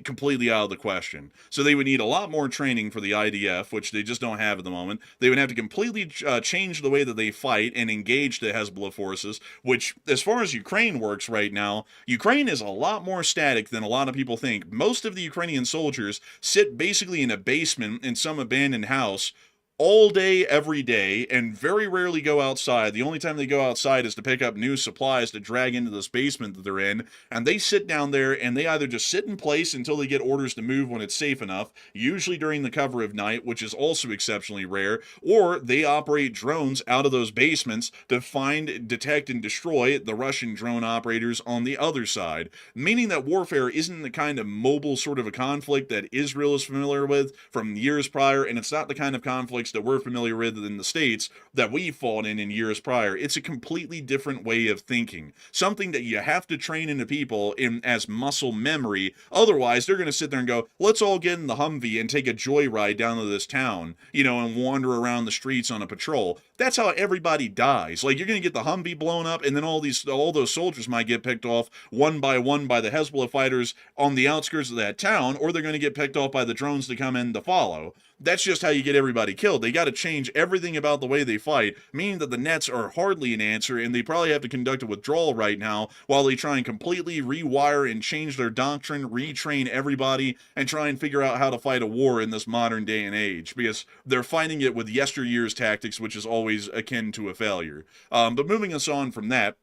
Completely out of the question. So they would need a lot more training for the IDF, which they just don't have at the moment. They would have to completely change the way that they fight and engage the Hezbollah forces, which, as far as Ukraine works right now, Ukraine is a lot more static than a lot of people think. Most of the Ukrainian soldiers sit basically in a basement in some abandoned house all day, every day, and very rarely go outside. The only time they go outside is to pick up new supplies to drag into this basement that they're in, and they sit down there and they either just sit in place until they get orders to move when it's safe enough, usually during the cover of night, which is also exceptionally rare, or they operate drones out of those basements to find, detect, and destroy the Russian drone operators on the other side, meaning that warfare isn't the kind of mobile sort of a conflict that Israel is familiar with from years prior, and it's not the kind of conflict that we're familiar with in the States that we fought in years prior. It's a completely different way of thinking. Something that you have to train into people in as muscle memory. Otherwise, they're going to sit there and go, let's all get in the Humvee and take a joyride down to this town, and wander around the streets on a patrol. That's how everybody dies. Like, you're going to get the Humvee blown up, and then all those soldiers might get picked off one by the Hezbollah fighters on the outskirts of that town, or they're going to get picked off by the drones to come in to follow. That's just how you get everybody killed. They got to change everything about the way they fight, meaning that the nets are hardly an answer, and they probably have to conduct a withdrawal right now while they try and completely rewire and change their doctrine, retrain everybody, and try and figure out how to fight a war in this modern day and age, because they're fighting it with yesteryear's tactics, which is always akin to a failure. But moving us on from that,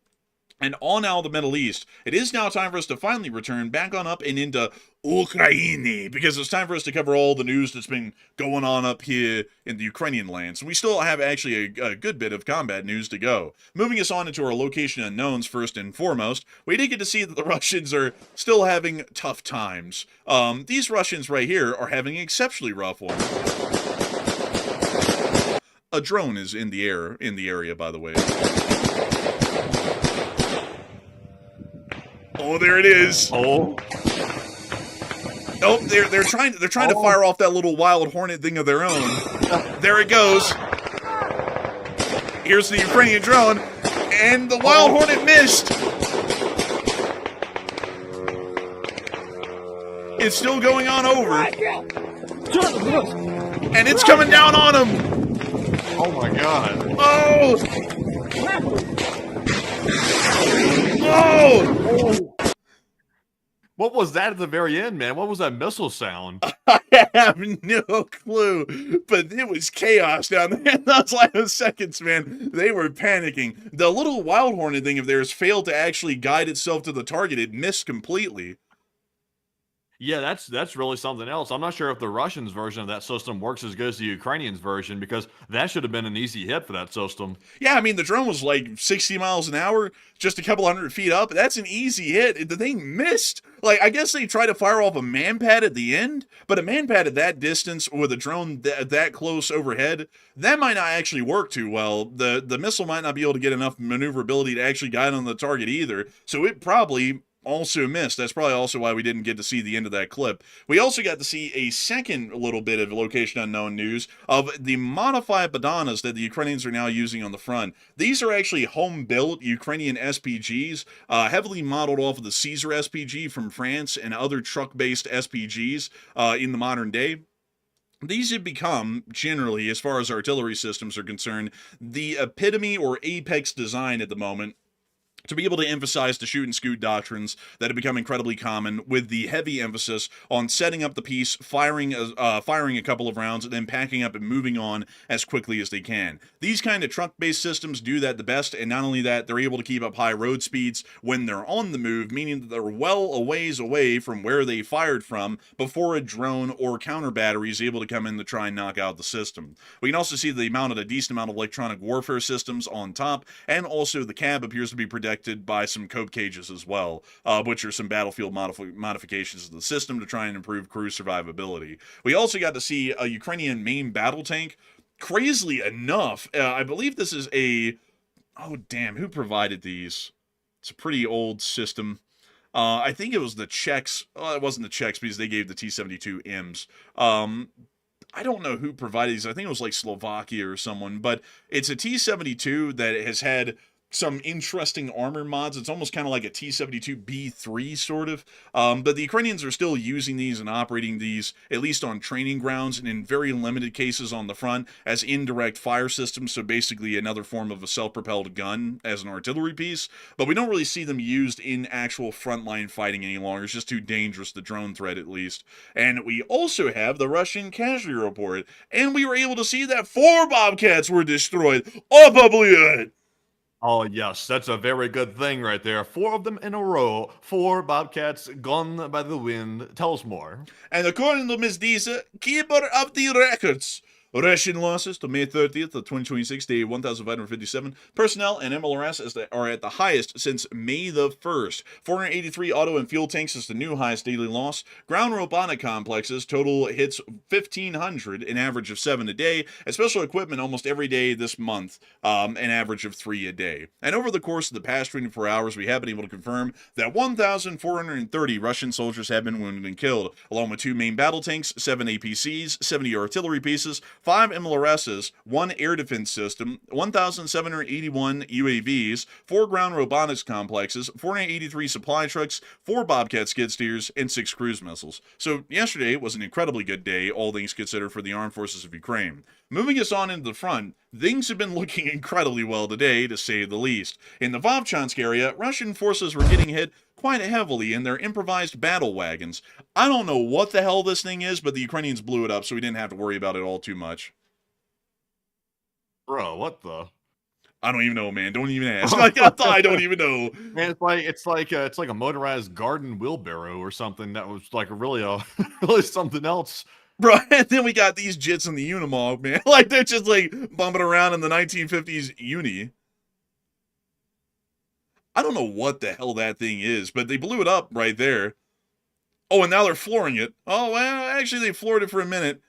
and on out of the Middle East, it is now time for us to finally return back on up and into Ukraine, because it's time for us to cover all the news that's been going on up here in the Ukrainian lands. We still have actually a good bit of combat news to go. Moving us on into our location unknowns first and foremost, we did get to see that the Russians are still having tough times. These Russians right here are having an exceptionally rough one. A drone is in the area, by the way. Oh, there it is. Oh. Nope, they're trying to fire off that little wild hornet thing of their own. There it goes. Here's the Ukrainian drone, and the wild hornet missed. It's still going on over. And it's coming down on him. Oh my god. Oh! Oh! What was that at the very end, man? What was that missile sound? I have no clue, but it was chaos down there in those last seconds, man. They were panicking. The little wild hornet thing of theirs failed to actually guide itself to the target. It missed completely. Yeah, that's really something else. I'm not sure if the Russians' version of that system works as good as the Ukrainians' version, because that should have been an easy hit for that system. Yeah, I mean, the drone was like 60 miles an hour, just a couple 100 feet up. That's an easy hit. The thing missed. Like, I guess they tried to fire off a man-pad at the end, but a man-pad at that distance with a drone that close overhead, that might not actually work too well. The missile might not be able to get enough maneuverability to actually guide on the target either, so it probably also missed. That's probably also why we didn't get to see the end of that clip. We also got to see a second little bit of location unknown news of the modified bananas that the Ukrainians are now using on the front. These are actually home-built Ukrainian SPGs, heavily modeled off of the Caesar SPG from France and other truck-based SPGs in the modern day. These have become, generally, as far as artillery systems are concerned, the epitome or apex design at the moment to be able to emphasize the shoot and scoot doctrines that have become incredibly common, with the heavy emphasis on setting up the piece, firing a couple of rounds, and then packing up and moving on as quickly as they can. These kind of truck-based systems do that the best, and not only that, they're able to keep up high road speeds when they're on the move, meaning that they're well a ways away from where they fired from before a drone or counter battery is able to come in to try and knock out the system. We can also see they mounted a decent amount of electronic warfare systems on top, and also the cab appears to be protected by some cope cages as well, which are some battlefield modifications of the system to try and improve crew survivability. We also got to see a Ukrainian main battle tank. Crazily enough, I believe this is a... Oh, damn, who provided these? It's a pretty old system. I think it was the Czechs. Well, it wasn't the Czechs because they gave the T-72Ms. I don't know who provided these. I think it was like Slovakia or someone, but it's a T-72 that has had some interesting armor mods. It's almost kind of like a T-72B3 sort of, but the Ukrainians are still using these and operating these, at least on training grounds and in very limited cases on the front, as indirect fire systems, so basically another form of a self-propelled gun as an artillery piece, but we don't really see them used in actual frontline fighting any longer. It's just too dangerous, the drone threat at least. And we also have the Russian casualty report, and we were able to see that 4 Bobcats were destroyed. Obviously. Oh, yes, that's a very good thing right there. 4 of them in a row. 4 Bobcats gone by the wind. Tell us more. And according to Ms. Disa, keeper of the records, Russian losses to May 30th of 2026, day 1,557. Personnel and MLRS are at the highest since May the 1st. 483 auto and fuel tanks is the new highest daily loss. Ground robotic complexes total hits 1,500, an average of 7 a day. And special equipment almost every day this month, an average of 3 a day. And over the course of the past 24 hours, we have been able to confirm that 1,430 Russian soldiers have been wounded and killed, along with 2 main battle tanks, 7 APCs, 70 artillery pieces, 5 MLRSs, 1 air defense system, 1,781 UAVs, 4 ground robotics complexes, 483 supply trucks, 4 Bobcat skid steers, and 6 cruise missiles. So yesterday was an incredibly good day, all things considered, for the armed forces of Ukraine. Moving us on into the front, things have been looking incredibly well today, to say the least. In the Vovchansk area, Russian forces were getting hit quite heavily in their improvised battle wagons. I don't know what the hell this thing is, but the Ukrainians blew it up, so we didn't have to worry about it all too much. Bro, what the? I don't even know, man. Don't even ask. I don't even know. Man, it's like a motorized garden wheelbarrow or something that was like really really something else. Bro, and then we got these jits in the Unimog, man. Like, they're just like bumping around in the 1950s Uni. I don't know what the hell that thing is, but they blew it up right there. Oh, and now they're flooring it. Oh, well, actually, they floored it for a minute.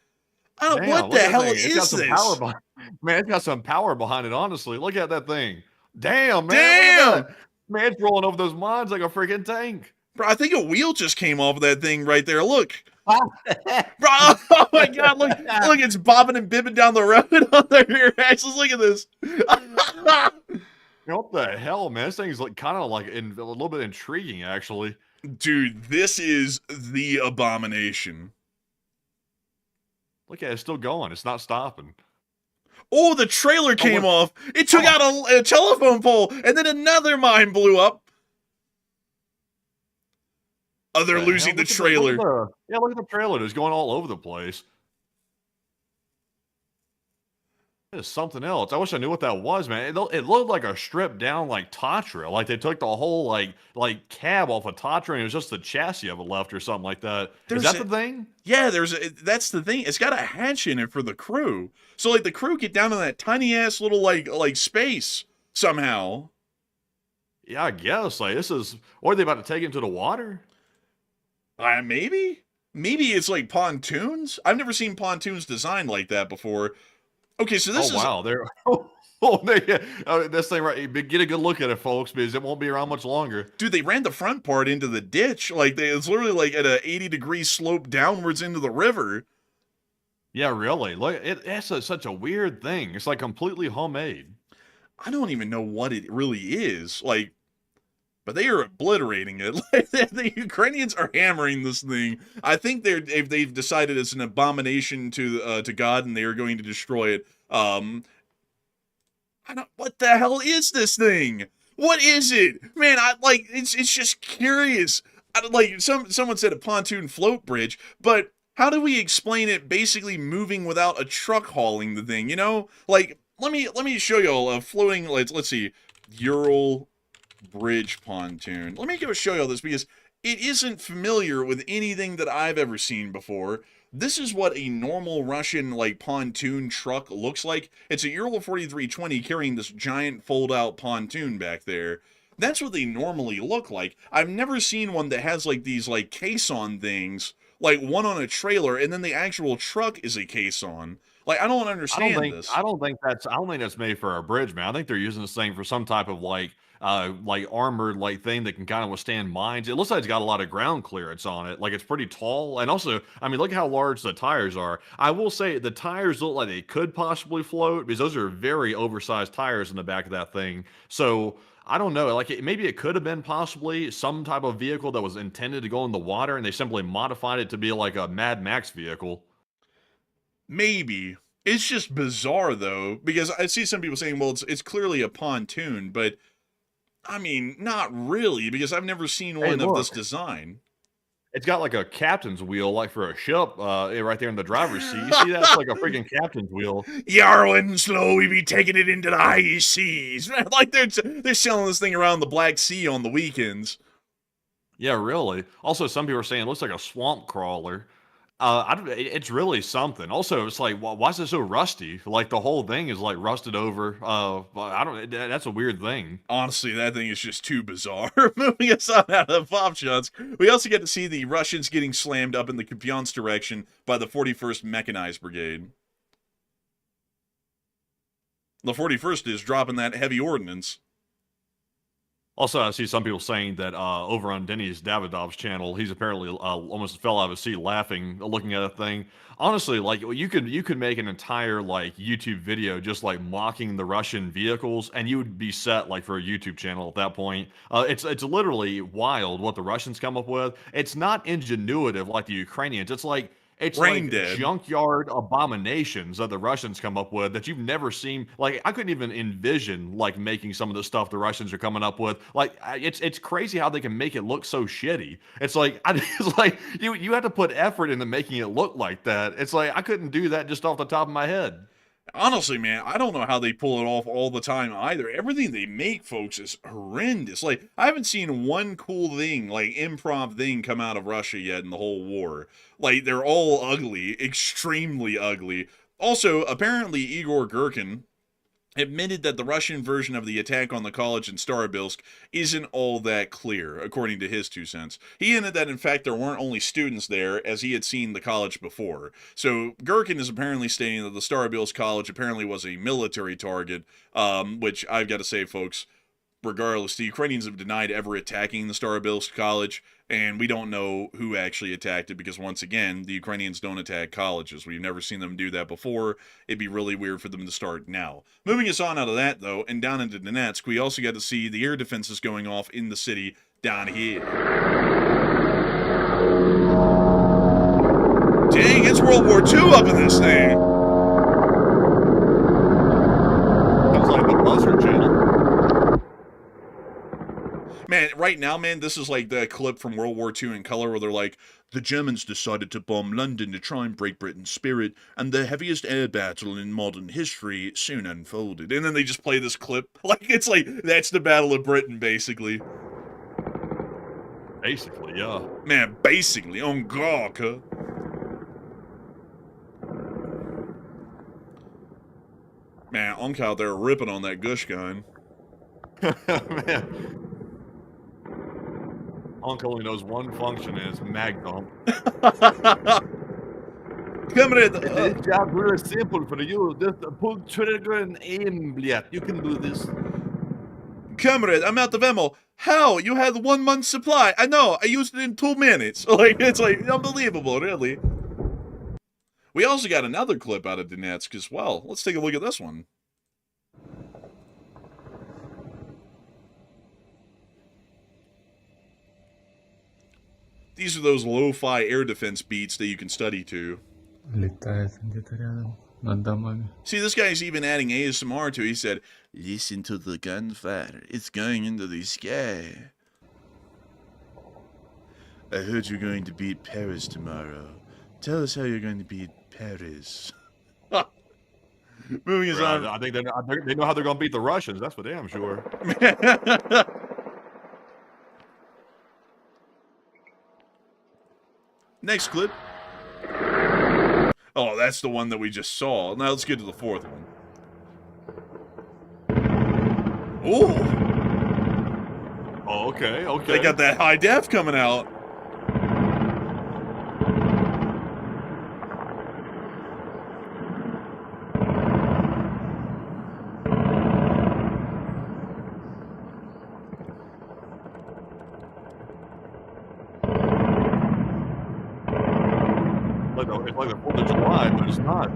Damn, what the hell is it's got some this? Man, it's got some power behind it, honestly. Look at that thing. Damn, man. Damn! Man, it's rolling over those mines like a freaking tank. Bro, I think a wheel just came off of that thing right there. Look. Bro, oh my God, look, it's bobbing and bibbing down the road on their rear axles. Look at this. What the hell, man? This thing's like kind of like a little bit intriguing, actually. Dude, this is the abomination. Look at it, it's still going. It's not stopping. Oh, the trailer came off. It took out a telephone pole, and then another mine blew up. Oh, they're losing the trailer. Look at the trailer. It's going all over the place. It's something else. I wish I knew what that was, man. It looked like a stripped down like Tatra. Like they took the whole like cab off of Tatra and it was just the chassis of it left or something like that. Is that the thing? Yeah, that's the thing. It's got a hatch in it for the crew. So like the crew get down in that tiny ass little like space somehow. Yeah, I guess. Like this is, what are they about to take into the water? Maybe it's like pontoons. I've never seen pontoons designed like that before. Okay, so this is... wow, Oh, this thing right. Get a good look at it, folks, because it won't be around much longer. Dude, they ran the front part into the ditch. Like, it's literally like at a 80-degree slope downwards into the river. Yeah, really. Look, it's such a weird thing. It's like completely homemade. I don't even know what it really is. Like, but they are obliterating it. Like, the Ukrainians are hammering this thing. I think they've decided it's an abomination to God, and they are going to destroy it. What the hell is this thing? What is it, man? It's just curious. Like someone said a pontoon float bridge, but how do we explain it basically moving without a truck hauling the thing? You know, like let me show y'all a floating. Let's see, Ural bridge pontoon. Let me go show y'all this because it isn't familiar with anything that I've ever seen before. This is what a normal Russian, like, pontoon truck looks like. It's a Ural 4320 carrying this giant fold-out pontoon back there. That's what they normally look like. I've never seen one that has, like, these, like, caisson things, like, one on a trailer, and then the actual truck is a caisson. Like, I don't understand this. I don't think that's made for a bridge, man. I think they're using this thing for some type of like armored like thing that can kind of withstand mines. It looks like it's got a lot of ground clearance on it. Like it's pretty tall. And also, I mean, look at how large the tires are. I will say the tires look like they could possibly float because those are very oversized tires in the back of that thing. So I don't know. Like maybe it could have been possibly some type of vehicle that was intended to go in the water and they simply modified it to be like a Mad Max vehicle. Maybe. It's just bizarre, though, because I see some people saying, well, it's clearly a pontoon, but, I mean, not really, because I've never seen one of this design. It's got like a captain's wheel, like for a ship, right there in the driver's seat. You see that? It's like a freaking captain's wheel. Yarling slow, we be taking it into the high seas. Like they're selling this thing around the Black Sea on the weekends. Yeah, really. Also, some people are saying it looks like a swamp crawler. It's really something. Also, it's like, why is it so rusty? Like the whole thing is like rusted over. I don't. That's a weird thing. Honestly, that thing is just too bizarre. Moving us on out of the pop shots, we also get to see the Russians getting slammed up in the Kupiansk direction by the 41st Mechanized Brigade. The 41st is dropping that heavy ordnance. Also, I see some people saying that over on Denis Davidov's channel, he's apparently almost fell out of his seat laughing, looking at a thing. Honestly, like you could make an entire like YouTube video just like mocking the Russian vehicles, and you would be set like for a YouTube channel at that point. It's literally wild what the Russians come up with. It's not ingenuitive like the Ukrainians. It's Brain like dead. junkyard abominations that the Russians come up with that you've never seen. Like I couldn't even envision like making some of the stuff the Russians are coming up with. Like it's crazy how they can make it look so shitty. It's like it's like you have to put effort into making it look like that. It's like I couldn't do that just off the top of my head. Honestly, man, I don't know how they pull it off all the time either. Everything they make, folks, is horrendous. Like, I haven't seen one cool thing, like, improv thing come out of Russia yet in the whole war. Like, they're all ugly, extremely ugly. Also, apparently, Igor Girkin admitted that the Russian version of the attack on the college in Starobilsk isn't all that clear, according to his 2 cents. He hinted that, in fact, there weren't only students there, as he had seen the college before. So, Gherkin is apparently stating that the Starobilsk College apparently was a military target, which I've got to say, folks, regardless, the Ukrainians have denied ever attacking the Starobilsk College, and we don't know who actually attacked it because, once again, the Ukrainians don't attack colleges. We've never seen them do that before. It'd be really weird for them to start now. Moving us on out of that, though, and down into Donetsk, we also got to see the air defenses going off in the city down here. Dang, it's World War II up in this thing! Sounds like the Buzzer channel. Man, right now, man, this is like the clip from World War II in color where they're like, the Germans decided to bomb London to try and break Britain's spirit, and the heaviest air battle in modern history soon unfolded. And then they just play this clip. Like, it's like, that's the Battle of Britain, basically. Basically, yeah. Man, basically, on God, huh? Man, Unc out there ripping on that gush gun. Man. Unc only knows one function and it's mag dump. Comrade, This job very simple for you. Just pull trigger and aim, blät. You can do this. comrade, I'm out of ammo. How? You had 1 month's supply. I know. I used it in 2 minutes. Like, it's like unbelievable, really. We also got another clip out of Donetsk as well. Let's take a look at this one. These are those lo-fi air defense beats that you can study to. Летает где-то рядом над домами. See, this guy's even adding ASMR to it. He said, listen to the gunfire. It's going into the sky. I heard you're going to beat Paris tomorrow. Tell us how you're going to beat Paris. Moving us on. I think they know how they're going to beat the Russians. That's for damn sure. Next clip. Oh, that's the one that we just saw. Now let's get to the fourth one. Ooh. Oh, okay, okay. They got that high def coming out. It's like the 4th of July, but it's not.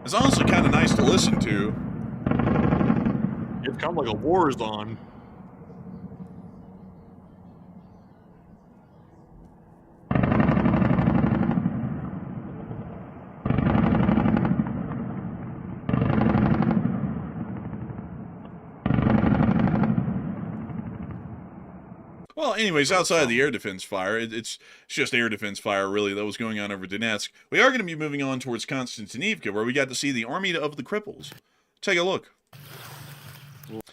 It's honestly kind of nice to listen to. It's kind of like a war is on. Well, anyways, outside of the air defense fire, it's just air defense fire, really, that was going on over Donetsk. We are going to be moving on towards Konstantinivka, where we got to see the Army of the Cripples. Take a look.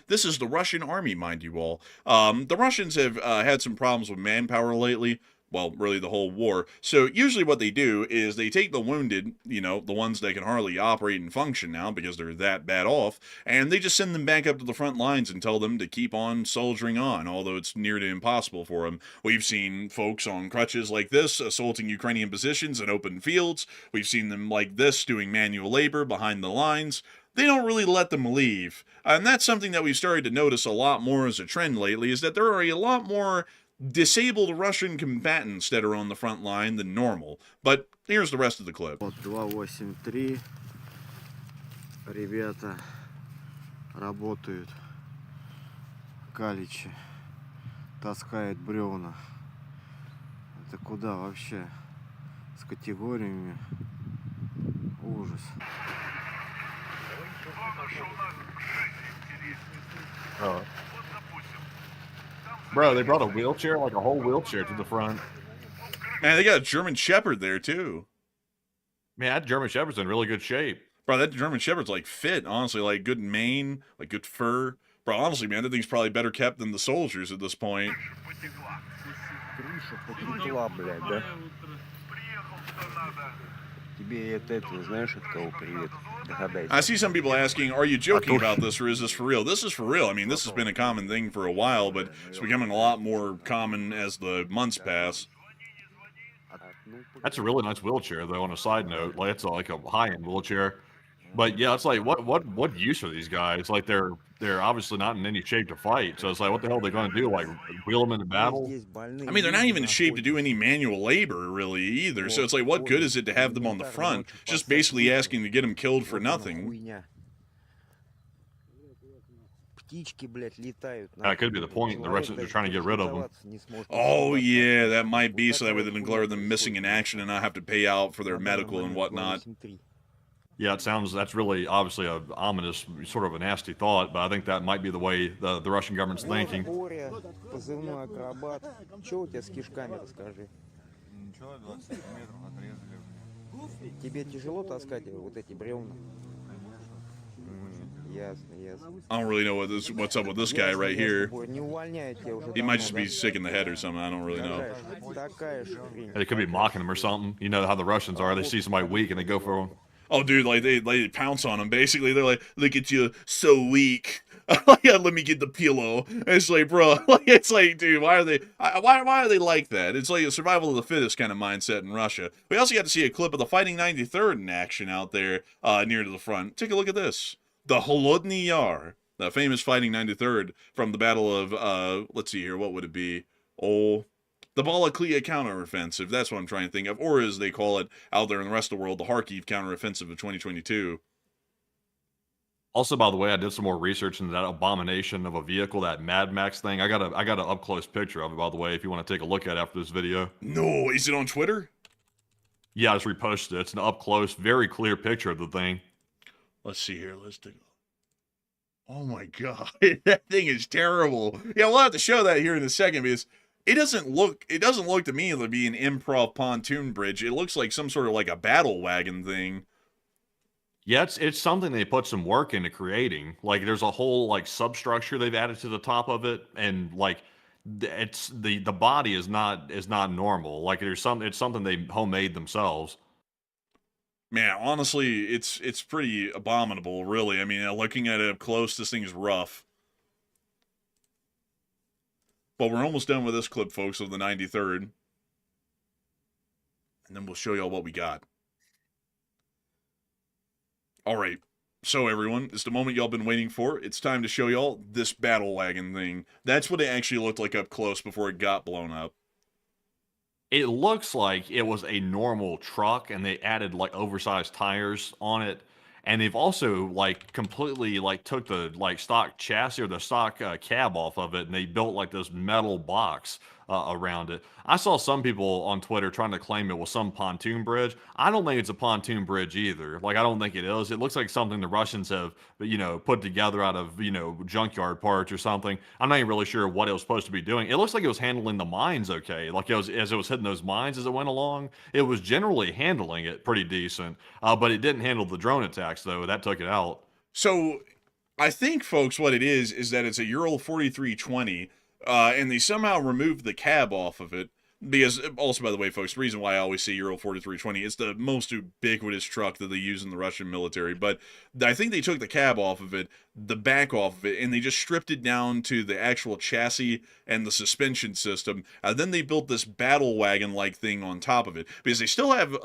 This is the Russian army, mind you all. The Russians have had some problems with manpower lately. Well, really the whole war. So usually what they do is they take the wounded, you know, the ones that can hardly operate and function now because they're that bad off, and they just send them back up to the front lines and tell them to keep on soldiering on, although it's near to impossible for them. We've seen folks on crutches like this assaulting Ukrainian positions in open fields. We've seen them like this doing manual labor behind the lines. They don't really let them leave. And that's something that we've started to notice a lot more as a trend lately, is that there are a lot more disabled Russian combatants that are on the front line than normal. But here's the rest of the clip. 283. Ребята работают. Каличи. Таскают бревна. Это куда вообще? С категориями. Ужас. Oh. Bro, they brought a wheelchair, like a whole wheelchair to the front. Man, they got a German Shepherd there, too. Man, that German Shepherd's in really good shape. Bro, that German Shepherd's, like, fit, honestly. Like, good mane, like, good fur. Bro, honestly, man, that thing's probably better kept than the soldiers at this point. I see some people asking, are you joking about this or is this for real? This is for real. I mean, this has been a common thing for a while, but it's becoming a lot more common as the months pass. That's a really nice wheelchair, though, on a side note. Like, it's like a high-end wheelchair. But, yeah, it's like, what use are these guys? Like, they're obviously not in any shape to fight. So it's like, what the hell are they going to do? Like, wheel them into battle? I mean, they're not even in shape to do any manual labor, really, either. So it's like, what good is it to have them on the front? Just basically asking to get them killed for nothing. That could be the point. The Russians are trying to get rid of them. Oh, yeah, that might be, so that way they declare them missing in action and not have to pay out for their medical and whatnot. Yeah, that's really obviously a ominous, sort of a nasty thought, but I think that might be the way the Russian government's thinking. I don't really know what's up with this guy right here. He might just be sick in the head or something. I don't really know. They could be mocking him or something. You know how the Russians are. They see somebody weak and they go for them. Oh, dude, like they pounce on him. Basically, they're like, "Look at you, so weak." Yeah, let me get the pillow. It's like, bro, like it's like, dude, why are they like that? It's like a survival of the fittest kind of mindset in Russia. We also got to see a clip of the Fighting 93rd in action out there near to the front. Take a look at this: the Holodny Yar, the famous Fighting 93rd from the Battle of let's see here, what would it be? Oh, the Balaklia counteroffensive. That's what I'm trying to think of, or as they call it out there in the rest of the world, the Kharkiv counteroffensive of 2022. Also, by the way, I did some more research into that abomination of a vehicle, that Mad Max thing. I got an up close picture of it, by the way, if you want to take a look at it after this video. No, is it on Twitter? Yeah, I just reposted it. It's an up close, very clear picture of the thing. Let's see here. Let's take a... Oh my god, that thing is terrible. Yeah, we'll have to show that here in a second because it doesn't look to me to be an improv pontoon bridge. It looks like some sort of like a battle wagon thing. Yeah, it's something they put some work into creating. Like, there's a whole like substructure they've added to the top of it, and like it's the body is not normal. Like, it's something they homemade themselves. Man, honestly, it's pretty abominable, really. I mean, looking at it up close, this thing is rough. But we're almost done with this clip, folks, of the 93rd. And then we'll show y'all what we got. All right. So, everyone, it's the moment y'all been waiting for. It's time to show y'all this battle wagon thing. That's what it actually looked like up close before it got blown up. It looks like it was a normal truck, and they added like oversized tires on it. And they've also like completely like took the like stock chassis or the stock cab off of it, and they built like this metal box around it. I saw some people on Twitter trying to claim it was some pontoon bridge. I don't think it's a pontoon bridge either. Like, I don't think it is. It looks like something the Russians have, put together out of, junkyard parts or something. I'm not even really sure what it was supposed to be doing. It looks like it was handling the mines okay. Like, as it was hitting those mines as it went along, it was generally handling it pretty decent. But it didn't handle the drone attacks, though. That took it out. So, I think, folks, what it is that it's a Ural 4320, and they somehow removed the cab off of it. Because, also, by the way, folks, the reason why I always say Ural 4320, it's the most ubiquitous truck that they use in the Russian military. But I think they took the cab off of it, the back off of it, and they just stripped it down to the actual chassis and the suspension system. Then they built this battle wagon-like thing on top of it. Because they still have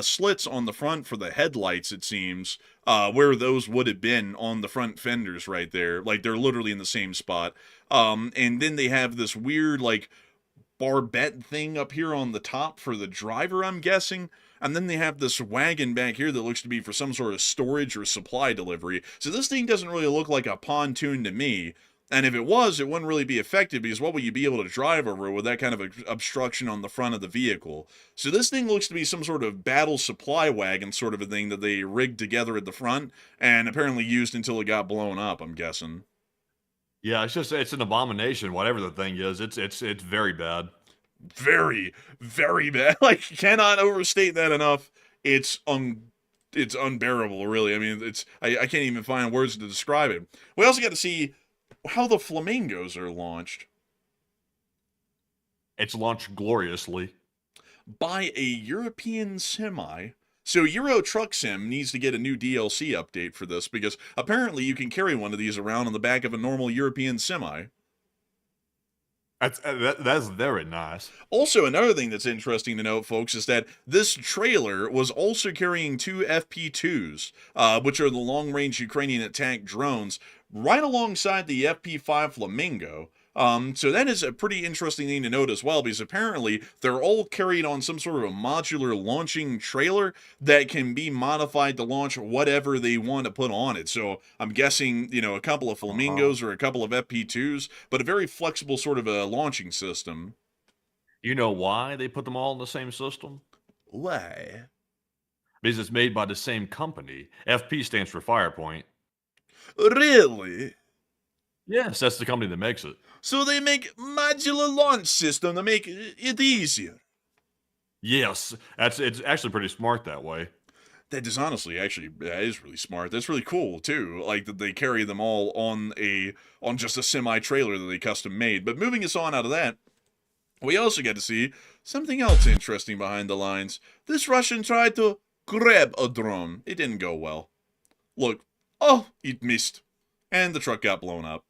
slits on the front for the headlights, it seems, where those would have been on the front fenders right there. Like, they're literally in the same spot. And then they have this weird, like, barbette thing up here on the top for the driver, I'm guessing. And then they have this wagon back here that looks to be for some sort of storage or supply delivery. So this thing doesn't really look like a pontoon to me. And if it was, it wouldn't really be effective because what would you be able to drive over with that kind of obstruction on the front of the vehicle? So this thing looks to be some sort of battle supply wagon sort of a thing that they rigged together at the front and apparently used until it got blown up, I'm guessing. Yeah, it's an abomination, whatever the thing is. It's very bad. Very, very bad. Like, cannot overstate that enough. It's unbearable, really. I mean, I can't even find words to describe it. We also got to see how the flamingos are launched. It's launched gloriously. By a European semi. So Euro Truck Sim needs to get a new DLC update for this, because apparently you can carry one of these around on the back of a normal European semi. That's very nice. Also, another thing that's interesting to note, folks, is that this trailer was also carrying two FP2s, which are the long-range Ukrainian attack drones, right alongside the FP5 Flamingo. So that is a pretty interesting thing to note as well, because apparently they're all carried on some sort of a modular launching trailer that can be modified to launch whatever they want to put on it. So I'm guessing, a couple of Flamingos or a couple of FP2s, but a very flexible sort of a launching system. You know why they put them all in the same system? Why? Because it's made by the same company. FP stands for Firepoint. Really? Yes, that's the company that makes it. So they make modular launch system to make it easier. Yes, it's actually pretty smart that way. That is honestly, that is really smart. That's really cool too. Like that they carry them all on just a semi trailer that they custom made. But moving us on out of that, we also get to see something else interesting behind the lines. This Russian tried to grab a drone. It didn't go well. Look, oh, it missed. And the truck got blown up.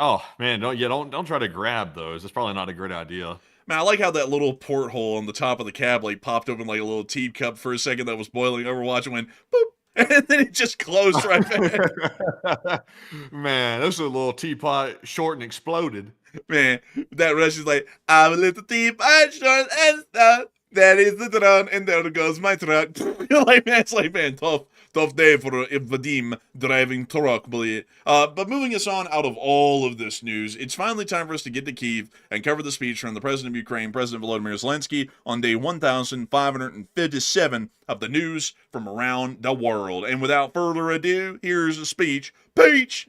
Oh man, don't try to grab those. It's probably not a great idea. Man, I like how that little porthole on the top of the cab like popped open like a little teacup for a second that was boiling over. Watch, and went boop, and then it just closed right back. Man, this is a little teapot short and exploded. Man, that rush is like, I'm a little teapot short and stout. That is the drone, and there goes my truck. You're like, man, it's like, man, tough day for Vadim driving truck, buddy. But moving us on out of all of this news, it's finally time for us to get to Kyiv and cover the speech from the President of Ukraine, President Volodymyr Zelensky, on day 1557 of the news from around the world. And without further ado, here's the speech. Peach!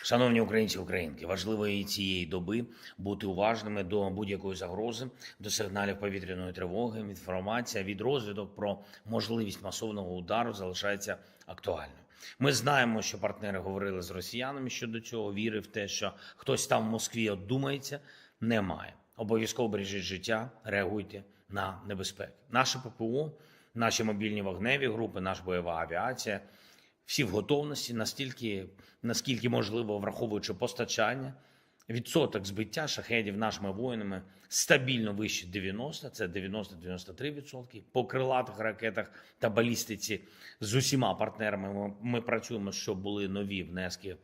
Шановні українці, українки, важливо і цієї доби бути уважними до будь-якої загрози, до сигналів повітряної тривоги. Інформація від розвідок про можливість масованого удару залишається актуальною. Ми знаємо, що партнери говорили з росіянами щодо цього, віри в те, що хтось там в Москві одумається, немає. Обов'язково бережіть життя, реагуйте на небезпеки. Наше ППО, наші мобільні вогневі групи, наша бойова авіація – всі в готовності, наскільки можливо, враховуючи постачання. Відсоток збиття шахедів нашими воїнами стабільно вище 90, це 90-93%. По крилатих ракетах та балістиці з усіма партнерами ми працюємо, щоб були нові внески в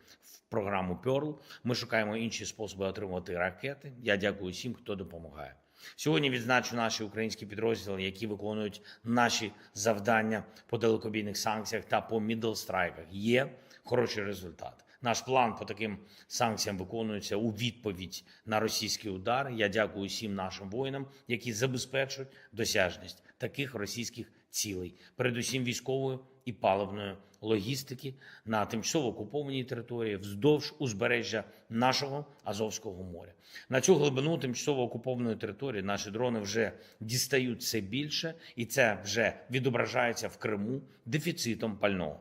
програму Перл. Ми шукаємо інші способи отримувати ракети. Я дякую всім, хто допомагає. Сьогодні відзначу наші українські підрозділи, які виконують наші завдання по далекобійних санкціях та по мідл-страйках. Є хороший результат. Наш план по таким санкціям виконується у відповідь на російські удари. Я дякую всім нашим воїнам, які забезпечують досяжність таких російських цілей, передусім військової і паливної логістики на тимчасово окупованій території вздовж узбережжя нашого Азовського моря. На цю глибину тимчасово окупованої території наші дрони вже дістають все більше, і це вже відображається в Криму дефіцитом пального.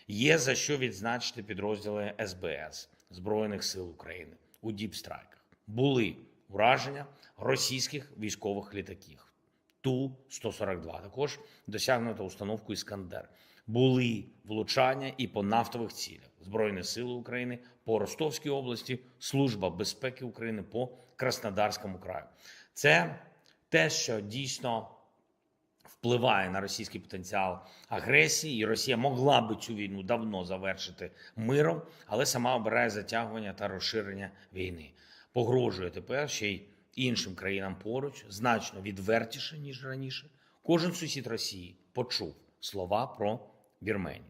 Є за що відзначити підрозділи СБС Збройних сил України у діпстрайках. Були ураження російських військових літаків Ту-142. Також досягнуто установку «Іскандер». Були влучання і по нафтових цілях. Збройні сили України по Ростовській області, Служба безпеки України по Краснодарському краю. Це те, що дійсно впливає на російський потенціал агресії, і Росія могла би цю війну давно завершити миром, але сама обирає затягування та розширення війни. Погрожує тепер ще й іншим країнам поруч, значно відвертіше, ніж раніше. Кожен сусід Росії почув слова про Вірменію,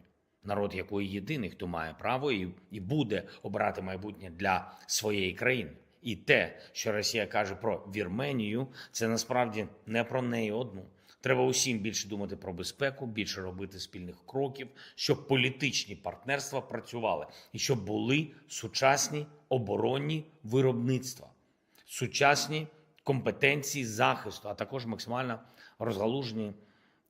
народ якої єдиний, хто має право і буде обирати майбутнє для своєї країни. І те, що Росія каже про Вірменію, це насправді не про неї одну. Треба усім більше думати про безпеку, більше робити спільних кроків, щоб політичні партнерства працювали і щоб були сучасні оборонні виробництва, сучасні компетенції захисту, а також максимально розгалужені,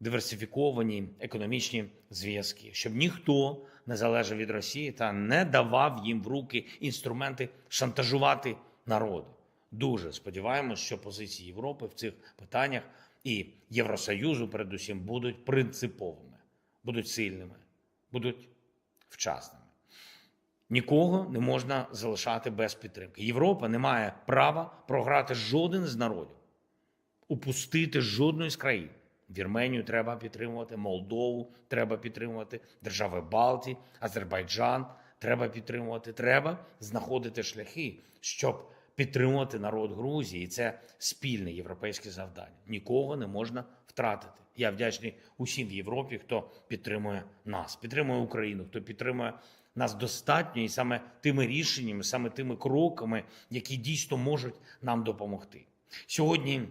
диверсифіковані економічні зв'язки, щоб ніхто не залежав від Росії та не давав їм в руки інструменти шантажувати народи. Дуже сподіваємось, що позиції Європи в цих питаннях і Євросоюзу, передусім, будуть принциповими, будуть сильними, будуть вчасними. Нікого не можна залишати без підтримки. Європа не має права програти жоден з народів, упустити жодної з країн. Вірменію треба підтримувати, Молдову треба підтримувати, держави Балтії, Азербайджан треба підтримувати. Треба знаходити шляхи, щоб підтримувати народ Грузії. І це спільне європейське завдання. Нікого не можна втратити. Я вдячний усім в Європі, хто підтримує нас, підтримує Україну, хто підтримує нас достатньо і саме тими рішеннями, саме тими кроками, які дійсно можуть нам допомогти. Сьогодні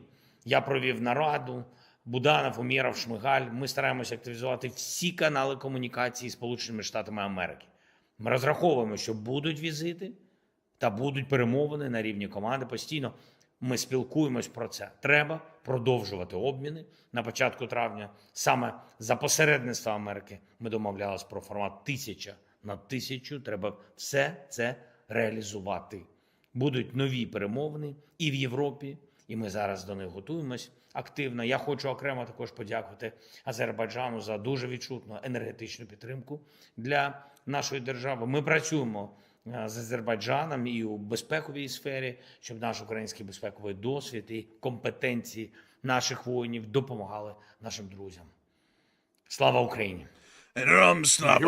я провів нараду, Буданов, Умєров, Шмигаль. Ми стараємося активізувати всі канали комунікації з Сполученими Штатами Америки. Ми розраховуємо, що будуть візити та будуть перемовини на рівні команди. Постійно ми спілкуємось про це. Треба продовжувати обміни. На початку травня саме за посередництва Америки ми домовлялись про формат 1000 на 1000. Треба все це реалізувати. Будуть нові перемовини і в Європі, і ми зараз до них готуємось активно. Я хочу окремо також подякувати Азербайджану за дуже відчутну енергетичну підтримку для нашої держави. Ми працюємо з Азербайджаном і у безпековій сфері, щоб наш український безпековий досвід і компетенції наших воїнів допомагали нашим друзям. Слава Україні! Героям слава.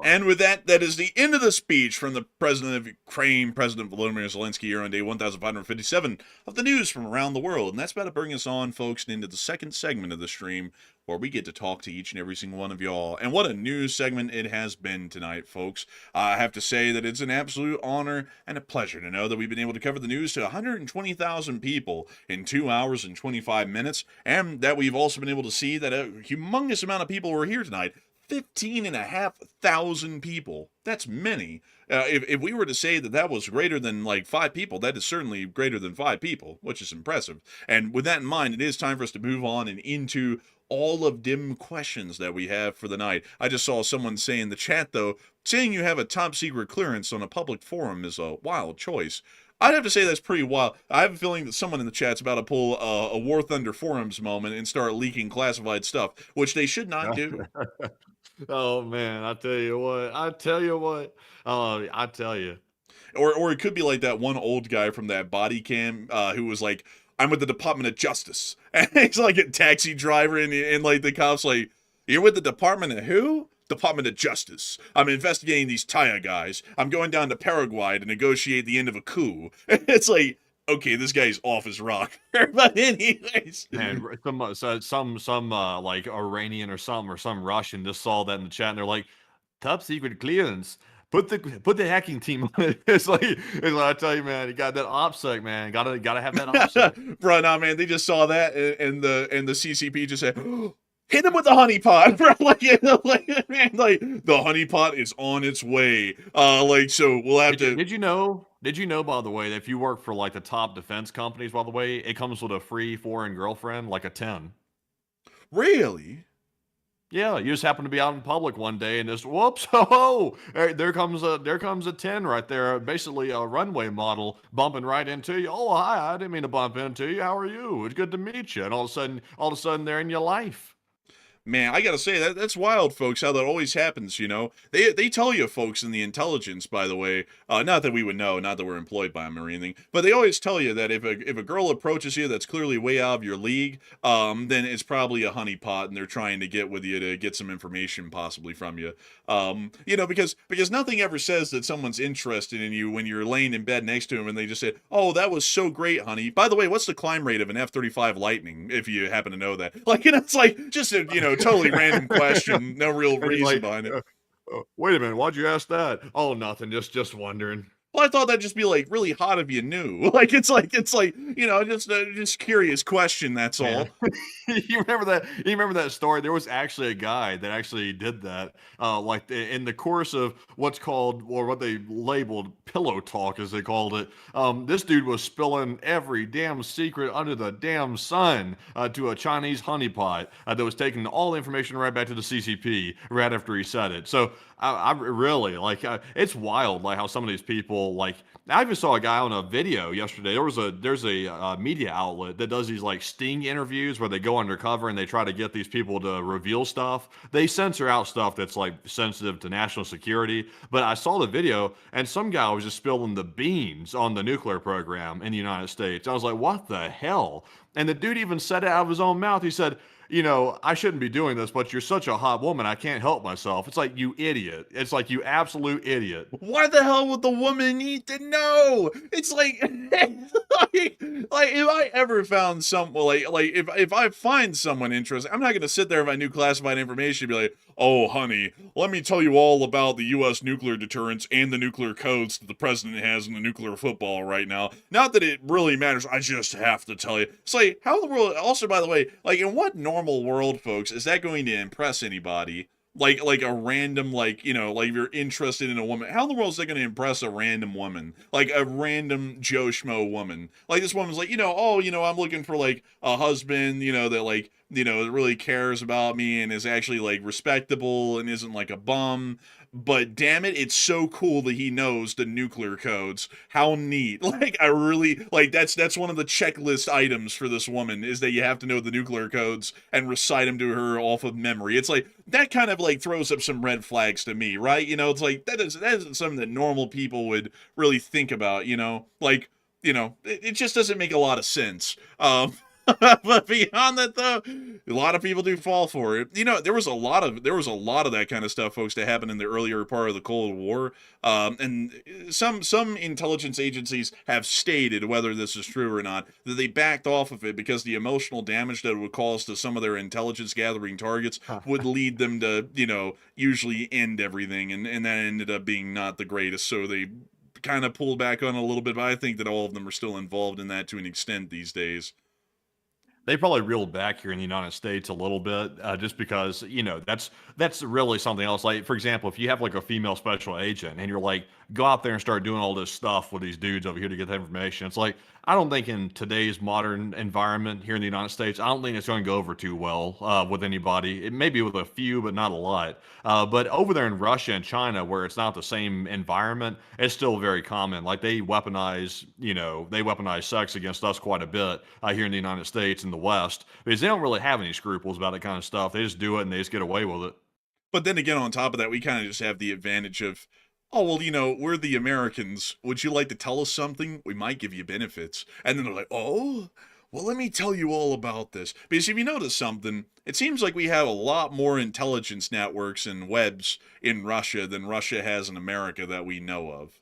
And with that, that is the end of the speech from the President of Ukraine, President Volodymyr Zelensky, here on day 1557 of the news from around the world. And that's about to bring us on, folks, into the second segment of the stream, where we get to talk to each and every single one of y'all. And what a news segment it has been tonight, folks. I have to say that it's an absolute honor and a pleasure to know that we've been able to cover the news to 120,000 people in 2 hours and 25 minutes, and that we've also been able to see that a humongous amount of people were here tonight. 15,500 people. That's many. If we were to say that that was greater than like 5 people, that is certainly greater than 5 people, which is impressive. And with that in mind, it is time for us to move on and into all of dim questions that we have for the night. I just saw someone say in the chat, though, saying you have a top secret clearance on a public forum is a wild choice. I'd have to say that's pretty wild. I have a feeling that someone in the chat's about to pull a War Thunder Forums moment and start leaking classified stuff, which they should not do. Oh man, I tell you what. I tell you. Or it could be like that one old guy from that body cam who was like, I'm with the Department of Justice. And he's like a taxi driver and like the cops like, you're with the Department of who? Department of Justice. I'm investigating these Taya guys. I'm going down to Paraguay to negotiate the end of a coup. It's like, okay, this guy's off his rock. But anyways, Man, some like Iranian or some Russian just saw that in the chat and they're like, top secret clearance. Put the hacking team on it. It's like I tell you, man, you got that OPSEC, man. Gotta have that OPSEC. Bro, nah, man, they just saw that and the CCP just said, hit him with the honeypot, bro. Man, like the honeypot is on its way. So we'll have to. Did you know, by the way, that if you work for like the top defense companies, by the way, it comes with a free foreign girlfriend, like a 10. Really? Yeah, you just happen to be out in public one day and just whoops, oh, there comes a 10 right there, basically a runway model bumping right into you. Oh, hi, I didn't mean to bump into you. How are you? It's good to meet you. And all of a sudden, they're in your life. Man, I gotta say, that's wild, folks, how that always happens, you know? They tell you, folks, in the intelligence, by the way, not that we would know, not that we're employed by them or anything, but they always tell you that if a girl approaches you that's clearly way out of your league, then it's probably a honeypot, and they're trying to get with you to get some information possibly from you. Because nothing ever says that someone's interested in you when you're laying in bed next to them and they just say, oh, that was so great, honey. By the way, what's the climb rate of an F-35 Lightning, if you happen to know that? Like, it's like, just a, totally random question, no real reason behind it. Wait a minute, why'd you ask that? Oh, nothing, just wondering. Well, I thought that'd just be like really hot if you knew. Like it's like just curious question. That's all. You remember that? You remember that story? There was actually a guy that actually did that. In the course of what's called or what they labeled pillow talk, as they called it. This dude was spilling every damn secret under the damn sun to a Chinese honeypot that was taking all the information right back to the CCP right after he said it. So I really it's wild like how some of these people I even saw a guy on a video yesterday. There's a media outlet that does these like sting interviews where they go undercover and they try to get these people to reveal stuff. They censor out stuff that's like sensitive to national security. But I saw the video and some guy was just spilling the beans on the nuclear program in the United States. I was like, what the hell? And the dude even said it out of his own mouth. He said, I shouldn't be doing this, but you're such a hot woman, I can't help myself. It's like, you idiot. It's like, you absolute idiot. Why the hell would the woman need to know? It's like, like if I ever found if I find someone interesting, I'm not going to sit there if I knew classified information and be like, oh, honey, let me tell you all about the U.S. nuclear deterrence and the nuclear codes that the president has in the nuclear football right now. Not that it really matters. I just have to tell you. It's like, how in the world, also, by the way, like in what normal world, folks, is that going to impress anybody? Like a random, if you're interested in a woman, how in the world is that going to impress a random woman? Like a random Joe Schmo woman. Like this woman's like, I'm looking for like a husband, that really cares about me and is actually like respectable and isn't like a bum. but damn it, it's so cool that he knows the nuclear codes. How neat. Like, I really, like, that's one of the checklist items for this woman, is that you have to know the nuclear codes and recite them to her off of memory. It's like, that kind of, like, throws up some red flags to me, right? You know, it's like, that isn't something that normal people would really think about, you know? Like, you know, it just doesn't make a lot of sense. But beyond that, though, a lot of people do fall for it. You know, there was a lot of that kind of stuff, folks, that happened in the earlier part of the Cold War. And some intelligence agencies have stated, whether this is true or not, that they backed off of it because the emotional damage that it would cause to some of their intelligence gathering targets would lead them to, you know, usually end everything, and that ended up being not the greatest. So they kind of pulled back on it a little bit, but I think that all of them are still involved in that to an extent these days. They probably reeled back here in the United States a little bit, just because, you know, that's really something else. Like, for example, if you have like a female special agent and you're like, go out there and start doing all this stuff with these dudes over here to get that information. It's like, I don't think in today's modern environment here in the United States, I don't think it's going to go over too well with anybody. It may be with a few, but not a lot. But over there in Russia and China, where it's not the same environment, it's still very common. Like, they weaponize, you know, they weaponize sex against us quite a bit here in the United States and the West, because they don't really have any scruples about that kind of stuff. They just do it and they just get away with it. But then again, on top of that, we kind of just have the advantage of, oh, well, you know, we're the Americans. Would you like to tell us something? We might give you benefits. And then they're like, oh, well, let me tell you all about this. Because if you notice something, it seems like we have a lot more intelligence networks and webs in Russia than Russia has in America that we know of.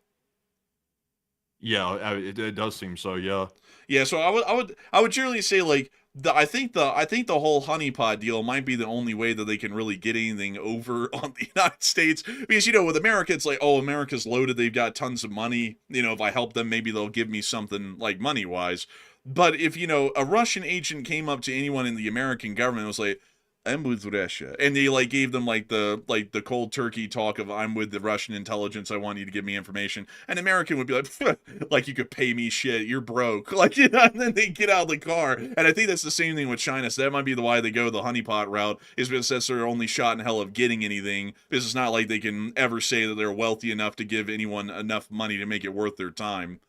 Yeah, it does seem so. Yeah. Yeah, so I would generally say, like, I think the whole honeypot deal might be the only way that they can really get anything over on the United States, because, you know, with America, it's like, oh, America's loaded, they've got tons of money, you know, if I help them, maybe they'll give me something, like, money wise. But if, you know, a Russian agent came up to anyone in the American government and was like, I'm with Russia, and they, like, gave them the cold turkey talk of, I'm with the Russian intelligence, I want you to give me information, an American would be like, like, you could pay me shit, you're broke, like, you know, and then they get out of the car. And I think that's the same thing with China. So that might be the why they go the honeypot route, is because that's their only shot in hell of getting anything, because it's not like they can ever say that they're wealthy enough to give anyone enough money to make it worth their time.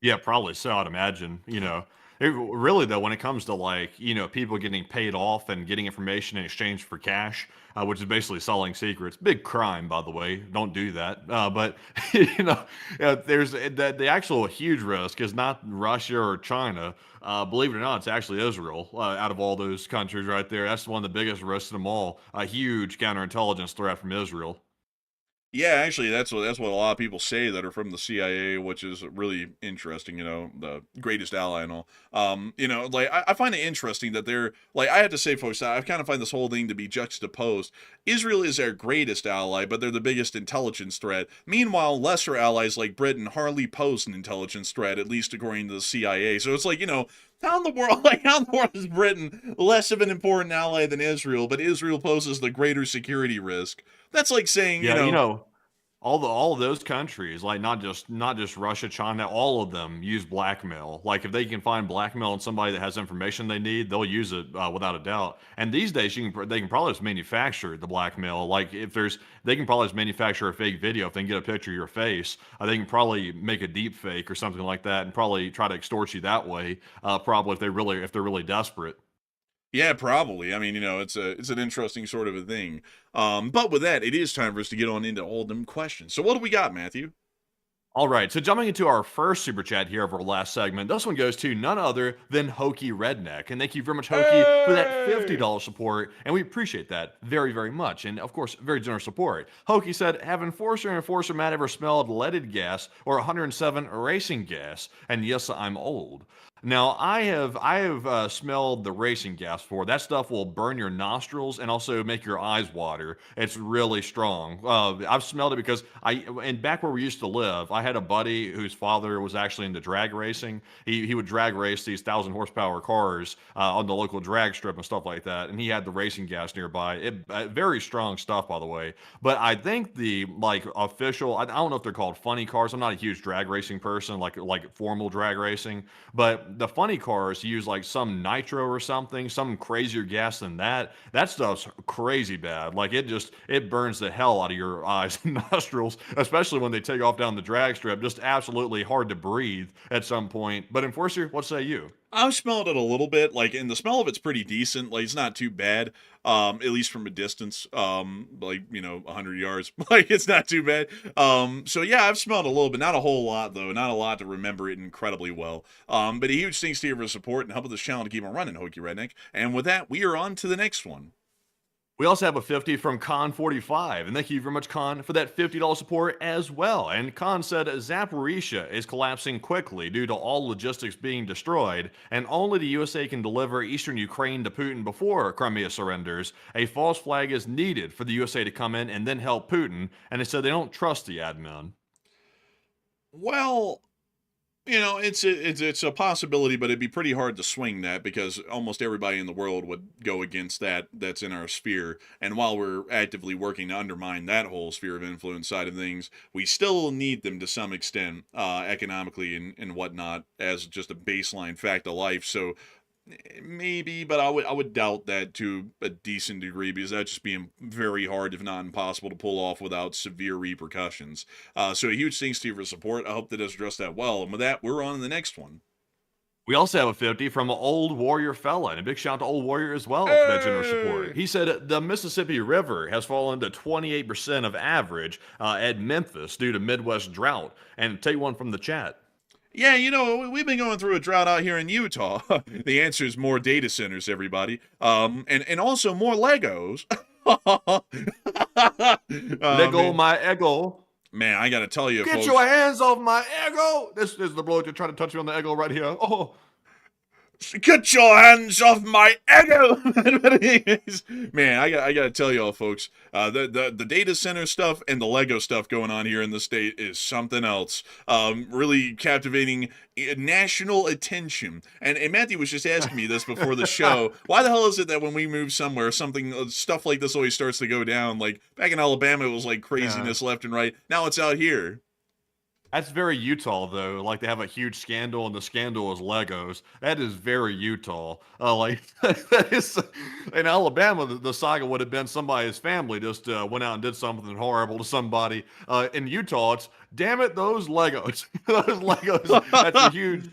Yeah, probably so, I'd imagine, you know. It, really, though, when it comes to, like, you know, people getting paid off and getting information in exchange for cash, which is basically selling secrets, big crime, by the way. Don't do that. But you know, there's the actual huge risk is not Russia or China. Believe it or not, it's actually Israel. Out of all those countries right there, that's one of the biggest risks of them all. A huge counterintelligence threat from Israel. Yeah, actually, that's what a lot of people say that are from the CIA, which is really interesting. You know, the greatest ally and all. You know, like, I find it interesting that they're, like, I have to say, folks, I kind of find this whole thing to be juxtaposed. Israel is their greatest ally, but they're the biggest intelligence threat. Meanwhile, lesser allies like Britain hardly pose an intelligence threat, at least according to the CIA. So it's like, you know, how in the world, like, how in the world is Britain less of an important ally than Israel, but Israel poses the greater security risk? That's like saying, you Yeah, you know, know, all of those countries, like, not just Russia, China, all of them use blackmail. Like, if they can find blackmail on somebody that has information they need, they'll use it without a doubt. And these days, they can probably just manufacture the blackmail. Like, if there's, they can probably just manufacture a fake video. If they can get a picture of your face, they can probably make a deep fake or something like that, and probably try to extort you that way. Probably if they're really desperate. yeah, probably. I mean, you know, it's an interesting sort of a thing. But with that, it is time for us to get on into all them questions. So what do we got, Matthew? All right, so jumping into our first super chat here of our last segment, this one goes to none other than Hokey Redneck. And thank you very much, Hokey, for that $50 support. And we appreciate that very, very much. And of course, very generous support. Hokey said, have Enforcer and Enforcer Matt ever smelled leaded gas or 107 racing gas? And yes, I'm old. Now, I have smelled the racing gas before. That stuff will burn your nostrils and also make your eyes water. It's really strong. I've smelled it because and back where we used to live, I had a buddy whose father was actually into drag racing. He would drag race these 1,000 horsepower cars on the local drag strip and stuff like that. And he had the racing gas nearby. Very strong stuff, by the way. But I think the, like, official, I don't know if they're called funny cars. I'm not a huge drag racing person, like formal drag racing, but But the funny cars use like some nitro or something, some crazier gas than that. That stuff's crazy bad. Like it burns the hell out of your eyes and nostrils, especially when they take off down the drag strip. Just absolutely hard to breathe at some point. But Enforcer, what say you? I've smelled it a little bit, like, and the smell of it's pretty decent. Like, it's not too bad, at least from a distance, like, 100 yards. Like, it's not too bad. So yeah, I've smelled a little bit, not a whole lot though, not a lot to remember it incredibly well. But a huge thanks to you for the support and helping this channel to keep on running, Hokey Redneck. And with that, we are on to the next one. We also have a 50 from Con45, and thank you very much, Con, for that $50 support as well. And Con said Zaporizhzhia is collapsing quickly due to all logistics being destroyed, and only the USA can deliver eastern Ukraine to Putin before Crimea surrenders. A false flag is needed for the USA to come in and then help Putin, and they said they don't trust the admin. Well, it's a possibility, but it'd be pretty hard to swing that because almost everybody in the world would go against that that's in our sphere. And while we're actively working to undermine that whole sphere of influence side of things, we still need them to some extent, economically and whatnot, as just a baseline fact of life. So maybe, but I would doubt that to a decent degree because that'd just be very hard, if not impossible, to pull off without severe repercussions. So a huge thanks to you for support. I hope that has addressed that well. And with that, we're on to the next one. We also have a 50 from Old Warrior Fella, and a big shout out to Old Warrior as well for that generous support. He said the Mississippi River has fallen to 28% of average at Memphis due to Midwest drought. And take one from the chat. Yeah, we've been going through a drought out here in Utah. The answer is more data centers, everybody. And also more Legos. Lego my ego. Man, I gotta tell you, Get folks, your hands off my ego. This is the bloke trying to touch me on the ego right here. Oh. Get your hands off my ego! Man, I gotta tell y'all, folks, the data center stuff and the Lego stuff going on here in the state is something else. Really captivating national attention. And Matthew was just asking me this before the show. Why the hell is it that when we move somewhere, stuff like this always starts to go down? Like, back in Alabama, it was like craziness left and right. Now it's out here. That's very Utah, though. Like, they have a huge scandal, and the scandal is Legos. That is very Utah. That is, in Alabama, the saga would have been somebody's family just went out and did something horrible to somebody. In Utah, it's, damn it, those Legos. Those Legos, that's a huge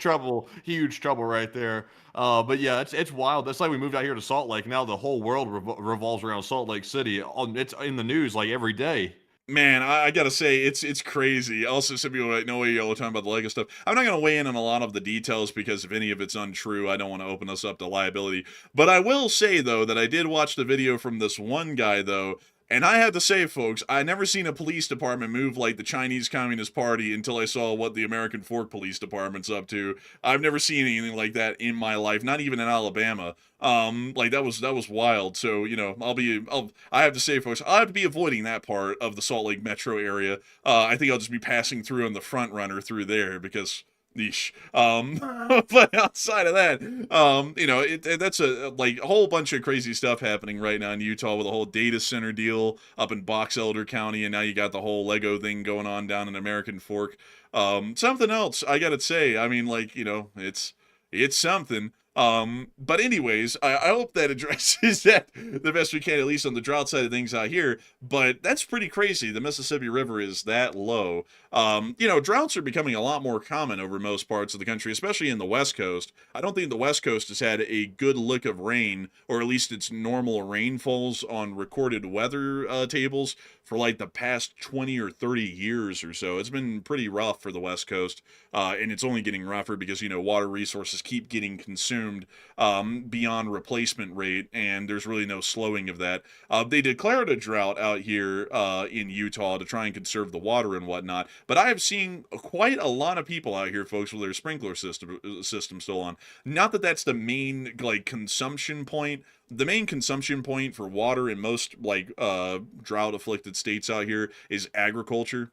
trouble right there. But yeah, it's wild. That's like we moved out here to Salt Lake. Now the whole world revolves around Salt Lake City. It's in the news like every day. Man, I gotta say, it's crazy. Also, some people might know y'all are talking about the Lego stuff. I'm not gonna weigh in on a lot of the details because if any of it's untrue, I don't want to open us up to liability. But I will say, though, that I did watch the video from this one guy, though, and I have to say, folks, I never seen a police department move like the Chinese Communist Party until I saw what the American Fork Police Department's up to. I've never seen anything like that in my life, not even in Alabama. Like that was wild. So, I have to say, folks, I'll have to be avoiding that part of the Salt Lake metro area. I think I'll just be passing through on the front runner through there because Yeesh. But outside of that, that's a whole bunch of crazy stuff happening right now in Utah with a whole data center deal up in Box Elder County, and now you got the whole Lego thing going on down in American Fork. Something else, I gotta say. I mean, it's something. But anyways, I hope that addresses that the best we can, at least on the drought side of things out here. But that's pretty crazy. The Mississippi River is that low. Droughts are becoming a lot more common over most parts of the country, especially in the West Coast. I don't think the West Coast has had a good lick of rain, or at least its normal rainfalls on recorded weather tables for like the past 20 or 30 years or so. It's been pretty rough for the West Coast, and it's only getting rougher because, water resources keep getting consumed beyond replacement rate, and there's really no slowing of that. They declared a drought out here in Utah to try and conserve the water and whatnot, but I have seen quite a lot of people out here, folks, with their sprinkler system still on. Not that that's the main, consumption point. The main consumption point for water in most, drought-afflicted states out here is agriculture.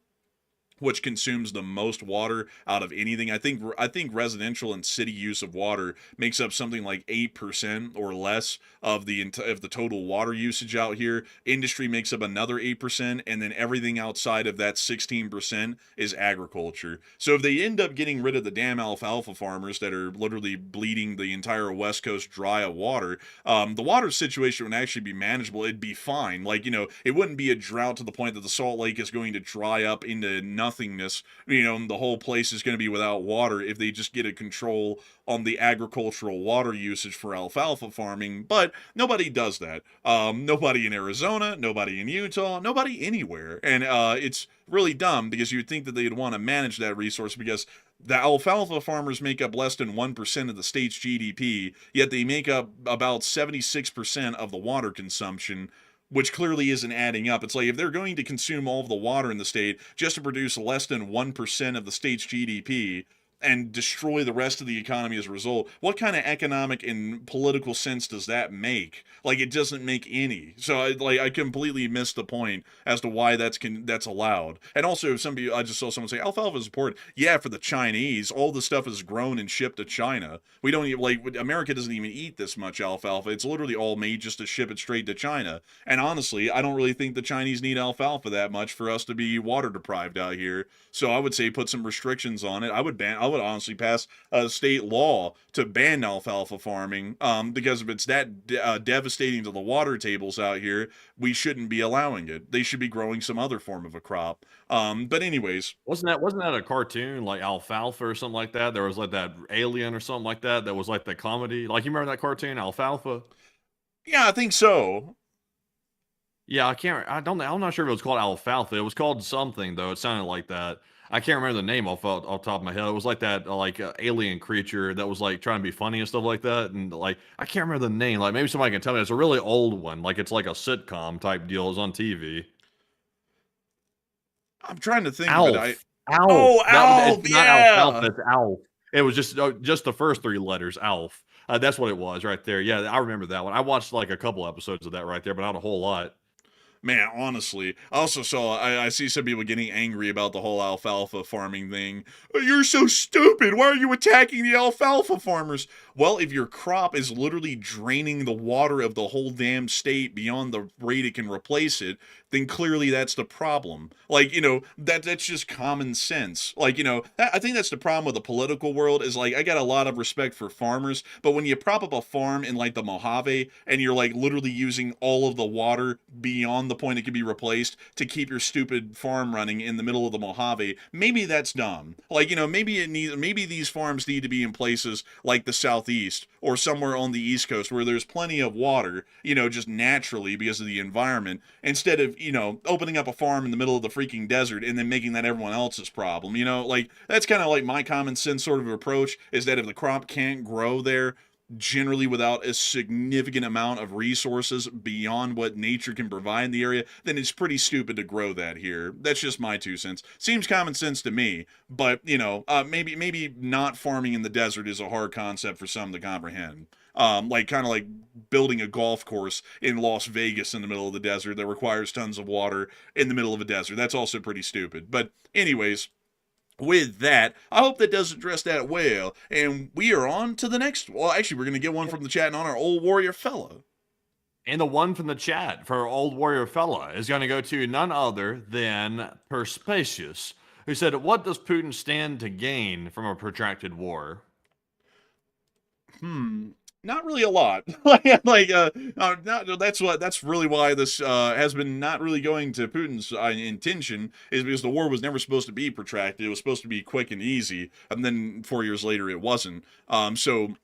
which consumes the most water out of anything. I think residential and city use of water makes up something like 8% or less of the total water usage out here. Industry makes up another 8%, and then everything outside of that 16% is agriculture. So if they end up getting rid of the damn alfalfa farmers that are literally bleeding the entire West Coast dry of water, the water situation would actually be manageable. It'd be fine. Like, it wouldn't be a drought to the point that the Salt Lake is going to dry up into nothingness. The whole place is going to be without water if they just get a control on the agricultural water usage for alfalfa farming. But nobody does that. Nobody in Arizona, nobody in Utah, nobody anywhere. And it's really dumb, because you'd think that they'd want to manage that resource, because the alfalfa farmers make up less than 1% of the state's GDP, yet they make up about 76% of the water consumption, which clearly isn't adding up. It's like, if they're going to consume all of the water in the state just to produce less than 1% of the state's GDP and destroy the rest of the economy as a result, what kind of economic and political sense does that make? Like, it doesn't make any. So I completely missed the point as to why that's allowed. And also, I just saw someone say alfalfa is important. Yeah, for the Chinese, all the stuff is grown and shipped to China. We don't even, America doesn't even eat this much alfalfa. It's literally all made just to ship it straight to China. And honestly, I don't really think the Chinese need alfalfa that much for us to be water deprived out here. So I would say put some restrictions on it. I would honestly pass a state law to ban alfalfa farming, because if it's that devastating to the water tables out here, we shouldn't be allowing it. They should be growing some other form of a crop. But anyways, Wasn't that a cartoon like Alfalfa or something like that? There was like that alien or something like that was like the comedy. Like, you remember that cartoon Alfalfa? yeah, I think so. Yeah, I'm not sure if it was called Alfalfa. It was called something though. It sounded like that. I can't remember the name off top of my head. It was like that, alien creature that was like trying to be funny and stuff like that. And like, I can't remember the name. Like, maybe somebody can tell me. It's a really old one. Like, it's like a sitcom type deal. It's on TV. I'm trying to think, but Alf. Alf. Oh, It's Alf, not yeah. Alfalfa. It's Alf. It was just the first three letters, Alf. That's what it was right there. Yeah, I remember that one. I watched like a couple episodes of that right there, but not a whole lot. Man, honestly, I also saw, I see some people getting angry about the whole alfalfa farming thing. "Oh, you're so stupid. Why are you attacking the alfalfa farmers?" Well, if your crop is literally draining the water of the whole damn state beyond the rate it can replace it, then clearly that's the problem. Like, that's just common sense. Like, I think that's the problem with the political world, is like, I got a lot of respect for farmers, but when you prop up a farm in like the Mojave and you're like literally using all of the water beyond the point it can be replaced to keep your stupid farm running in the middle of the Mojave, maybe that's dumb. Like, maybe these farms need to be in places like the Southeast or somewhere on the East Coast where there's plenty of water, just naturally because of the environment, instead of, opening up a farm in the middle of the freaking desert and then making that everyone else's problem. Like, that's kind of like my common sense sort of approach, is that if the crop can't grow there, generally without a significant amount of resources beyond what nature can provide in the area, then it's pretty stupid to grow that here. That's just my 2 cents. Seems common sense to me, but maybe not farming in the desert is a hard concept for some to comprehend. Like, kind of like building a golf course in Las Vegas in the middle of the desert that requires tons of water in the middle of a desert. That's also pretty stupid. But anyways, with that, I hope that does address that well. And we are on to the next. Well, actually, we're going to get one from the chat on our old warrior fella. And the one from the chat for old warrior fella is going to go to none other than Perspicacious, who said, "What does Putin stand to gain from a protracted war?" Not really a lot. That's really why this has been not really going to Putin's intention, is because the war was never supposed to be protracted. It was supposed to be quick and easy, and then 4 years later it wasn't. So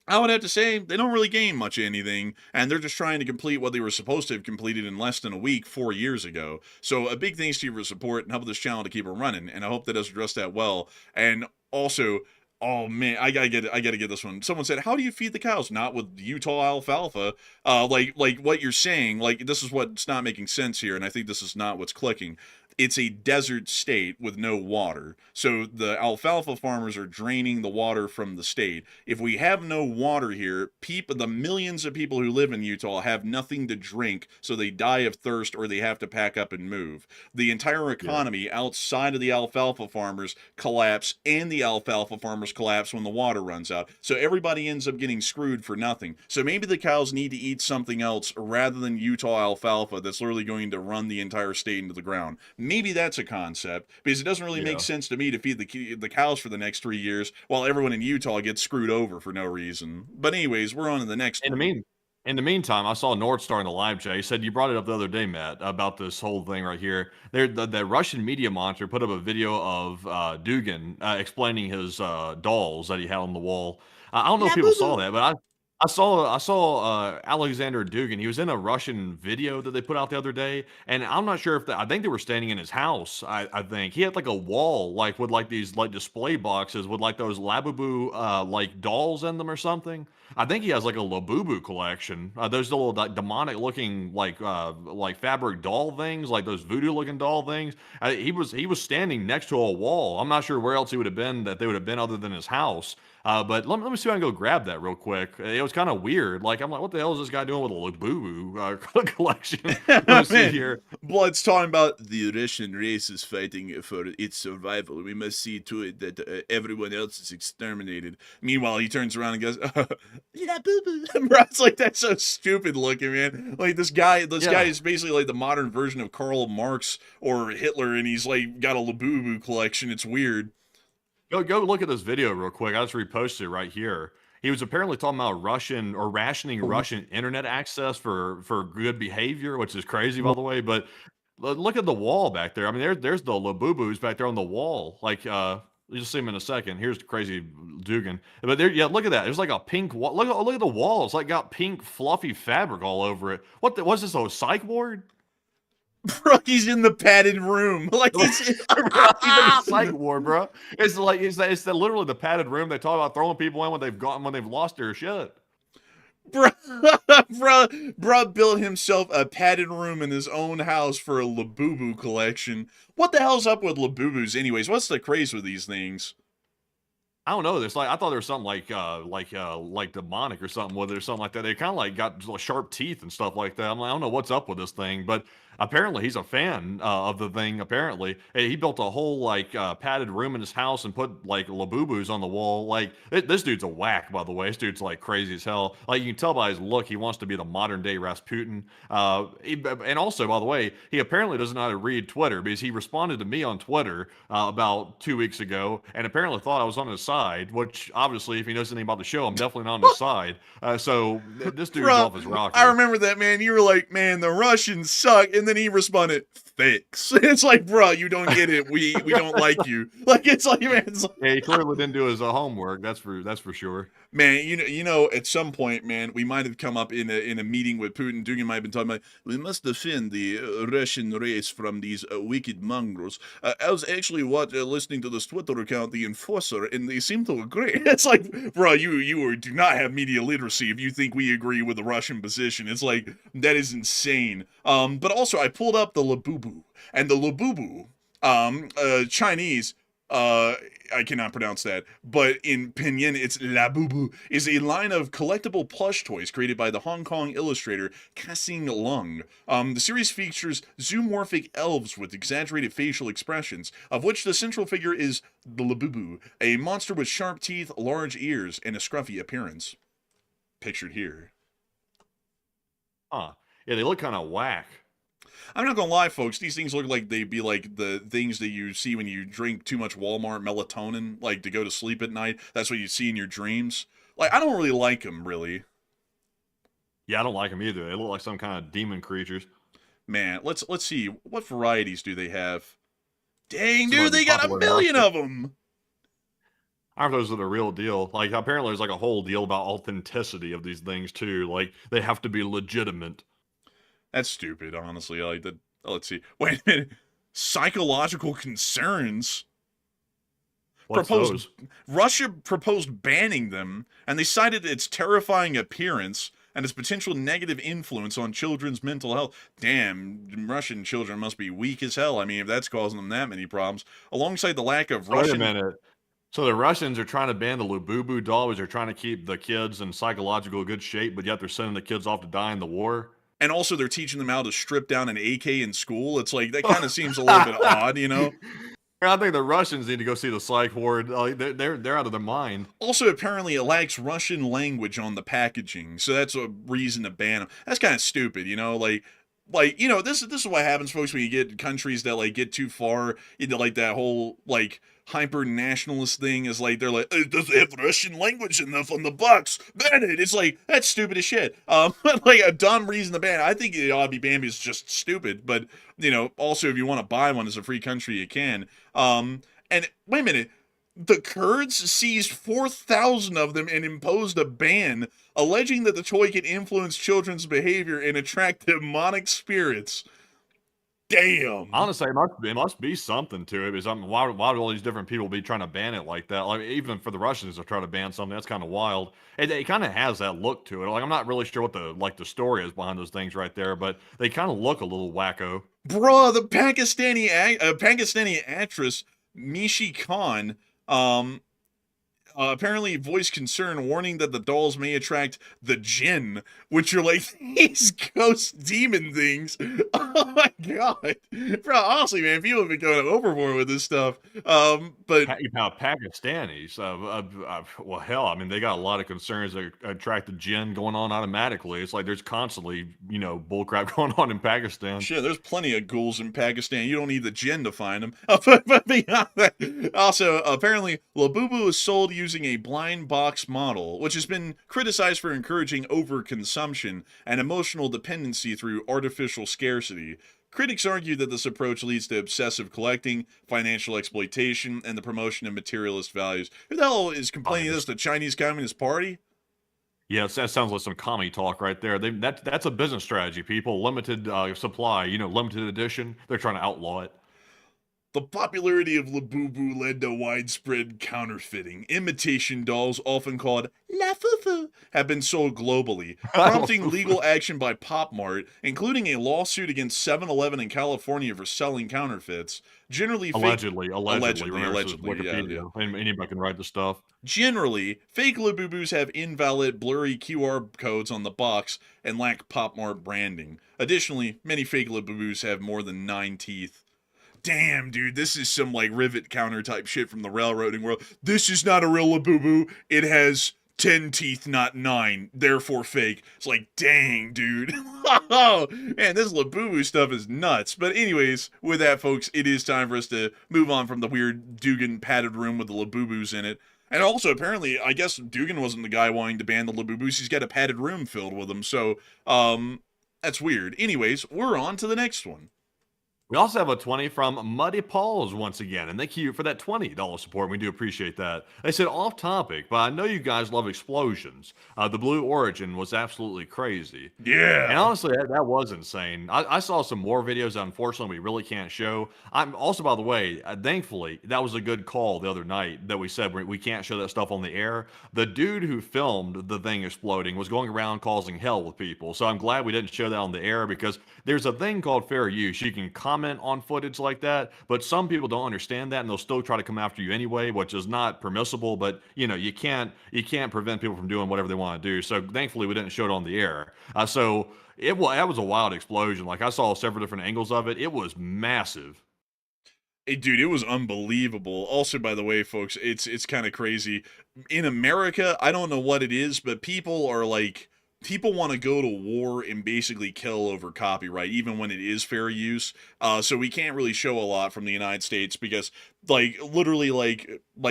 I would have to say they don't really gain much of anything, and they're just trying to complete what they were supposed to have completed in less than a week 4 years ago. So a big thanks to you for support and help this channel to keep it running, and I hope that does address that well. And also, Oh man, I gotta get it. I gotta get this one. Someone said, "How do you feed the cows? Not with Utah alfalfa." Like what you're saying. Like this is what's not making sense here, and I think this is not what's clicking. It's a desert state with no water, so the alfalfa farmers are draining the water from the state. If we have no water here, the millions of people who live in Utah have nothing to drink, so they die of thirst or they have to pack up and move. The entire Yeah. economy outside of the alfalfa farmers collapse, and the alfalfa farmers collapse when the water runs out. So everybody ends up getting screwed for nothing. So maybe the cows need to eat something else rather than Utah alfalfa that's literally going to run the entire state into the ground. Maybe that's a concept, because it doesn't really make Yeah. sense to me to feed the cows for the next 3 years while everyone in Utah gets screwed over for no reason. But anyways, we're on to the next In the one. mean in the meantime, I saw North Star in the live chat. He said you brought it up the other day, Matt, about this whole thing right here. The Russian media monitor put up a video of Dugan explaining his dolls that he had on the wall. I don't know if La people boo saw boo. that, but I saw Alexander Dugan. He was in a Russian video that they put out the other day, and I'm not sure if I think they were standing in his house. I think he had like a wall like with like these like display boxes with like those Labubu like dolls in them or something. I think he has like a Labubu collection. Those little like demonic looking like fabric doll things, like those voodoo looking doll things. He was standing next to a wall. I'm not sure where else he would have been that they would have been other than his house. But let me see if I can go grab that real quick. It was kind of weird. Like I'm like, what the hell is this guy doing with a Labubu collection? Let me see Man, here. Blood's talking about the Russian race is fighting for its survival. We must see to it that everyone else is exterminated. Meanwhile, he turns around and goes, "La boo boo." Bro, it's like that's so stupid looking, man. Like this guy Yeah. is basically like the modern version of Karl Marx or Hitler, and he's like got a Labubu collection. It's weird. Go look at this video real quick. I just reposted it right here. He was apparently talking about Russian or rationing Russian internet access for good behavior, which is crazy, by the way. But look at the wall back there. I mean, there's the Labubus back there on the wall. Like, you'll see him in a second. Here's the crazy Dugan. But there, yeah, look at that. There's like a pink wall. Look at the wall. It's like got pink fluffy fabric all over it. What's this? A psych ward? Bro, he's in the padded room. Like he's Bro, he's in a psych ward, bro. It's like literally the padded room they talk about throwing people in when they've lost their shit. bro, bro built himself a padded room in his own house for a Labubu collection. What the hell's up with Labubus anyways? What's the craze with these things? I don't know. There's like I thought there was something like demonic or something with it or something like that. They kind of like got sharp teeth and stuff like that. I'm like, I don't know what's up with this thing, but apparently he's a fan of the thing. Apparently, he built a whole like padded room in his house and put like Labubus on the wall. Like this dude's a whack, by the way. This dude's like crazy as hell. Like you can tell by his look, he wants to be the modern day Rasputin. And also, by the way, he apparently doesn't know how to read Twitter because he responded to me on Twitter about 2 weeks ago and apparently thought I was on his side. Which obviously, if he knows anything about the show, I'm definitely not on his side. This dude's Bro, off his I rocker. remember that, man. You were like, man, the Russians suck, and then he responded, thanks. It's like, bro, you don't get it. We don't like you. Like it's like, man, it's like, Yeah, he clearly didn't do his homework. That's for sure. man, at some point, man, we might have come up in a meeting with Putin. Dugan might have been talking about, we must defend the Russian race from these wicked mongrels. I was actually listening to this Twitter account, the Enforcer, and they seem to agree. It's like, bro, you do not have media literacy if you think we agree with the Russian position. It's like that is insane. But also, I pulled up the Labubu, and the Labubu, Chinese. I cannot pronounce that, but in Pinyin, it's Labubu, is a line of collectible plush toys created by the Hong Kong illustrator Kassing Lung. The series features zoomorphic elves with exaggerated facial expressions, of which the central figure is the Labubu, a monster with sharp teeth, large ears, and a scruffy appearance. Pictured here. Huh? Yeah, they look kind of whack. I'm not gonna lie, folks. These things look like they'd be like the things that you see when you drink too much Walmart melatonin, like to go to sleep at night. That's what you see in your dreams. Like, I don't really like them, really. Yeah, I don't like them either. They look like some kind of demon creatures. Man, let's see. What varieties do they have? Dang, Some dude, might be they got a popular million enough. of them. I don't know if those are the real deal. Like apparently there's like a whole deal about authenticity of these things too. Like they have to be legitimate. That's stupid, honestly. I like that. Let's see. Wait a minute. Psychological concerns. What's those? Russia proposed banning them, and they cited its terrifying appearance and its potential negative influence on children's mental health. Damn, Russian children must be weak as hell. I mean, if that's causing them that many problems, alongside the lack of Wait a Russian. minute. So the Russians are trying to ban the Labubu doll, they're trying to keep the kids in psychological good shape, but yet they're sending the kids off to die in the war. And also, they're teaching them how to strip down an AK in school. It's like that kind of seems a little bit odd, you know. I think the Russians need to go see the psych ward. They're out of their mind. Also, apparently, it lacks Russian language on the packaging, so that's a reason to ban them. That's kind of stupid, you know. Like you know, this is what happens, folks, when you get countries that like get too far into like that whole like hyper nationalist thing. Is like they're like, it doesn't have Russian language enough on the box, ban it. It's like that's stupid as shit. Like a dumb reason to ban it. I think it ought to be banned because it's just stupid. But you know, also if you want to buy one as a free country, you can. And wait a minute. The Kurds seized 4,000 of them and imposed a ban, alleging that the toy could influence children's behavior and attract demonic spirits. Damn. Honestly, it must be something to it. Because why would all these different people be trying to ban it like that? Like even for the Russians to try to ban something, that's kind of wild. It kind of has that look to it. Like I'm not really sure what the story is behind those things right there, but they kind of look a little wacko. Bruh, the Pakistani actress Mishi Khan apparently voiced concern, warning that the dolls may attract the jinn, which are like these ghost demon things. Oh my god, bro! Honestly, man, people have been going overboard with this stuff. But Pakistanis, well, hell, I mean, they got a lot of concerns that attract the jinn going on automatically. It's like there's constantly, bullcrap going on in Pakistan. Shit, there's plenty of ghouls in Pakistan. You don't need the jinn to find them. But beyond that, also, apparently, Labubu is sold using a blind box model, which has been criticized for encouraging overconsumption and emotional dependency through artificial scarcity. Critics argue that this approach leads to obsessive collecting, financial exploitation, and the promotion of materialist values. Who the hell is complaining this? The Chinese Communist Party? Yes, that sounds like some commie talk right there. That's a business strategy, people. Limited supply, limited edition. They're trying to outlaw it. The popularity of Labubu led to widespread counterfeiting. Imitation dolls, often called La Fufu, have been sold globally, prompting legal action by Pop Mart, including a lawsuit against 7-Eleven in California for selling counterfeits. Allegedly, yeah. Anybody can write the stuff. Generally, fake Labubus have invalid, blurry QR codes on the box and lack Pop Mart branding. Additionally, many fake Labubus have more than 9 teeth. Damn, dude, this is some, like, rivet counter type shit from the railroading world. This is not a real Labubu. It has 10 teeth, not 9, therefore fake. It's like, dang, dude. Oh, man, this Labubu stuff is nuts. But anyways, with that, folks, it is time for us to move on from the weird Dugan padded room with the Labubus in it. And also, apparently, I guess Dugan wasn't the guy wanting to ban the Labubus. He's got a padded room filled with them. So, that's weird. Anyways, we're on to the next one. We also have a 20 from Muddy Paws once again, and thank you for that $20 support. We do appreciate that. They said, off topic, but I know you guys love explosions. The Blue Origin was absolutely crazy. Yeah. And honestly, that was insane. I saw some more videos that unfortunately we really can't show. I'm also, by the way, thankfully, that was a good call the other night that we said we can't show that stuff on the air. The dude who filmed the thing exploding was going around causing hell with people. So I'm glad we didn't show that on the air because there's a thing called fair use. You can comment on footage like that, but some people don't understand that and they'll still try to come after you anyway, which is not permissible, but you can't prevent people from doing whatever they want to do. So thankfully we didn't show it on the air. So that was a wild explosion. Like I saw several different angles of it. It was massive. Hey, dude, it was unbelievable. Also, by the way, folks, it's kind of crazy. In America, I don't know what it is, but people want to go to war and basically kill over copyright, even when it is fair use. So we can't really show a lot from the United States because, literally,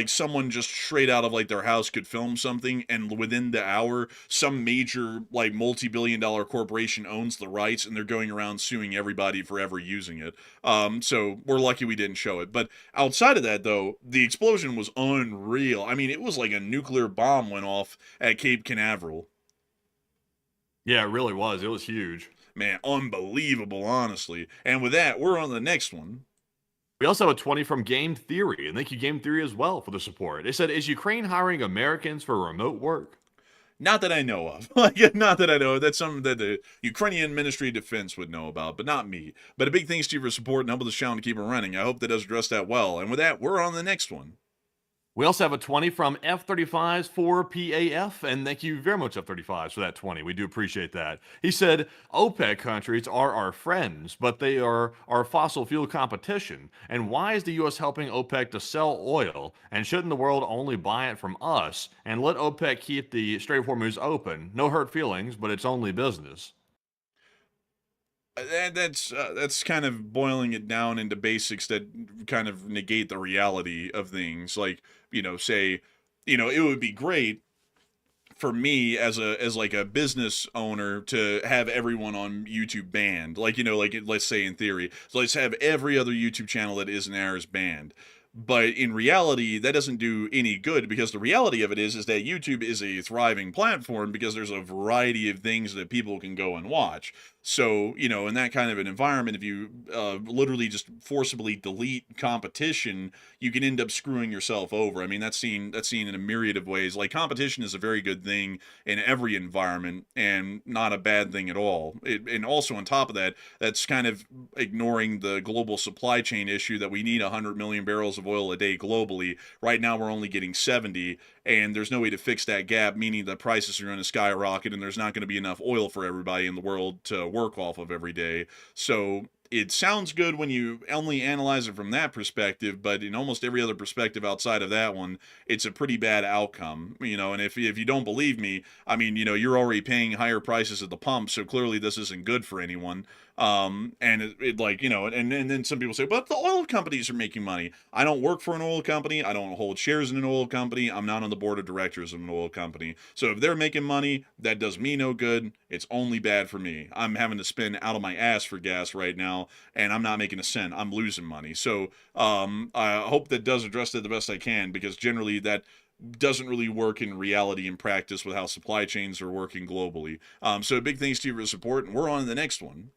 someone just straight out of, their house could film something, and within the hour, some major, multi-billion-dollar corporation owns the rights, and they're going around suing everybody for ever using it. So we're lucky we didn't show it. But outside of that, though, the explosion was unreal. I mean, it was like a nuclear bomb went off at Cape Canaveral. Yeah, it really was. It was huge. Man, unbelievable, honestly. And with that, we're on the next one. We also have a 20 from Game Theory, and thank you, Game Theory, as well, for the support. They said, is Ukraine hiring Americans for remote work? Not that I know of. Like, not that I know of. That's something that the Ukrainian Ministry of Defense would know about, but not me. But a big thanks to you for support and helping this channel to keep it running. I hope that does address that well. And with that, we're on the next one. We also have a 20 from F-35s for PAF, and thank you very much, F-35s, for that 20. We do appreciate that. He said, OPEC countries are our friends, but they are our fossil fuel competition. And why is the U.S. helping OPEC to sell oil? And shouldn't the world only buy it from us and let OPEC keep the Strait of Hormuz open? No hurt feelings, but it's only business. That's kind of boiling it down into basics that kind of negate the reality of things. Like, say, it would be great for me as like a business owner to have everyone on YouTube banned. Like, let's say in theory, so let's have every other YouTube channel that isn't ours banned. But in reality, that doesn't do any good, because the reality of it is that YouTube is a thriving platform because there's a variety of things that people can go and watch. So, in that kind of an environment, if you literally just forcibly delete competition, you can end up screwing yourself over. I mean, that's seen in a myriad of ways. Like, competition is a very good thing in every environment and not a bad thing at all. And also on top of that, that's kind of ignoring the global supply chain issue that we need 100 million barrels of oil a day globally. Right now, we're only getting 70, and there's no way to fix that gap, meaning that prices are going to skyrocket and there's not going to be enough oil for everybody in the world to work off of every day. So it sounds good when you only analyze it from that perspective, but in almost every other perspective outside of that one, it's a pretty bad outcome. And if you don't believe me, I mean, you're already paying higher prices at the pump, so clearly this isn't good for anyone. And it like, and then some people say, but the oil companies are making money. I don't work for an oil company. I don't hold shares in an oil company. I'm not on the board of directors of an oil company. So if they're making money, that does me no good. It's only bad for me. I'm having to spend out of my ass for gas right now, and I'm not making a cent. I'm losing money. So I hope that does address that the best I can, because generally that doesn't really work in reality and practice with how supply chains are working globally. So big thanks to you for the support, and we're on to the next one.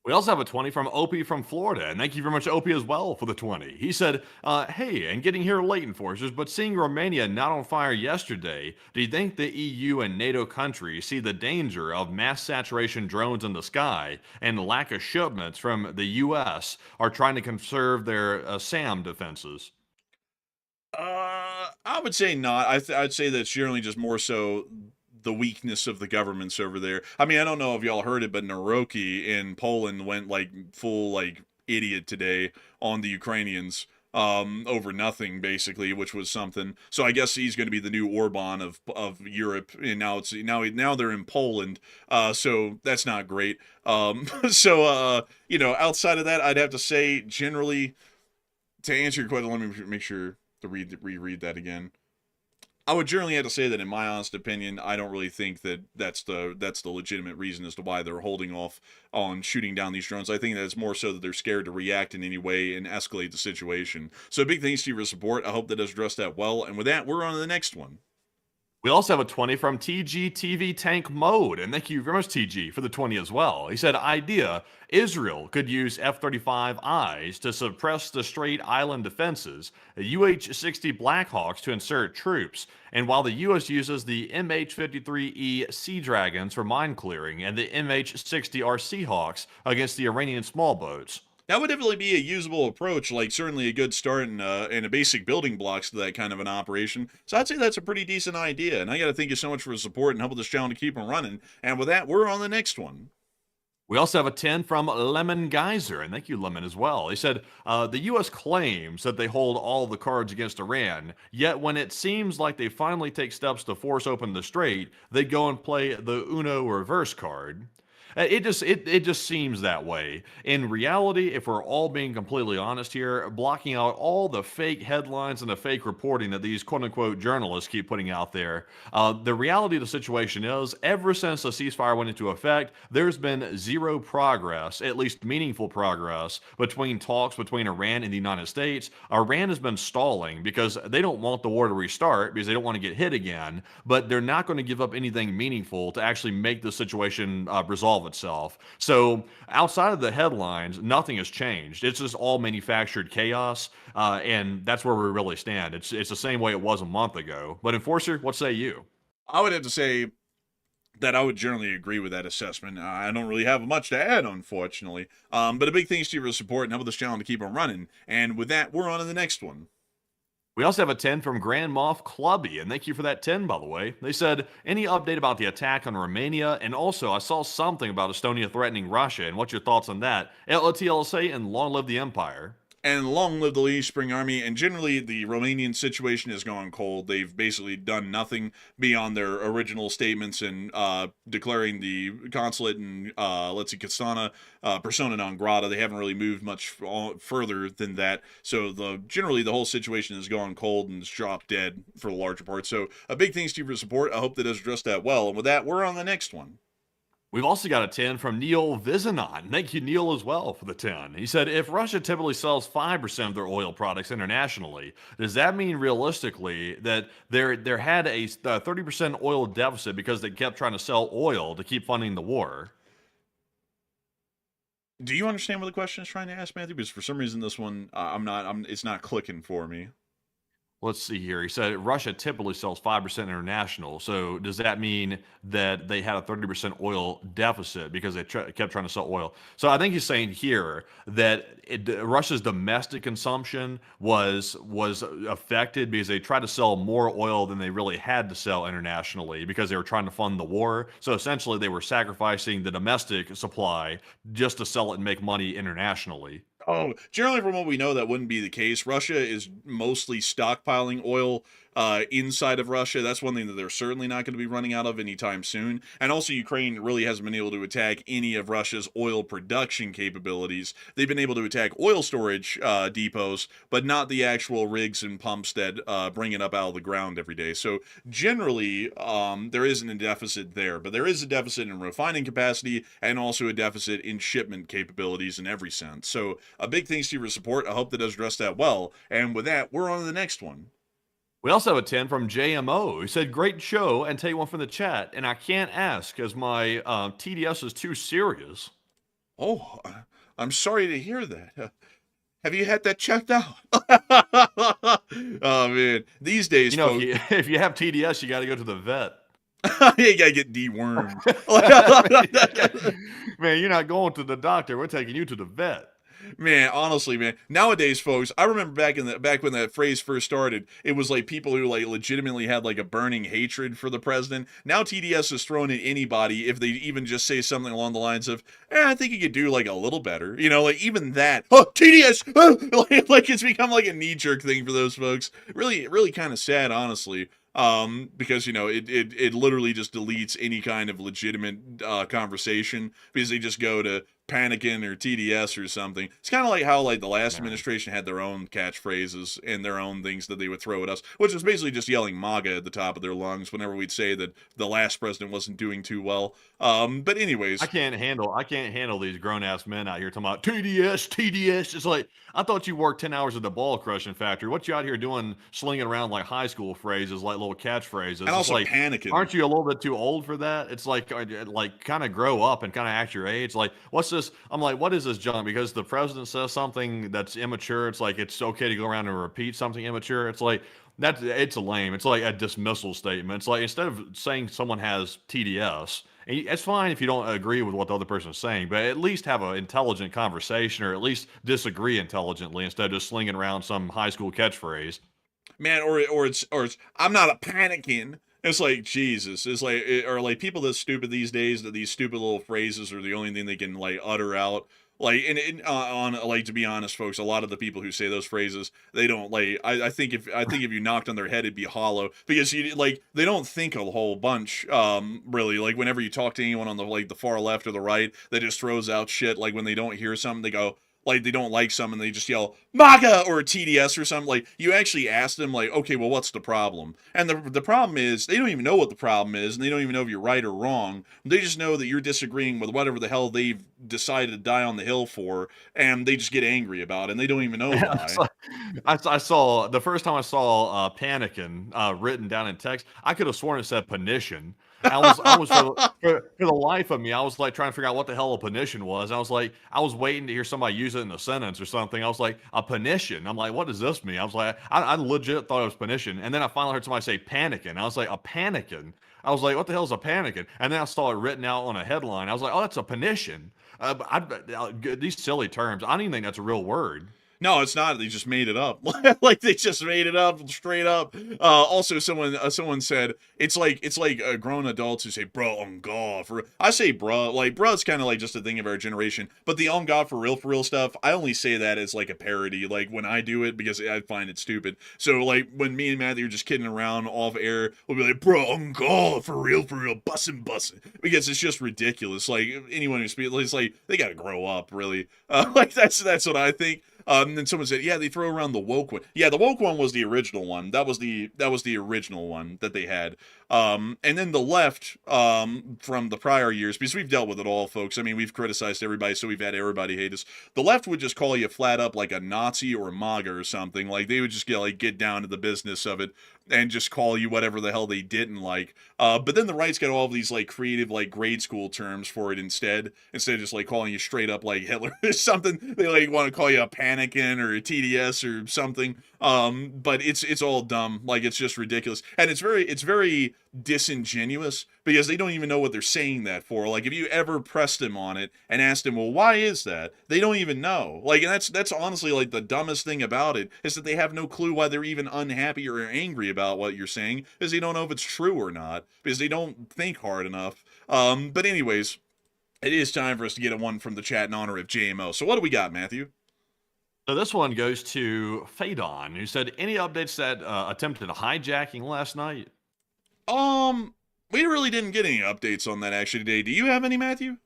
We also have a 20 from Opie from Florida, and thank you very much, Opie, as well, for the 20. He said, hey, and getting here late, enforcers, but seeing Romania not on fire yesterday, do you think the EU and NATO countries see the danger of mass saturation drones in the sky and lack of shipments from the U.S. are trying to conserve their SAM defenses? I would say not. I'd say that's generally just more so the weakness of the governments over there. I mean, I don't know if y'all heard it, but Naroki in Poland went like full like idiot today on the Ukrainians over nothing, basically, which was something. So I guess he's going to be the new Orban of Europe, and now they're in Poland. So that's not great. Outside of that, I'd have to say generally, to answer your question, let me make sure to reread that again. I would generally have to say that, in my honest opinion, I don't really think that that's the legitimate reason as to why they're holding off on shooting down these drones. I think that it's more so that they're scared to react in any way and escalate the situation. So big thanks to you for your support. I hope that does address that well. And with that, we're on to the next one. We also have a 20 from TGTV Tank Mode, and thank you very much, TG, for the 20 as well. He said, idea, Israel could use F-35Is to suppress the Strait Island defenses, UH-60 Blackhawks to insert troops, and while the U.S. uses the MH-53E Sea Dragons for mine clearing and the MH-60R Seahawks against the Iranian small boats. That would definitely be a usable approach, like certainly a good start and a basic building blocks to that kind of an operation. So I'd say that's a pretty decent idea. And I got to thank you so much for the support and helping this channel to keep on running. And with that, we're on the next one. We also have a 10 from Lemon Geyser, and thank you, Lemon, as well. He said, the U.S. claims that they hold all the cards against Iran, yet when it seems like they finally take steps to force open the strait, they go and play the Uno reverse card. It just seems that way. In reality, if we're all being completely honest here, blocking out all the fake headlines and the fake reporting that these quote-unquote journalists keep putting out there, the reality of the situation is, ever since the ceasefire went into effect, there's been zero progress, at least meaningful progress, between talks between Iran and the United States. Iran has been stalling because they don't want the war to restart because they don't want to get hit again, but they're not going to give up anything meaningful to actually make the situation resolve resolve itself. So outside of the headlines, nothing has changed. It's just all manufactured chaos, and that's where we really stand. It's the same way it was a month ago. But Enforcer, what say you? I would have to say that I would generally agree with that assessment. I don't really have much to add, unfortunately. But a big thanks to you for the support and helping this channel to keep on running. And with that, we're on to the next one. We also have a 10 from Grand Moff Clubby, and thank you for that 10, by the way. They said, any update about the attack on Romania? And also, I saw something about Estonia threatening Russia, and what's your thoughts on that? LTLSA, and long live the Empire. And long live the Lee Spring Army. And generally, the Romanian situation has gone cold. They've basically done nothing beyond their original statements and declaring the consulate in, Kastana persona non grata. They haven't really moved much further than that. So generally, the whole situation has gone cold and it's dropped dead for the larger part. So a big thanks to you for your support. I hope that has addressed that well. And with that, we're on the next one. We've also got a 10 from Neil Vizanon. Thank you, Neil, as well, for the 10. He said, if Russia typically sells 5% of their oil products internationally, does that mean realistically that there had a 30% oil deficit because they kept trying to sell oil to keep funding the war? Do you understand what the question is trying to ask, Matthew? Because for some reason, this one, it's not clicking for me. Let's see here. He said Russia typically sells 5% international. So does that mean that they had a 30% oil deficit because they kept trying to sell oil? So I think he's saying here that Russia's domestic consumption was affected because they tried to sell more oil than they really had to sell internationally because they were trying to fund the war. So essentially they were sacrificing the domestic supply just to sell it and make money internationally. Oh, generally from what we know, that wouldn't be the case. Russia is mostly stockpiling oil inside of Russia. That's one thing that they're certainly not going to be running out of anytime soon. And also, Ukraine really hasn't been able to attack any of Russia's oil production capabilities. They've been able to attack oil storage depots, but not the actual rigs and pumps that bring it up out of the ground every day. So generally, there isn't a deficit there, but there is a deficit in refining capacity and also a deficit in shipment capabilities in every sense. So a big thanks to your support. I hope that does address that well. And with that, we're on to the next one. We also have a 10 from JMO. He said, great show, and take one from the chat. And I can't ask because my TDS is too serious. Oh, I'm sorry to hear that. Have you had that checked out? Oh, man. These days, folks, if you have TDS, you got to go to the vet. You got to get dewormed. Man, you're not going to the doctor. We're taking you to the vet. Man, honestly, man. Nowadays, folks, I remember back when that phrase first started, it was like people who like legitimately had like a burning hatred for the president. Now TDS is thrown at anybody if they even just say something along the lines of, I think he could do like a little better. You know, like even that. Oh, TDS! Like it's become like a knee-jerk thing for those folks. Really, really kind of sad, honestly. Because, you know, it literally just deletes any kind of legitimate conversation because they just go to panicking or TDS or something. It's kind of like how like the last administration had their own catchphrases and their own things that they would throw at us, which was basically just yelling MAGA at the top of their lungs whenever we'd say that the last president wasn't doing too well. But anyways, I can't handle these grown ass men out here talking about TDS. It's like, I thought you worked 10 hours at the ball crushing factory. What you out here doing, slinging around like high school phrases, like little catchphrases? And also like, panicking. Aren't you a little bit too old for that? It's like kind of grow up and kind of act your age. Like, what's this? I'm like, what is this junk? Because the president says something that's immature. It's like it's okay to go around and repeat something immature. It's like it's lame. It's like a dismissal statement. It's like instead of saying someone has TDS. It's fine if you don't agree with what the other person is saying, but at least have an intelligent conversation or at least disagree intelligently instead of just slinging around some high school catchphrase. Man, or it's I'm not a panicking. It's like, Jesus. It's like, or like people that's stupid these days, that these stupid little phrases are the only thing they can like utter out. Like, to be honest, folks, a lot of the people who say those phrases, they don't like. I think if you knocked on their head, it'd be hollow because they don't think a whole bunch. Really, like whenever you talk to anyone on the far left or the right, that just throws out shit. Like when they don't hear something, they go. Like they don't like something, they just yell MAGA or TDS or something. Like you actually ask them, like, okay, well, what's the problem? And the problem is they don't even know what the problem is, and they don't even know if you're right or wrong. They just know that you're disagreeing with whatever the hell they've decided to die on the hill for, and they just get angry about it, and they don't even know why. I saw the first time I saw panicking written down in text, I could have sworn it said panition. I was for the life of me, I was like trying to figure out what the hell a penition was. I was like, I was waiting to hear somebody use it in a sentence or something. I was like, a penition. I'm like, what does this mean? I was like, I legit thought it was penition, and then I finally heard somebody say panikin. I was like, a panikin. I was like, what the hell is a panikin? And then I saw it written out on a headline. I was like, oh, that's a penition. These silly terms. I don't even think that's a real word. No, it's not. They just made it up. Like they just made it up straight up. Also, someone said it's like grown adults who say "bro on God." I say "bro," like "bro's" kind of like just a thing of our generation. But the "on God" for real stuff, I only say that as like a parody. Like when I do it because I find it stupid. So like when me and Matthew are just kidding around off air, we'll be like "bro on God" for real, bussin', because it's just ridiculous. Like anyone who speaks, it's like they got to grow up, really. Like that's what I think. And then someone said, "Yeah, they throw around the woke one." Yeah, the woke one was the original one. That was the original one that they had. And then the left, from the prior years, because we've dealt with it all, folks. I mean, we've criticized everybody, so we've had everybody hate us. The left would just call you flat up like a Nazi or a MAGA or something. Like they would just get down to the business of it and just call you whatever the hell they didn't like. But then the right's got all of these like creative like grade school terms for it instead of just like calling you straight up like Hitler or something. They like want to call you a panikin or a TDS or something. But it's all dumb. Like it's just ridiculous. And it's very disingenuous because they don't even know what they're saying that for. Like if you ever pressed them on it and asked them, well, why is that? They don't even know. Like, and that's honestly like the dumbest thing about it is that they have no clue why they're even unhappy or angry about what you're saying because they don't know if it's true or not because they don't think hard enough. But anyways, it is time for us to get a one from the chat in honor of JMO. So what do we got, Matthew? So this one goes to Fadon, who said, any updates that attempted hijacking last night? We really didn't get any updates on that actually today. Do you have any, Matthew?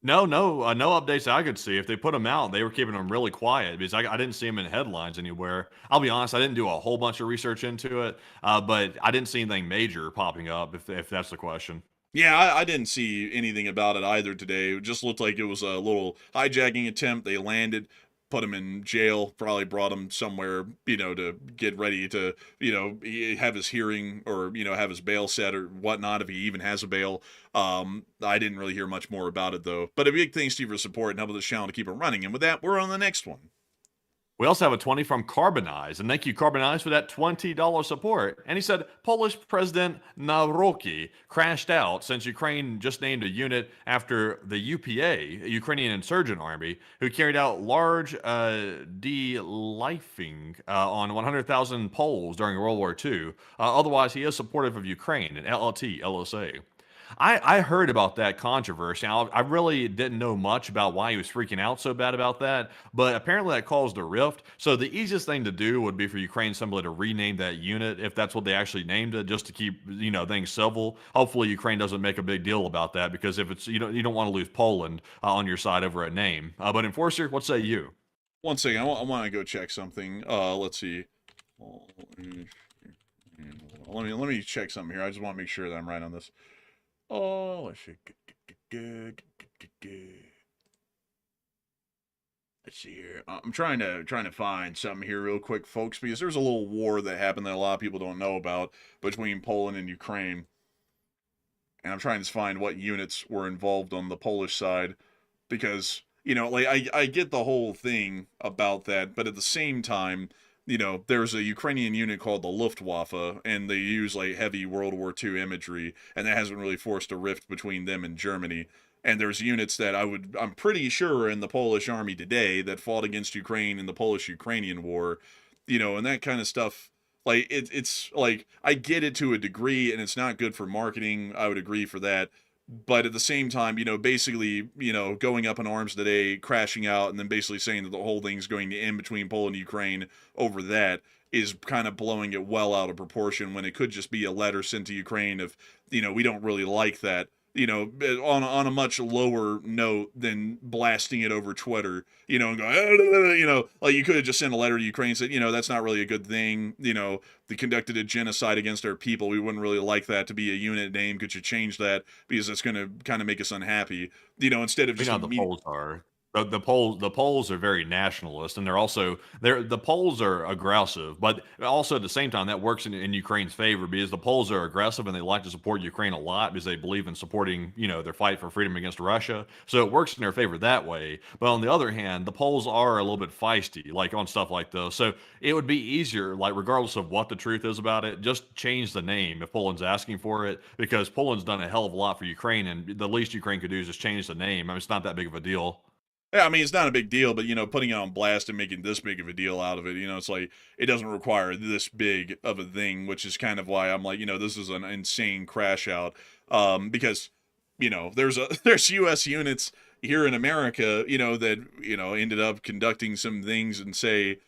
No updates that I could see. If they put them out, they were keeping them really quiet because I didn't see them in headlines anywhere. I'll be honest, I didn't do a whole bunch of research into it, but I didn't see anything major popping up, if that's the question. Yeah, I didn't see anything about it either today. It just looked like it was a little hijacking attempt. They landed, put him in jail, probably brought him somewhere, to get ready to, have his hearing or, have his bail set or whatnot, if he even has a bail. I didn't really hear much more about it, though. But a big thanks to you for support and helping this channel to keep it running. And with that, we're on the next one. We also have a 20 from Carbonize, and thank you, Carbonize, for that $20 support. And he said, Polish President Nawrocki crashed out since Ukraine just named a unit after the UPA, a Ukrainian insurgent army, who carried out large de-lifing on 100,000 Poles during World War II. Otherwise, he is supportive of Ukraine and LLT, LSA. I heard about that controversy. I really didn't know much about why he was freaking out so bad about that, but apparently that caused a rift. So the easiest thing to do would be for Ukraine simply to rename that unit, if that's what they actually named it, just to keep things civil. Hopefully Ukraine doesn't make a big deal about that, because if it's you don't want to lose Poland on your side over a name. But Enforcer, what say you? One second, I want to go check something. Let's see. Let me check something here. I just want to make sure that I'm right on this. Oh, let's see. Let's see here. I'm trying to find something here real quick, folks, because there's a little war that happened that a lot of people don't know about between Poland and Ukraine. And I'm trying to find what units were involved on the Polish side, because, I get the whole thing about that, but at the same time, there's a Ukrainian unit called the Luftwaffe, and they use like heavy World War II imagery, and that hasn't really forced a rift between them and Germany. And there's units that I'm pretty sure are in the Polish army today that fought against Ukraine in the Polish-Ukrainian war, and that kind of stuff. Like it's like, I get it to a degree, and it's not good for marketing. I would agree for that. But at the same time, basically, going up in arms today, crashing out, and then basically saying that the whole thing's going to end between Poland and Ukraine over that is kind of blowing it well out of proportion, when it could just be a letter sent to Ukraine of, we don't really like that, on a much lower note than blasting it over Twitter, and going, like you could have just sent a letter to Ukraine and said, that's not really a good thing. They conducted a genocide against our people. We wouldn't really like that to be a unit name. Could you change that? Because it's going to kind of make us unhappy, instead of just... the Poles are. The Poles are very nationalist, and the Poles are aggressive, but also at the same time that works in Ukraine's favor because the Poles are aggressive and they like to support Ukraine a lot because they believe in supporting their fight for freedom against Russia. So it works in their favor that way. But on the other hand, the Poles are a little bit feisty, like on stuff like this. So it would be easier, like regardless of what the truth is about it, just change the name if Poland's asking for it, because Poland's done a hell of a lot for Ukraine, and the least Ukraine could do is just change the name. I mean, it's not that big of a deal. Yeah, I mean, it's not a big deal, but putting it on blast and making this big of a deal out of it, it's like it doesn't require this big of a thing, which is kind of why I'm like, this is an insane crash out. Because there's U.S. units here in America, that ended up conducting some things and say,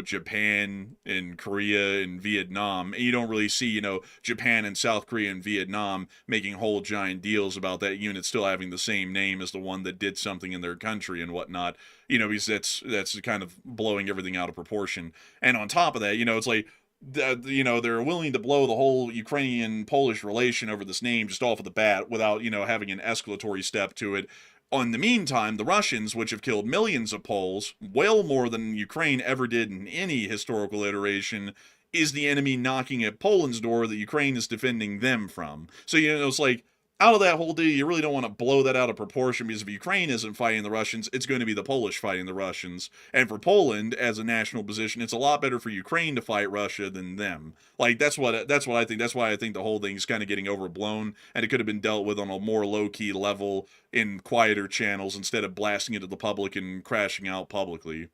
Japan and Korea and Vietnam. And you don't really see, Japan and South Korea and Vietnam making whole giant deals about that unit still having the same name as the one that did something in their country and whatnot, because that's kind of blowing everything out of proportion. And on top of that, it's like, they're willing to blow the whole Ukrainian-Polish relation over this name just off of the bat without, having an escalatory step to it. In the meantime, the Russians, which have killed millions of Poles, well more than Ukraine ever did in any historical iteration, is the enemy knocking at Poland's door that Ukraine is defending them from. So, it's like, out of that whole deal, you really don't want to blow that out of proportion, because if Ukraine isn't fighting the Russians, it's going to be the Polish fighting the Russians. And for Poland, as a national position, it's a lot better for Ukraine to fight Russia than them. Like, that's what I think. That's why I think the whole thing is kind of getting overblown, and it could have been dealt with on a more low-key level in quieter channels instead of blasting it to the public and crashing out publicly.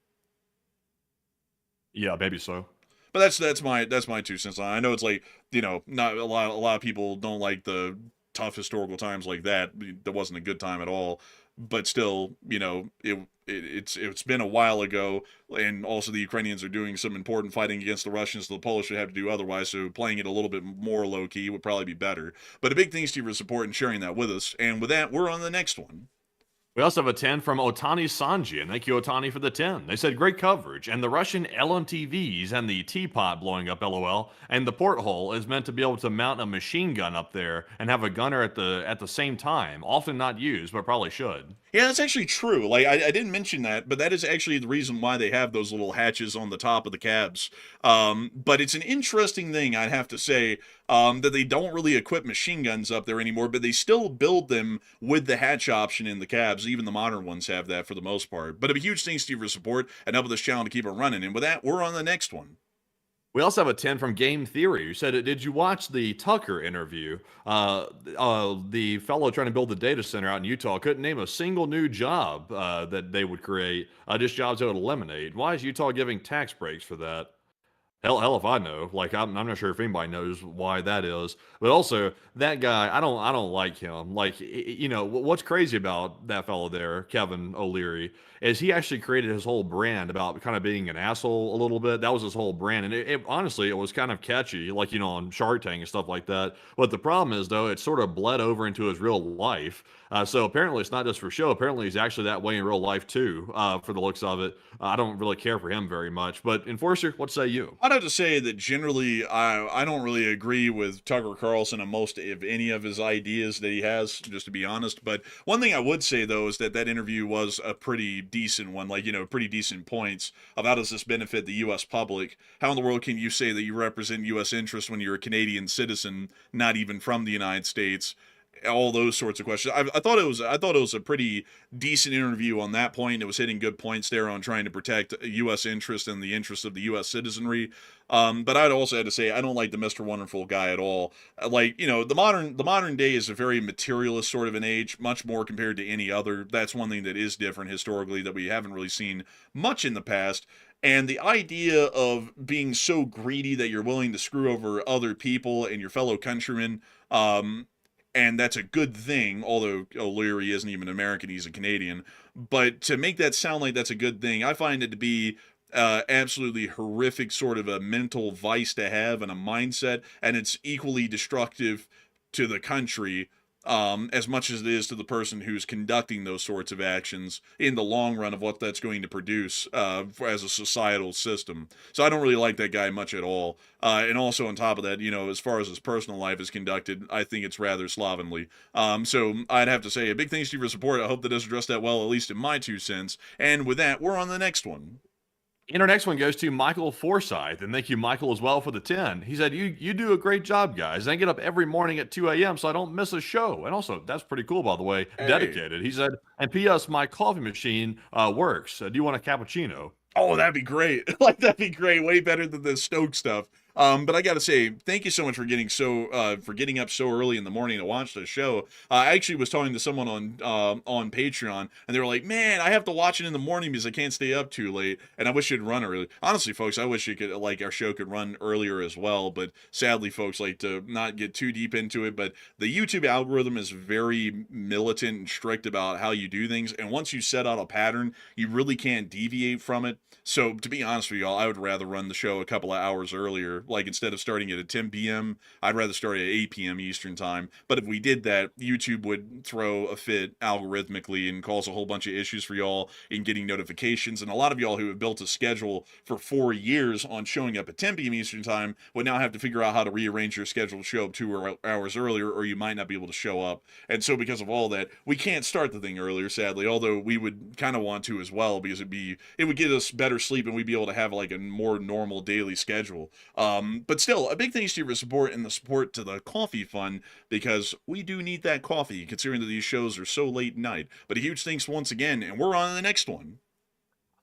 Yeah, maybe so. But that's my 2 cents on it. I know it's like, not a lot of people don't like the tough historical times like that. That wasn't a good time at all. But still, it's been a while ago, and also the Ukrainians are doing some important fighting against the Russians, so the Polish would have to do otherwise. So playing it a little bit more low key would probably be better. But a big thanks to you for support and sharing that with us. And with that, we're on the next one. We also have a 10 from Otani Sanji, and thank you, Otani, for the 10. They said, great coverage, and the Russian LMTVs and the teapot blowing up, LOL, and the porthole is meant to be able to mount a machine gun up there and have a gunner at the same time. Often not used, but probably should. Yeah, that's actually true. Like, I didn't mention that, but that is actually the reason why they have those little hatches on the top of the cabs. But it's an interesting thing, I'd have to say, that they don't really equip machine guns up there anymore, but they still build them with the hatch option in the cabs. Even the modern ones have that for the most part. But a huge thanks to you for support and help with this channel to keep it running. And with that, we're on the next one. We also have a 10 from Game Theory, who said, did you watch the Tucker interview? The fellow trying to build the data center out in Utah couldn't name a single new job that they would create, just jobs they would eliminate. Why is Utah giving tax breaks for that? Hell if I know. Like, I'm not sure if anybody knows why that is. But also, that guy, I don't like him. Like, what's crazy about that fellow there, Kevin O'Leary, is he actually created his whole brand about kind of being an asshole a little bit. That was his whole brand. And honestly, it was kind of catchy, like, on Shark Tank and stuff like that. But the problem is, though, it sort of bled over into his real life. So apparently it's not just for show. Apparently he's actually that way in real life, too, for the looks of it. I don't really care for him very much. But Enforcer, what say you? I'd have to say that generally I don't really agree with Tucker Carlson on most of any of his ideas that he has, just to be honest. But one thing I would say, though, is that interview was a pretty decent one, like, pretty decent points of how does this benefit the U.S. public? How in the world can you say that you represent U.S. interests when you're a Canadian citizen, not even from the United States? All those sorts of questions. I thought it was a pretty decent interview on that point. It was hitting good points there on trying to protect U.S. interest and the interest of the U.S. citizenry. But I'd also had to say I don't like the Mr. Wonderful guy at all. Like, the modern day is a very materialist sort of an age, much more compared to any other. That's one thing that is different historically that we haven't really seen much in the past. And the idea of being so greedy that you're willing to screw over other people and your fellow countrymen, and that's a good thing, although O'Leary isn't even American, he's a Canadian. But to make that sound like that's a good thing, I find it to be absolutely horrific sort of a mental vice to have and a mindset, and it's equally destructive to the country as much as it is to the person who's conducting those sorts of actions in the long run of what that's going to produce as a societal system. So I don't really like that guy much at all. And also on top of that, as far as his personal life is conducted, I think it's rather slovenly. So I'd have to say a big thanks to you for support. I hope that does address that well, at least in my 2 cents. And with that, we're on the next one. And our next one goes to Michael Forsyth, and thank you, Michael, as well for the 10. He said, you do a great job, guys. I get up every morning at 2 a.m. so I don't miss a show. And also, that's pretty cool, by the way, Hey. dedicated. He said, and P.S., my coffee machine works. Do you want a cappuccino? Oh, that'd be great. Like, that'd be great. Way better than the Stoke stuff. But I gotta say, thank you so much for getting up so early in the morning to watch the show. I actually was talking to someone on Patreon, and they were like, "Man, I have to watch it in the morning because I can't stay up too late, and I wish it'd run early." Honestly, folks, I wish our show could run earlier as well. But sadly, folks, like to not get too deep into it. But the YouTube algorithm is very militant and strict about how you do things, and once you set out a pattern, you really can't deviate from it. So to be honest with y'all, I would rather run the show a couple of hours earlier. Like, instead of starting it at 10 p.m., I'd rather start at 8 p.m. Eastern time. But if we did that, YouTube would throw a fit algorithmically and cause a whole bunch of issues for y'all in getting notifications. And a lot of y'all who have built a schedule for 4 years on showing up at 10 p.m. Eastern time would now have to figure out how to rearrange your schedule to show up 2 hours earlier, or you might not be able to show up. And so because of all that, we can't start the thing earlier, sadly, although we would kind of want to as well, because it would get us better sleep and we'd be able to have like a more normal daily schedule. But still, a big thanks to you for support and the support to the coffee fund, because we do need that coffee considering that these shows are so late night. But a huge thanks once again, and we're on to the next one.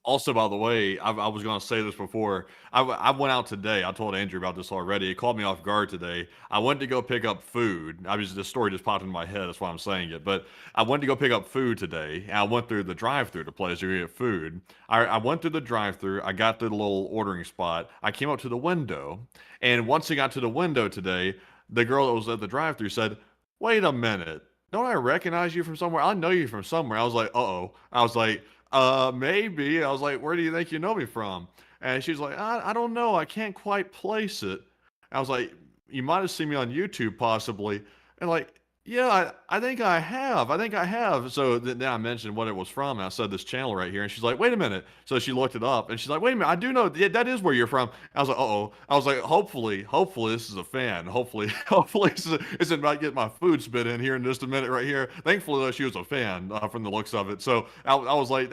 Also, by the way, I was going to say this before. I went out today. I told Andrew about this already. It caught me off guard today. I went to go pick up food. This story just popped into my head. That's why I'm saying it. But I went to go pick up food today. And I went through the drive-through to place to get food. I went through the drive-through. I got through the little ordering spot. I came up to the window. And once I got to the window today, the girl that was at the drive-through said, "Wait a minute. Don't I recognize you from somewhere? I know you from somewhere." I was like, "Uh-oh." I was like, maybe. I was like, "Where do you think you know me from?" And she's like, I don't know. I can't quite place it." I was like, "You might have seen me on YouTube possibly." And like, "Yeah, I think I have. I think I have." So then I mentioned what it was from. And I said this channel right here. And she's like, "Wait a minute." So she looked it up and she's like, "Wait a minute. I do know. Yeah, that is where you're from." I was like, "Uh-oh." I was like, hopefully this is a fan. Hopefully this is about getting my food spit in here in just a minute right here. Thankfully, though, she was a fan from the looks of it. So I was like,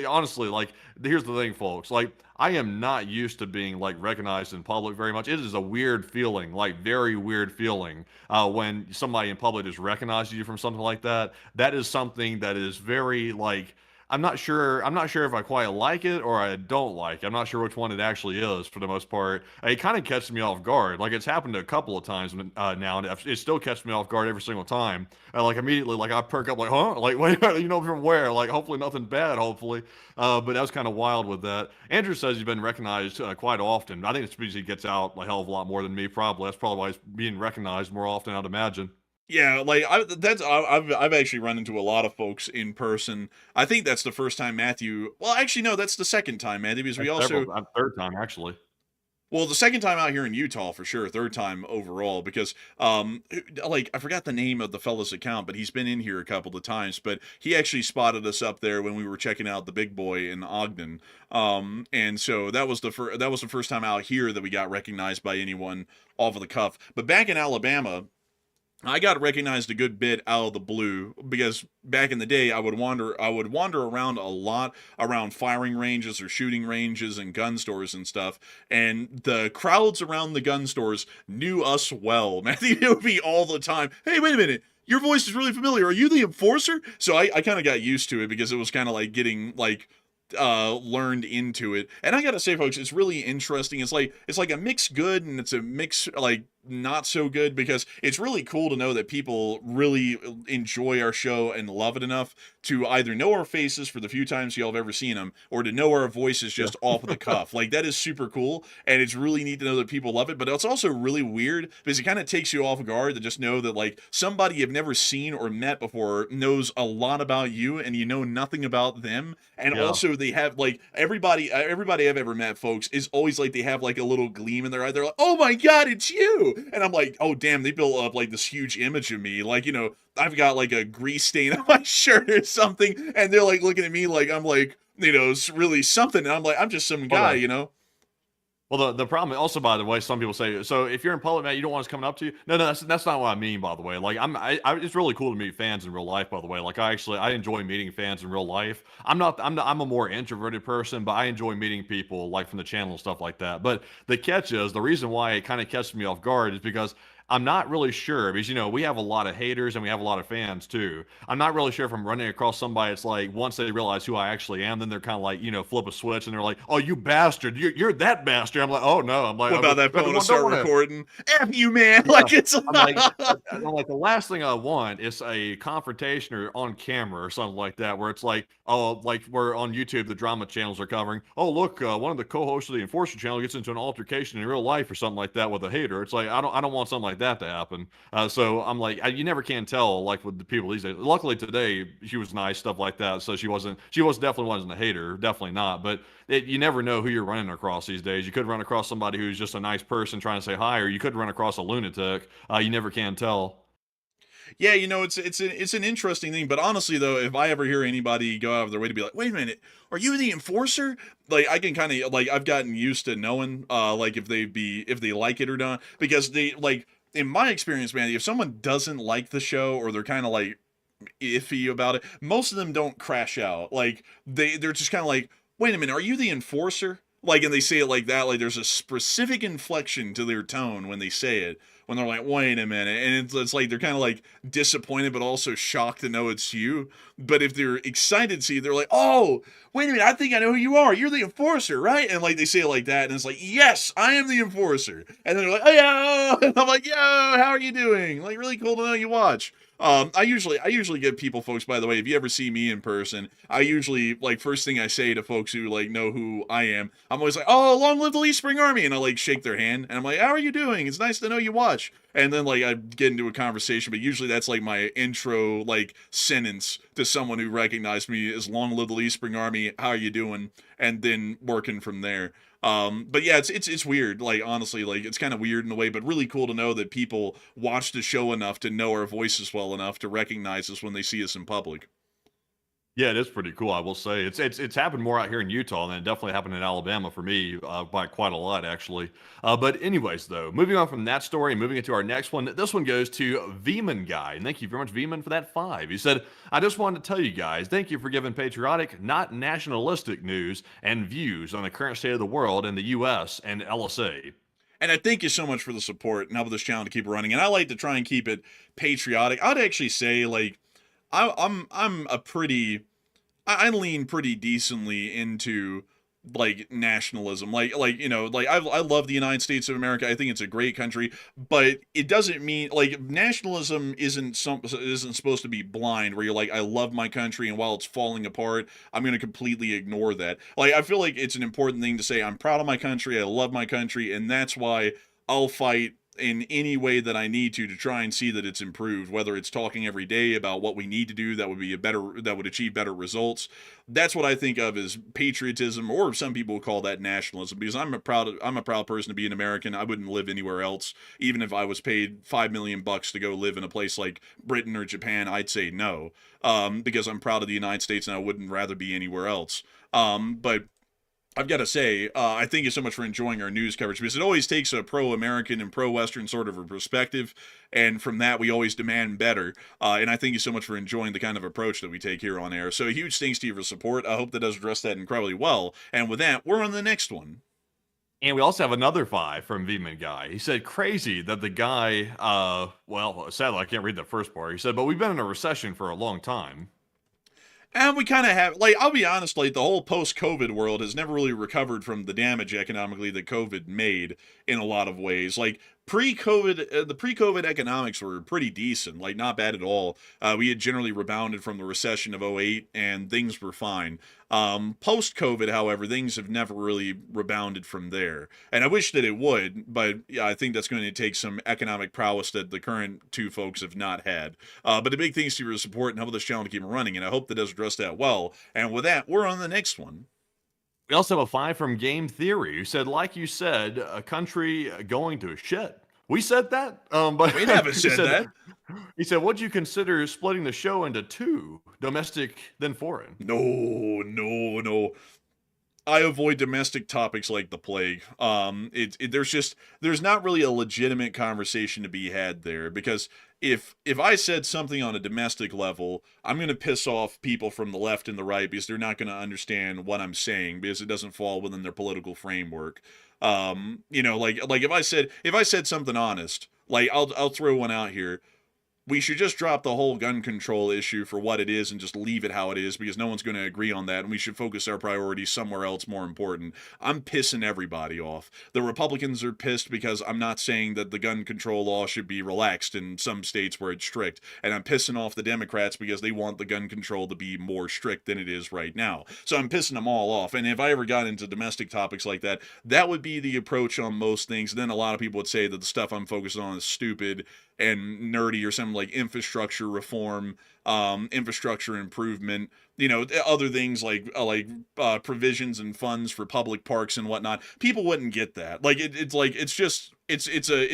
honestly, like, here's the thing, folks. Like, I am not used to being like recognized in public very much. It is a weird feeling, like very weird feeling, when somebody in public just recognizes you from something like that. That is something that is very like, I'm not sure if I quite like it or I don't like it. I'm not sure which one it actually is for the most part. It kind of catches me off guard. Like, it's happened a couple of times now, and it still catches me off guard every single time. Like, immediately, like, I perk up like, "Huh?" Like, "Wait, you know from where?" Like, hopefully nothing bad, hopefully. But that was kind of wild with that. Andrew says he's been recognized quite often. I think it's because he gets out a hell of a lot more than me, probably. That's probably why he's being recognized more often, I'd imagine. Yeah, like I've actually run into a lot of folks in person. I think that's the first time Matthew. Well, actually, no, that's the second time, Matthew, because we also. Third time, actually. Well, the second time out here in Utah for sure, third time overall, because like, I forgot the name of the fella's account, but he's been in here a couple of times. But he actually spotted us up there when we were checking out the big boy in Ogden, and so that was the first time out here that we got recognized by anyone off of the cuff. But back in Alabama, I got recognized a good bit out of the blue, because back in the day I would wander around a lot around firing ranges or shooting ranges and gun stores and stuff, and the crowds around the gun stores knew us well. Man, it would be all the time, "Hey, wait a minute. Your voice is really familiar. Are you the enforcer?" So I kind of got used to it, because it was kind of like getting like learned into it. And I gotta say, folks, it's really interesting. It's like a mix good and it's a mix like not so good, because it's really cool to know that people really enjoy our show and love it enough to either know our faces for the few times y'all have ever seen them, or to know our voices just off of the cuff. Like, that is super cool, and it's really neat to know that people love it. But it's also really weird, because it kind of takes you off guard to just know that like somebody you've never seen or met before knows a lot about you, and you know nothing about them. And also, they have like everybody I've ever met, folks, is always like they have like a little gleam in their eye. They're like, "Oh my god, it's you!" And I'm like, oh damn, they built up like this huge image of me, like, you know, I've got like a grease stain on my shirt or something, and they're like looking at me like I'm like, you know, it's really something, and I'm like, I'm just some guy, you know. Well, the problem also, by the way, some people say, so if you're in public, man, you don't want us coming up to you. No, no, that's not what I mean, by the way. Like, it's really cool to meet fans in real life, by the way. Like, I enjoy meeting fans in real life. I'm a more introverted person, but I enjoy meeting people like from the channel and stuff like that. But the catch is, the reason why it kind of catches me off guard is because I'm not really sure, because, you know, we have a lot of haters and we have a lot of fans too. I'm not really sure if I'm running across somebody. It's like, once they realize who I actually am, then they're kind of like, you know, flip a switch and they're like, oh, you bastard, you're that bastard. I'm like, oh no. I'm like, what about that phone to start recording? F you, man. Yeah. Like, it's I'm like, the last thing I want is a confrontation or on camera or something like that, where it's like, oh, like where on YouTube the drama channels are covering, oh look, one of the co-hosts of the Enforcer channel gets into an altercation in real life or something like that with a hater. It's like, I don't want something like that to happen. So I'm like, you never can tell, like with the people these days. Luckily today she was nice, stuff like that, so she definitely wasn't a hater, definitely not. But you never know who you're running across these days. You could run across somebody who's just a nice person trying to say hi, or you could run across a lunatic. You never can tell. Yeah, you know, it's an interesting thing. But honestly, though, if I ever hear anybody go out of their way to be like, "Wait a minute, are you the enforcer?" Like, I can kind of like, I've gotten used to knowing, like if they like it or not, because they like, in my experience, man, if someone doesn't like the show or they're kind of like iffy about it, most of them don't crash out. Like, they're just kind of like, "Wait a minute, are you the enforcer?" Like, and they say it like that. Like, there's a specific inflection to their tone when they say it, when they're like, wait a minute. And it's like they're kind of like disappointed, but also shocked to know it's you. But if they're excited to see you, they're like, oh, wait a minute, I think I know who you are. You're the enforcer, right? And like they say it like that. And it's like, yes, I am the enforcer. And they're like, oh, yeah. And I'm like, yo, how are you doing? Like, really cool to know you watch. I usually give people, folks, by the way, if you ever see me in person, I usually, like, first thing I say to folks who, like, know who I am, I'm always like, oh, long live the East Spring Army, and I, like, shake their hand, and I'm like, how are you doing? It's nice to know you watch. And then, like, I get into a conversation, but usually that's, like, my intro, like, sentence to someone who recognized me as long live the East Spring Army, how are you doing? And then working from there. But yeah, it's weird. Like, honestly, like, it's kind of weird in a way, but really cool to know that people watch the show enough to know our voices well enough to recognize us when they see us in public. Yeah, it is pretty cool, I will say. It's happened more out here in Utah than it definitely happened in Alabama for me, by quite a lot, actually. But anyways, though, moving on from that story and moving into our next one, this one goes to Veman Guy. And thank you very much, Veman, for that 5. He said, I just wanted to tell you guys, thank you for giving patriotic, not nationalistic news and views on the current state of the world and the U.S. and LSA. And I thank you so much for the support and helping this channel to keep running. And I like to try and keep it patriotic. I'd actually say, like, I'm a pretty, I lean pretty decently into, like, nationalism. Like, you know, like, I love the United States of America. I think it's a great country, but it doesn't mean, like, nationalism isn't supposed to be blind, where you're like, I love my country, and while it's falling apart, I'm going to completely ignore that. Like, I feel like it's an important thing to say, I'm proud of my country, I love my country, and that's why I'll fight in any way that I need to try and see that it's improved, whether it's talking every day about what we need to do that would achieve better results. That's what I think of as patriotism, or some people call that nationalism, because I'm a proud person to be an American. I wouldn't live anywhere else. Even if I was paid $5 million to go live in a place like Britain or Japan, I'd say no, because I'm proud of the United States and I wouldn't rather be anywhere else. But I've got to say, I thank you so much for enjoying our news coverage, because it always takes a pro-American and pro-Western sort of a perspective, and from that we always demand better. And I thank you so much for enjoying the kind of approach that we take here on air. So a huge thanks to you for support. I hope that does address that incredibly well. And with that, we're on the next one. And we also have another 5 from Veman Guy. He said, crazy that the guy, well, sadly, I can't read the first part. He said, but we've been in a recession for a long time. And we kind of have, like, I'll be honest, like, the whole post-COVID world has never really recovered from the damage economically that COVID made in a lot of ways. Like, pre-COVID, the pre-COVID economics were pretty decent, like, not bad at all. We had generally rebounded from the recession of '08, and things were fine. Post-COVID, however, things have never really rebounded from there. And I wish that it would, but yeah, I think that's going to take some economic prowess that the current two folks have not had. But a big thanks to your support and helping this channel to keep running, and I hope that does address that well. And with that, we're on the next one. We also have a 5 from Game Theory, who said, like you said, a country going to shit. We said that, but We never he said that. he said, "Would you consider splitting the show into two, domestic then foreign?" No, no, no. I avoid domestic topics like the plague. There's not really a legitimate conversation to be had there, because if I said something on a domestic level, I'm going to piss off people from the left and the right because they're not going to understand what I'm saying because it doesn't fall within their political framework. Like if I said something honest, like I'll throw one out here. We should just drop the whole gun control issue for what it is and just leave it how it is, because no one's going to agree on that, and we should focus our priorities somewhere else more important. I'm pissing everybody off. The Republicans are pissed because I'm not saying that the gun control law should be relaxed in some states where it's strict, and I'm pissing off the Democrats because they want the gun control to be more strict than it is right now. So I'm pissing them all off, and if I ever got into domestic topics like that, that would be the approach on most things. Then a lot of people would say that the stuff I'm focused on is stupid and nerdy, or something like infrastructure reform, infrastructure improvement, other things like provisions and funds for public parks and whatnot. People wouldn't get that. Like it's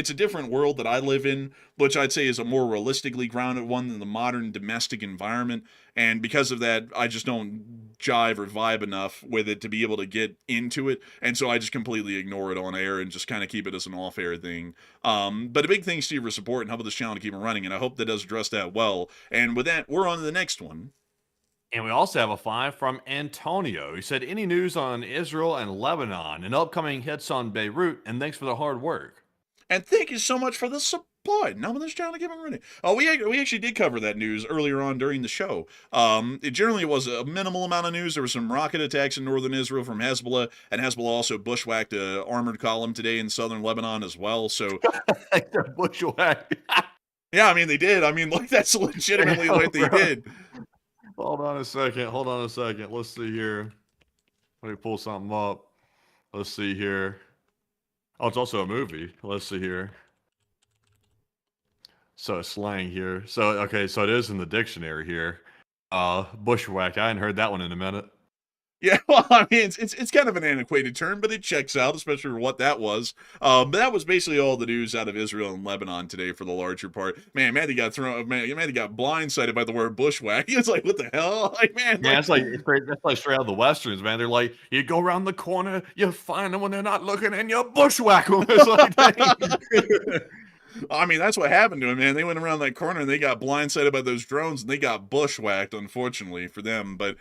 a different world that I live in, which I'd say is a more realistically grounded one than the modern domestic environment. And because of that, I just don't jive or vibe enough with it to be able to get into it. And so I just completely ignore it on air and just kind of keep it as an off-air thing. But a big thanks to you for support and helping this channel to keep it running, and I hope that does address that well. And with that, we're on to the next one. And we also have a 5 from Antonio. He said, "Any news on Israel and Lebanon and upcoming hits on Beirut? And thanks for the hard work." And thank you so much for the support. Now this channel to keep it running. Oh, we actually did cover that news earlier on during the show. It generally was a minimal amount of news. There were some rocket attacks in northern Israel from Hezbollah, and Hezbollah also bushwhacked a armored column today in southern Lebanon as well. So Bushwhack. yeah, I mean they did. I mean, like, that's legitimately what they did. Hold on a second. Let's see here. Let me pull something up. Let's see here. Oh, it's also a movie. Let's see here. So it's slang here. So, okay, so it is in the dictionary here. Bushwhack. I hadn't heard that one in a minute. Yeah, well, I mean, it's kind of an antiquated term, but it checks out, especially for what that was. But that was basically all the news out of Israel and Lebanon today for the larger part. Man, Matty got blindsided by the word bushwhack. He was like, "What the hell?" Like, man, Yeah, that's like straight out of the westerns, man. They're like, you go around the corner, you find them when they're not looking, and you bushwhack them. It's like, dang. I mean, that's what happened to him, man. They went around that corner and they got blindsided by those drones, and they got bushwhacked, unfortunately for them. But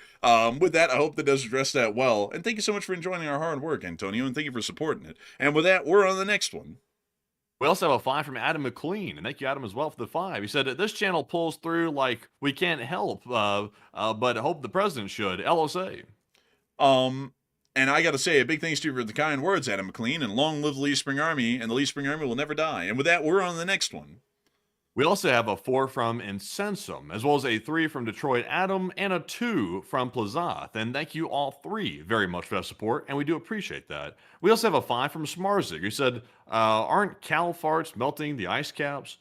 with that, I hope that does address that well. And thank you so much for enjoying our hard work, Antonio, and thank you for supporting it. And with that, we're on the next one. We also have a 5 from Adam McLean, and thank you, Adam, as well for the 5. He said that this channel pulls through like we can't help, but I hope the president should. LSA. And I got to say, a big thanks to you for the kind words, Adam McLean, and long live the Lee Spring Army, and the Lee Spring Army will never die. And with that, we're on the next one. We also have a 4 from Incensum, as well as a 3 from Detroit Adam, and a 2 from Plazath. And thank you all 3 very much for that support, and we do appreciate that. We also have a 5 from Smarzig, who said, aren't cow farts melting the ice caps?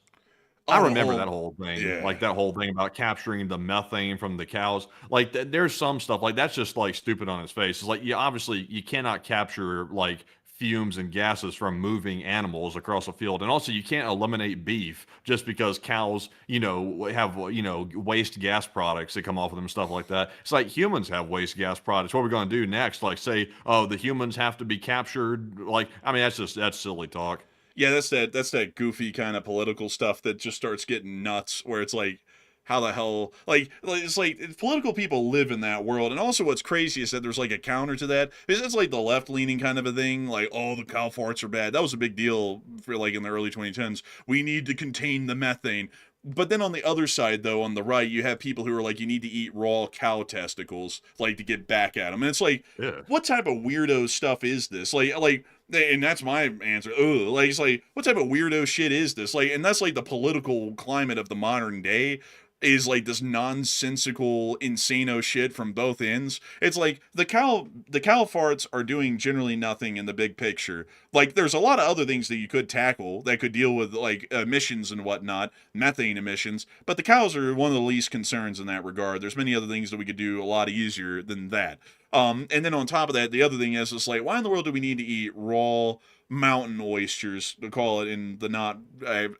I remember that whole thing, yeah. like that whole thing about capturing the methane from the cows. Like there's some stuff like that's just like stupid on its face. It's like, obviously you cannot capture like fumes and gases from moving animals across a field, and also you can't eliminate beef just because cows, have waste gas products that come off of them and stuff like that. It's like humans have waste gas products. What are we going to do next? Like say, oh, the humans have to be captured? Like, I mean, that's silly talk. Yeah, that's that goofy kind of political stuff that just starts getting nuts, where it's like, how the hell, like it's like political people live in that world. And also what's crazy is that there's like a counter to that. It's like the left-leaning kind of a thing, like, oh, the cow farts are bad. That was a big deal for like in the early 2010s. We need to contain the methane. But then on the other side, though, on the right, you have people who are like, you need to eat raw cow testicles, like, to get back at them. And it's like, What type of weirdo stuff is this? Like, and that's my answer. Ugh. Like, it's like, what type of weirdo shit is this? Like, and that's like the political climate of the modern day, is like this nonsensical, insano shit from both ends. It's like the cow farts are doing generally nothing in the big picture. Like, there's a lot of other things that you could tackle that could deal with like emissions and whatnot, methane emissions, but the cows are one of the least concerns in that regard. There's many other things that we could do a lot easier than that. And then on top of that, the other thing is, it's like, why in the world do we need to eat raw mountain oysters, to call it in the not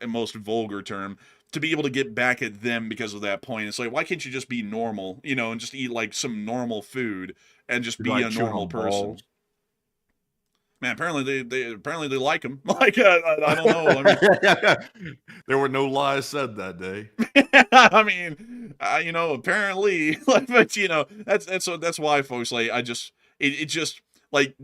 most vulgar term, to be able to get back at them because of that point. It's like, why can't you just be normal, and just eat like some normal food and just You're be like a chewing normal on person? balls. Man, apparently they like them. Like I don't know. I mean, There were no lies said that day. I mean, apparently, like, but that's why, folks. Like, it just like,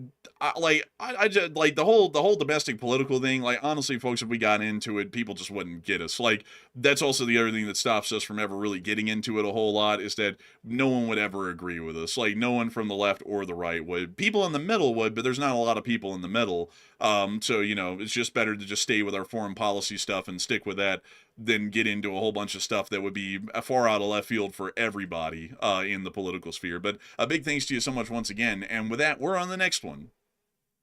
I just like the whole domestic political thing. Like, honestly, folks, if we got into it, people just wouldn't get us. Like, that's also the other thing that stops us from ever really getting into it a whole lot, is that no one would ever agree with us. Like, no one from the left or the right would. People in the middle would, but there's not a lot of people in the middle. So it's just better to just stay with our foreign policy stuff and stick with that than get into a whole bunch of stuff that would be far out of left field for everybody in the political sphere. But a big thanks to you so much once again. And with that, we're on the next one.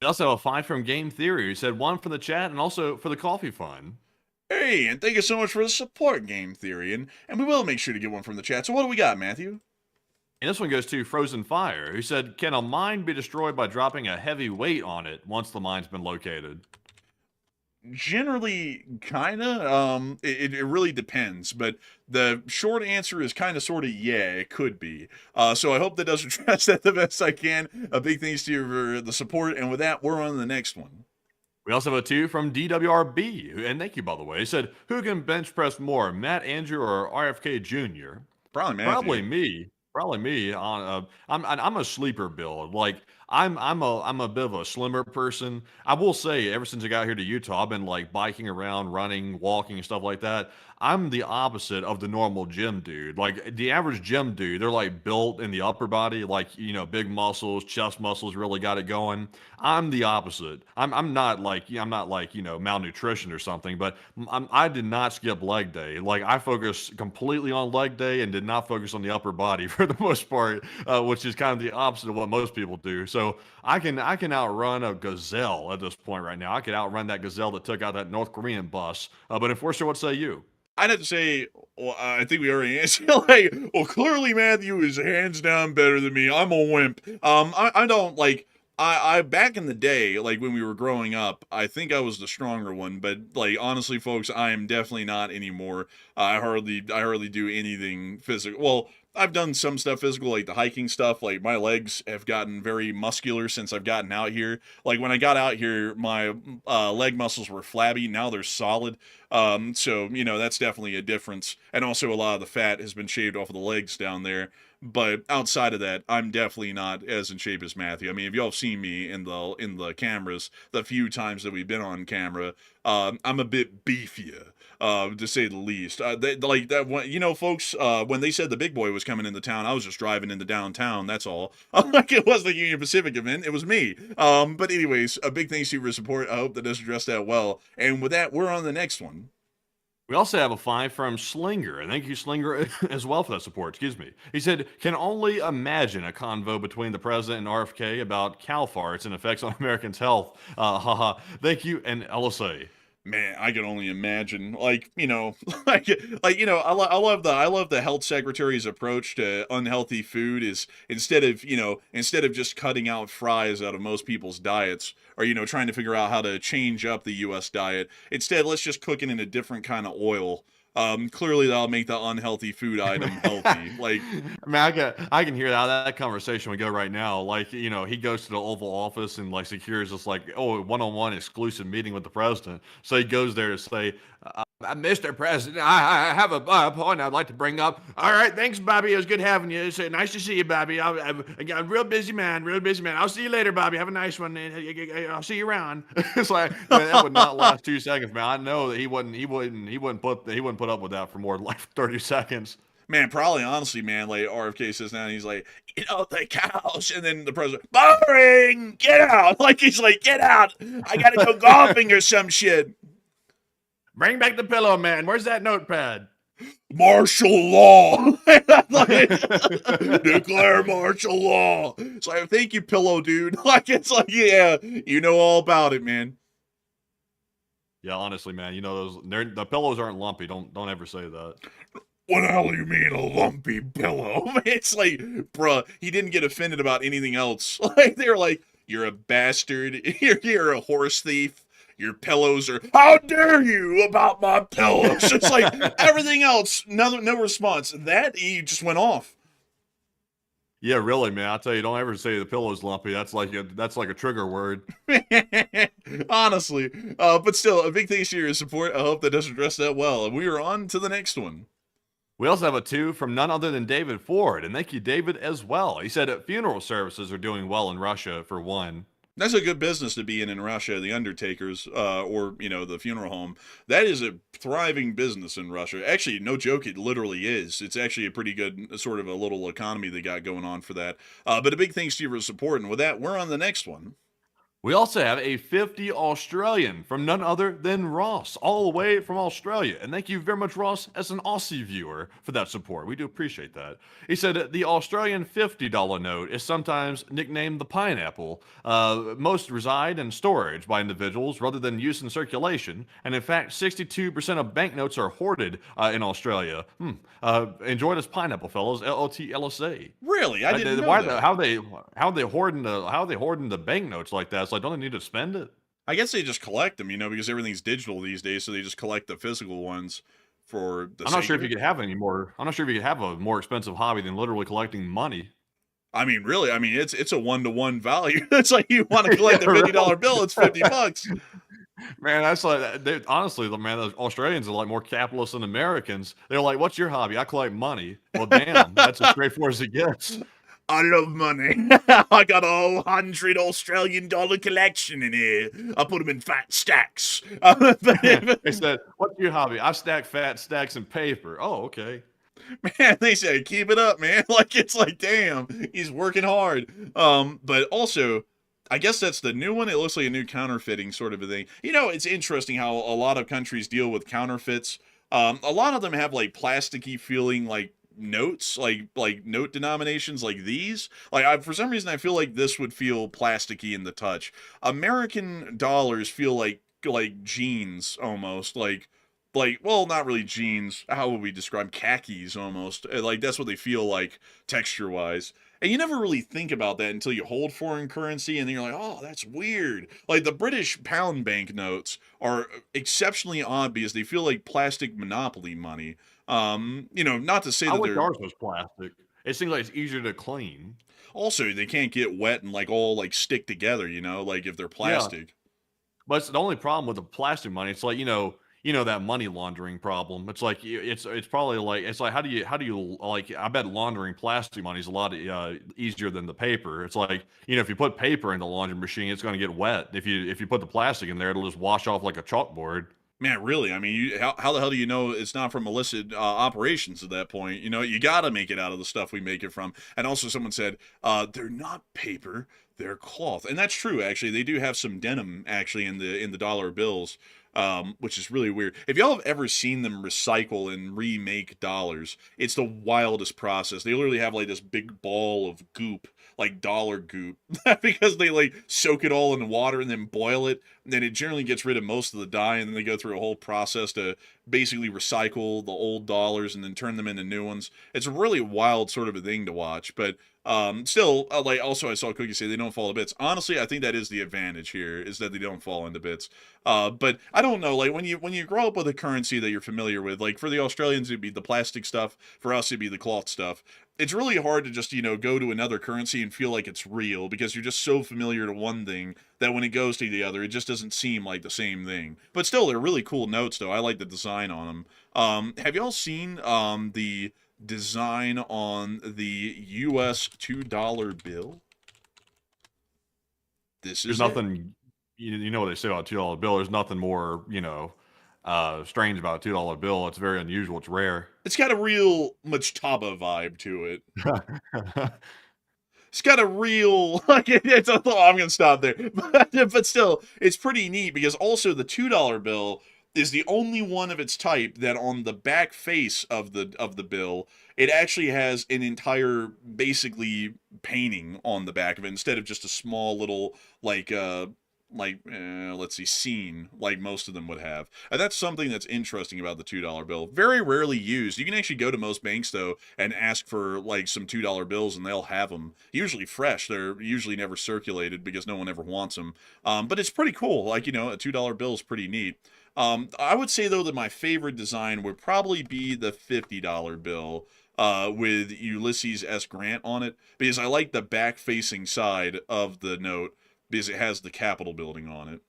We also have a 5 from Game Theory, who said 1 for the chat and also for the coffee fund. Hey, and thank you so much for the support, Game Theory. And we will make sure to get one from the chat. So what do we got, Matthew? And this one goes to Frozen Fire, who said, can a mine be destroyed by dropping a heavy weight on it once the mine's been located? Generally, kinda. It really depends, but the short answer is kind of, sort of, yeah, it could be. So I hope that does address that the best I can. A big thanks to you for the support, and with that, we're on to the next one. We also have a 2 from DWRB, and thank you, by the way. He said, who can bench press more, Matt Andrew or RFK Jr.? Probably Matthew. Probably me. Probably me. I'm a sleeper build. Like I'm a bit of a slimmer person. I will say, ever since I got here to Utah, I've been like biking around, running, walking, and stuff like that. I'm the opposite of the normal gym dude. Like the average gym dude, they're like built in the upper body, like big muscles, chest muscles, really got it going. I'm the opposite. I'm not like malnutrition or something, but I did not skip leg day. Like I focused completely on leg day and did not focus on the upper body for the most part, which is kind of the opposite of what most people do. So I can outrun a gazelle at this point right now. I could outrun that gazelle that took out that North Korean bus. But Enforcer, what say you? I'd have to say, well, I think we already answered. Like, well, clearly Matthew is hands down better than me. I'm a wimp. I don't like. I back in the day, like when we were growing up, I think I was the stronger one. But like honestly, folks, I am definitely not anymore. I hardly do anything physical. Well, I've done some stuff physical, like the hiking stuff. Like my legs have gotten very muscular since I've gotten out here. Like when I got out here, my leg muscles were flabby. Now they're solid. So that's definitely a difference. And also a lot of the fat has been shaved off of the legs down there. But outside of that, I'm definitely not as in shape as Matthew. I mean, if y'all have seen me in the cameras, the few times that we've been on camera, I'm a bit beefier, to say the least. Like that one, folks. When they said the big boy was coming into town, I was just driving into downtown. That's all. Like it was the Union Pacific event. It was me. But anyways, a big thanks to you for your support. I hope that does address that well. And with that, we're on the next one. We also have a 5 from Slinger, and thank you, Slinger, as well for that support. Excuse me. He said, can only imagine a convo between the president and RFK about cow farts and effects on Americans' health. Haha. Thank you, and LSA. Man, I can only imagine. Like, like I love the health secretary's approach to unhealthy food is instead of just cutting out fries out of most people's diets, or trying to figure out how to change up the US diet. Instead, let's just cook it in a different kind of oil. Clearly that'll make the unhealthy food item healthy. Like, I mean, I can hear how that conversation would go right now. Like, he goes to the Oval Office and like secures this like, one-on-one exclusive meeting with the president. So he goes there to say, Mr. President, I have a point I'd like to bring up. All right, thanks, Bobby. It was good having you. It's nice to see you, Bobby. I'm a real busy man. I'll see you later, Bobby. Have a nice one. I'll see you around. It's like, man, that would not last 2 seconds, man. I know that he wouldn't put up with that for more than like 30 seconds. Man, probably honestly, man, like RFK sits down and he's like, the cows, and then the president, boring, get out. Like he's like, get out. I gotta go golfing or some shit. Bring back the pillow, man. Where's that notepad? Martial law. Declare martial law. It's like, thank you, pillow dude. Like, it's like, yeah, you know all about it, man. Yeah, honestly, man, the pillows aren't lumpy. Don't ever say that. What the hell do you mean, a lumpy pillow? It's like, bruh, he didn't get offended about anything else. Like, they're like, You're a bastard. You're a horse thief. Your pillows are, how dare you about my pillows? It's like everything else, no response. That he just went off. Yeah, really, man. I'll tell you, don't ever say the pillow's lumpy. That's like a trigger word. Honestly. But still, a big thanks to your support. I hope that does address that well. And we are on to the next one. We also have a 2 from none other than David Ford, and thank you, David, as well. He said that funeral services are doing well in Russia, for one. That's a good business to be in Russia, the undertakers, or, the funeral home. That is a thriving business in Russia. Actually, no joke, it literally is. It's actually a pretty good sort of a little economy they got going on for that. But a big thanks to you for support. And with that, we're on the next one. We also have a 50 Australian from none other than Ross, all the way from Australia. And thank you very much, Ross, as an Aussie viewer for that support. We do appreciate that. He said the Australian $50 note is sometimes nicknamed the pineapple. Most reside in storage by individuals rather than use in circulation. And in fact, 62% of banknotes are hoarded in Australia. Enjoy this pineapple, fellas. LOTLSA. Really? I didn't know that. How they hoarding the banknotes like that? It's like, don't they need to spend it? I guess they just collect them, because everything's digital these days, so they just collect the physical ones for the I'm not sure if you could have any more. I'm not sure if you could have a more expensive hobby than literally collecting money. I mean, really, it's a 1-to-1 value. It's like you want to collect a $50 bill, it's $50. Man, that's like, honestly, man, the Australians are like more capitalists than Americans. They're like, what's your hobby? I collect money. Well, damn, that's as straightforward as it gets. I love money. I got a 100 Australian dollar collection in here. I put them in fat stacks. They said, what's your hobby? I stack fat stacks in paper. Oh, okay. Man, they said, keep it up, man. It's like, damn, he's working hard. But also, I guess that's the new one. It looks like a new counterfeiting sort of a thing. It's interesting how a lot of countries deal with counterfeits. A lot of them have like plasticky feeling like notes, like note denominations like these. For some reason I feel like this would feel plasticky in the touch. American dollars feel like jeans almost, well, not really jeans. How would we describe khakis almost? Like that's what they feel like texture wise. And you never really think about that until you hold foreign currency and then you're like, oh, that's weird. Like the British pound bank notes are exceptionally odd because they feel like plastic monopoly money. Not to say that wish ours was plastic. It seems like it's easier to clean. Also, they can't get wet and all stick together, like if they're plastic. Yeah. But it's the only problem with the plastic money. It's like, that money laundering problem. It's like it's probably like, it's like how do you like, I bet laundering plastic money is a lot easier than the paper. It's like, if you put paper in the laundry machine, it's going to get wet. If you put the plastic in there, it'll just wash off like a chalkboard. Man, really? I mean, how the hell do you know it's not from illicit operations at that point? You got to make it out of the stuff we make it from. And also someone said, they're not paper, they're cloth. And that's true, actually. They do have some denim, actually, in the dollar bills, which is really weird. If y'all have ever seen them recycle and remake dollars, it's the wildest process. They literally have, this big ball of goop, like dollar goop, because they, soak it all in water and then boil it. And then it generally gets rid of most of the dye, and then they go through a whole process to basically recycle the old dollars and then turn them into new ones. It's a really wild sort of a thing to watch, but still, also I saw Cookie say they don't fall to bits. Honestly, I think that is the advantage here, is that they don't fall into bits. But I don't know, when you grow up with a currency that you're familiar with, for the Australians it'd be the plastic stuff, for us it'd be the cloth stuff. It's really hard to just, go to another currency and feel like it's real, because you're just so familiar to one thing that when it goes to the other, it just doesn't seem like the same thing. But still, they're really cool notes, though. I like the design on them. Have y'all seen the design on the US $2 bill? There's nothing, you know what they say about a $2 bill. There's nothing more, strange about a $2 bill. It's very unusual. It's rare. It's got a real Mujtaba vibe to it. It's got a real, I'm going to stop there. But still, it's pretty neat because also the $2 bill is the only one of its type that on the back face of the bill, it actually has an entire, basically, painting on the back of it instead of just a small little, let's see, seen like most of them would have. And that's something that's interesting about the $2 bill. Very rarely used. You can actually go to most banks though and ask for like some $2 bills and they'll have them. Usually fresh. They're usually never circulated because no one ever wants them. But it's pretty cool. Like, a $2 bill is pretty neat. I would say though that my favorite design would probably be the $50 bill. With Ulysses S. Grant on it, because I like the back-facing side of the note because it has the Capitol building on it.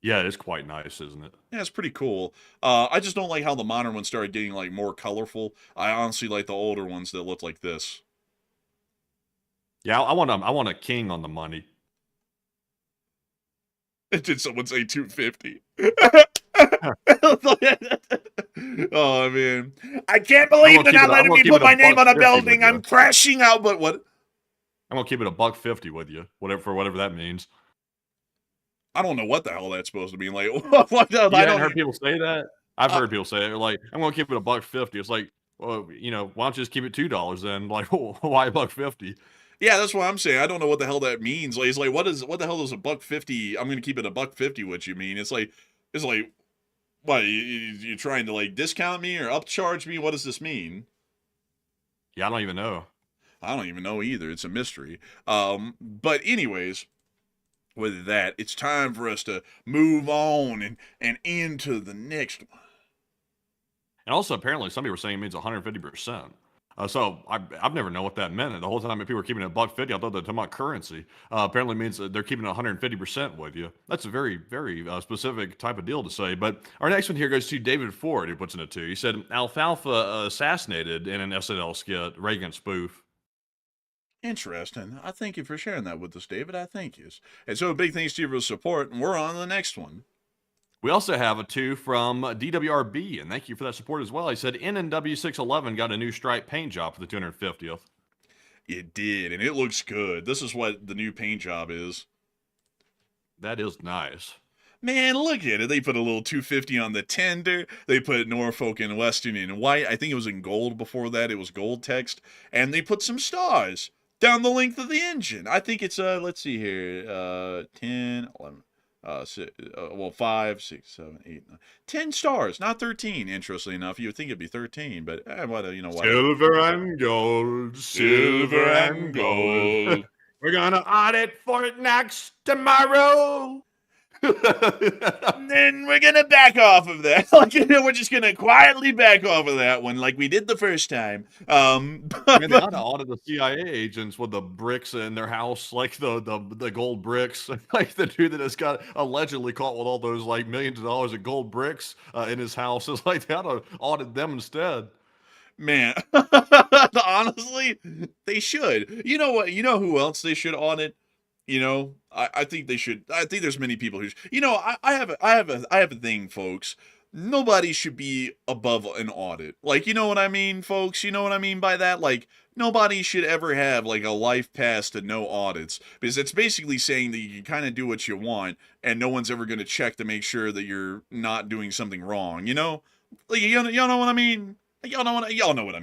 Yeah, it is quite nice, isn't it? Yeah, it's pretty cool. I just don't like how the modern ones started getting like more colorful. I honestly like the older ones that look like this. Yeah, I want a king on the money. Did someone say 250? Oh man, I can't believe they're not letting me put my name on a building. I'm crashing out. But what? I'm gonna keep it $1.50 with you, whatever that means. I don't know what the hell that's supposed to mean. Like, what? I haven't heard people say that. I've heard people say it. Like, I'm gonna keep it $1.50. It's like, well, why don't you just keep it $2 then? Like, why $1.50? Yeah, that's what I'm saying. I don't know what the hell that means. Like, it's like, what the hell does $1.50? I'm gonna keep it $1.50. What you mean? It's like, what? You trying to like discount me or upcharge me? What does this mean? Yeah, I don't even know. I don't even know either. It's a mystery. But anyways, with that, it's time for us to move on and into the next one. And also, apparently, some people were saying it means 150%. So I've never known what that meant. And the whole time people were keeping it $1.50, I thought they were talking about currency. Apparently means that they're keeping it 150% with you. That's a very, very specific type of deal to say. But our next one here goes to David Ford, who puts in it too. He said, Alfalfa assassinated in an SNL skit, Reagan spoof. Interesting. I thank you for sharing that with us, David. I thank you. And so big thanks to you for the support, and we're on to the next one. We also have a 2 from DWRB, and thank you for that support as well. He said NNW611 got a new stripe paint job for the 250th. It did, and it looks good. This is what the new paint job is. That is nice. Man, look at it. They put a little 250 on the tender. They put Norfolk and Western in white. I think it was in gold before that. It was gold text. And they put some stars down the length of the engine. I think it's, let's see here, 10, 11. 5, 6, 7, 8, 9, 10 stars, not 13. Interestingly enough, you would think it'd be 13, but what? Silver and gold, silver and gold. We're gonna audit Fort Knox tomorrow. And then we're gonna back off of that. We're just gonna quietly back off of that one, like we did the first time. They ought to audit the CIA agents with the bricks in their house, like the gold bricks, like the dude that has got allegedly caught with all those like millions of dollars of gold bricks in his house. It's like they ought to audit them instead. Man, honestly, they should. You know what? You know who else they should audit? I think they should. I think there's many people who, I have a thing, folks. Nobody should be above an audit. Like, you know what I mean, folks? You know what I mean by that? Like, nobody should ever have like a life pass to no audits, because it's basically saying that you can kind of do what you want and no one's ever going to check to make sure that you're not doing something wrong. Like, y'all know what I mean? Y'all know what I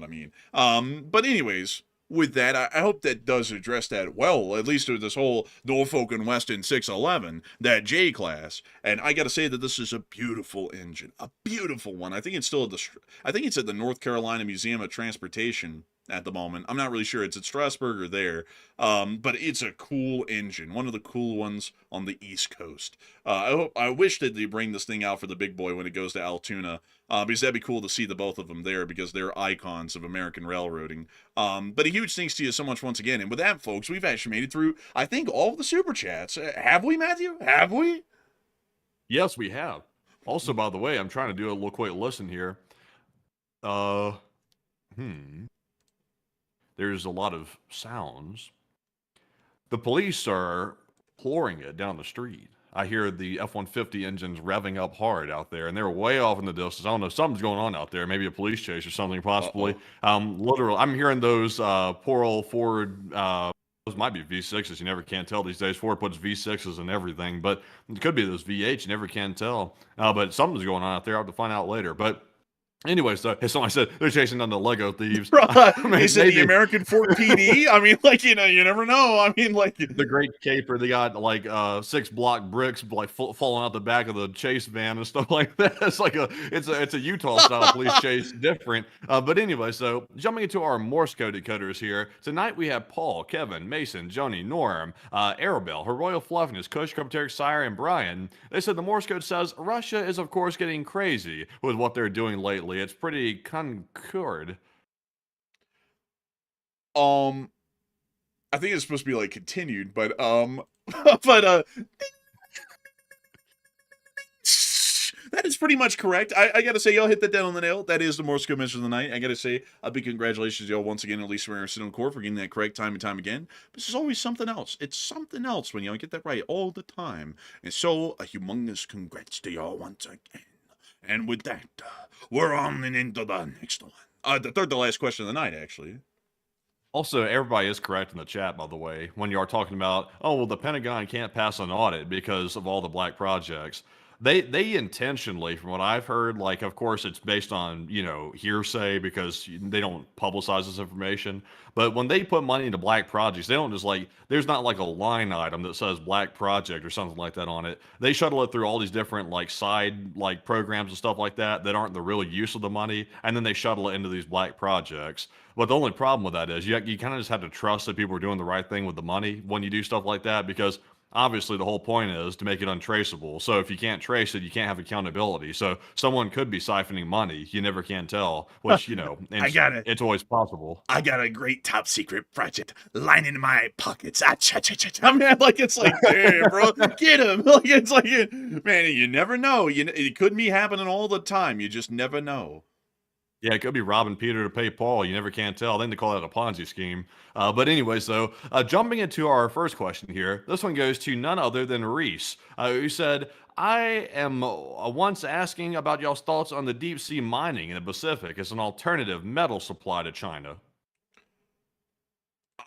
mean. But anyways, with that, I hope that does address that well, at least with this whole Norfolk and Western 611, that J class. And I got to say that this is a beautiful engine, a beautiful one. I think it's still at the North Carolina Museum of Transportation at the moment. I'm not really sure. It's at Strasburg or there. But it's a cool engine, one of the cool ones on the East Coast. I wish that they bring this thing out for the big boy when it goes to Altoona, because that'd be cool to see the both of them there, because they're icons of American railroading. But a huge thanks to you so much once again. And with that, folks, we've actually made it through, I think, all of the super chats. Have we, Matthew? Have we? Yes, we have. Also, by the way, I'm trying to do a little quick listen here. There's a lot of sounds. The police are pouring it down the street. I hear the F-150 engines revving up hard out there, and they're way off in the distance. I don't know, something's going on out there. Maybe a police chase or something, possibly. Literally, I'm hearing those poor old Ford, those might be V6s. You never can tell these days. Ford puts V6s and everything, but it could be those V8s. You never can tell. But something's going on out there. I'll have to find out later. But Anyway, so as someone said, they're chasing down the Lego thieves. They said the Maybe American Fort PD. I mean, like, you never know. I mean, like, the Great Caper, they got like 6 block bricks like falling out the back of the chase van and stuff like that. It's a Utah style police chase, different. But anyway, so jumping into our Morse code decoders here tonight, we have Paul, Kevin, Mason, Joni, Norm, Arabelle, Her Royal Fluffiness, Kush, Crypteric Sire, and Brian. They said the Morse code says Russia is of course getting crazy with what they're doing lately. It's pretty concord. um, I think it's supposed to be like continued, but but that is pretty much correct. I gotta say, y'all hit that down on the nail. That is the Morse code message of the night. I gotta say, a big congratulations, y'all, once again, at least we're in court for getting that correct time and time again. But this is always something else. It's something else when y'all get that right all the time. And so, a humongous congrats to y'all once again. And with that, we're on and into the next one. The third to last question of the night, actually. Also, everybody is correct in the chat, by the way, when you are talking about, oh, well, the Pentagon can't pass an audit because of all the black projects. They intentionally, from what I've heard, like, of course, it's based on, hearsay because they don't publicize this information. But when they put money into black projects, they don't just like, there's not like a line item that says black project or something like that on it. They shuttle it through all these different like side like programs and stuff like that aren't the real use of the money. And then they shuttle it into these black projects. But the only problem with that is you kind of just have to trust that people are doing the right thing with the money when you do stuff like that, because obviously the whole point is to make it untraceable. So if you can't trace it, you can't have accountability. So someone could be siphoning money. You never can tell, which, it's always possible. I got a great top secret project lining my pockets. I mean, like, it's like, damn, bro, get him. Like, it's like, man, you never know. It could be happening all the time. You just never know. Yeah, it could be robbing Peter to pay Paul. You never can tell. Then they call that a Ponzi scheme. But anyway, so jumping into our first question here, this one goes to none other than Reese, who said, I am once asking about y'all's thoughts on the deep sea mining in the Pacific as an alternative metal supply to China.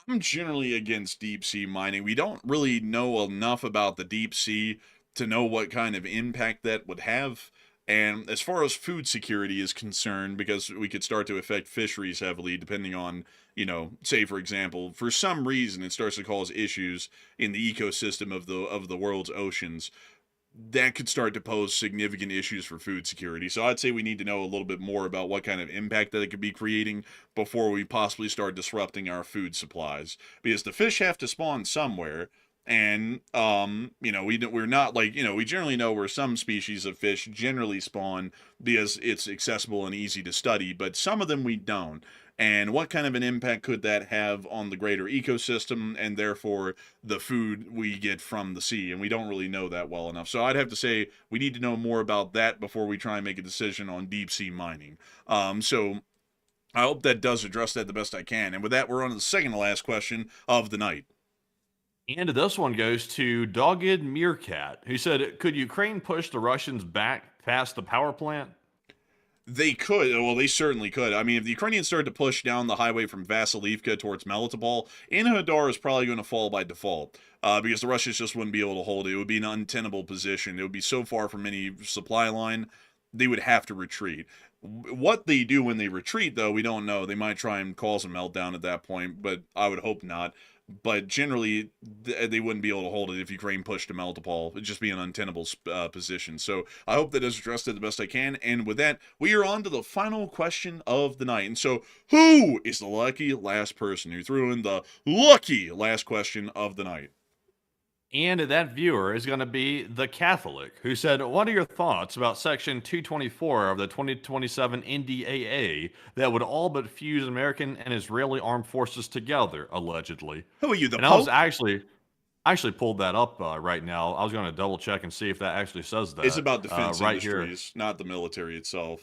I'm generally against deep sea mining. We don't really know enough about the deep sea to know what kind of impact that would have. And as far as food security is concerned, because we could start to affect fisheries heavily, depending on, say, for example, for some reason it starts to cause issues in the ecosystem of the world's oceans, that could start to pose significant issues for food security. So I'd say we need to know a little bit more about what kind of impact that it could be creating before we possibly start disrupting our food supplies. Because the fish have to spawn somewhere. And, we're not like, we generally know where some species of fish generally spawn because it's accessible and easy to study, but some of them we don't. And what kind of an impact could that have on the greater ecosystem and therefore the food we get from the sea? And we don't really know that well enough. So I'd have to say we need to know more about that before we try and make a decision on deep sea mining. So I hope that does address that the best I can. And with that, we're on to the second to last question of the night. And this one goes to Dogged Meerkat, who said, could Ukraine push the Russians back past the power plant? They could. Well, they certainly could. I mean, if the Ukrainians started to push down the highway from Vasilivka towards Melitopol, Enerhodar is probably going to fall by default because the Russians just wouldn't be able to hold it. It would be an untenable position. It would be so far from any supply line, they would have to retreat. What they do when they retreat, though, we don't know. They might try and cause a meltdown at that point, but I would hope not. But generally, they wouldn't be able to hold it if Ukraine pushed to Melitopol. It'd just be an untenable position. So I hope that is addressed it the best I can. And with that, we are on to the final question of the night. And so, who is the lucky last person who threw in the lucky last question of the night? And that viewer is going to be the Catholic, who said, what are your thoughts about Section 224 of the 2027 NDAA that would all but fuse American and Israeli armed forces together, allegedly? Who are you, the and Pope? I was actually pulled that up right now. I was going to double check and see if that actually says that. It's about defense right industries, not the military itself.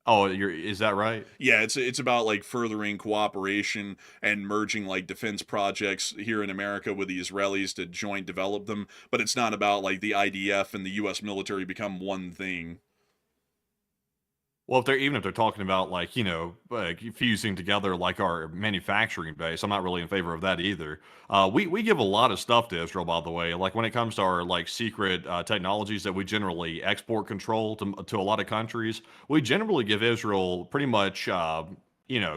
Oh, is that right? Yeah, it's about like furthering cooperation and merging like defense projects here in America with the Israelis to joint develop them, but it's not about like the IDF and the US military become one thing. Well, if they're talking about like, fusing together like our manufacturing base, I'm not really in favor of that either. We give a lot of stuff to Israel, by the way. Like when it comes to our like secret technologies that we generally export control to a lot of countries, we generally give Israel pretty much.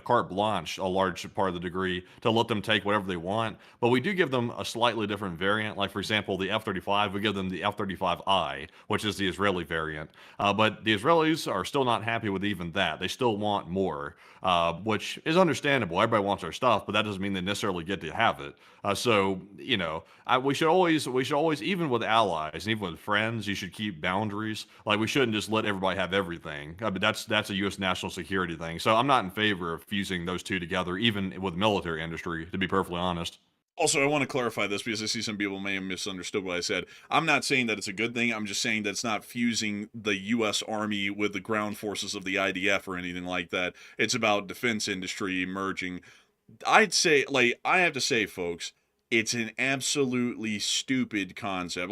Carte blanche, a large part of the degree, to let them take whatever they want. But we do give them a slightly different variant. Like, for example, the F-35, we give them the F-35I, which is the Israeli variant. But the Israelis are still not happy with even that. They still want more, which is understandable. Everybody wants our stuff, but that doesn't mean they necessarily get to have it. We should always, even with allies and even with friends, you should keep boundaries. Like, we shouldn't just let everybody have everything. I mean, that's a U.S. national security thing. So I'm not in favor of fusing those two together, even with military industry, to be perfectly honest. Also, I want to clarify this because I see some people may have misunderstood what I said. I'm not saying that it's a good thing. I'm just saying that it's not fusing the U.S. Army with the ground forces of the IDF or anything like that. It's about defense industry merging. I'd say, like, I have to say, folks, it's an absolutely stupid concept.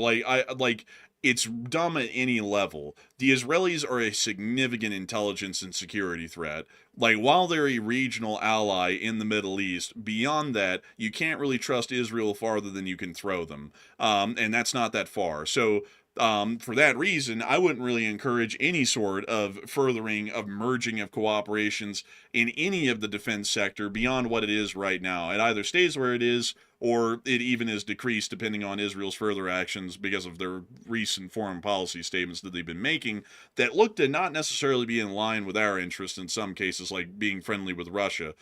It's dumb at any level. The Israelis are a significant intelligence and security threat. Like, while they're a regional ally in the Middle East, beyond that, you can't really trust Israel farther than you can throw them. And that's not that far. So, for that reason, I wouldn't really encourage any sort of furthering of merging of cooperations in any of the defense sector beyond what it is right now. It either stays where it is or it even is decreased depending on Israel's further actions because of their recent foreign policy statements that they've been making that look to not necessarily be in line with our interests in some cases, like being friendly with Russia.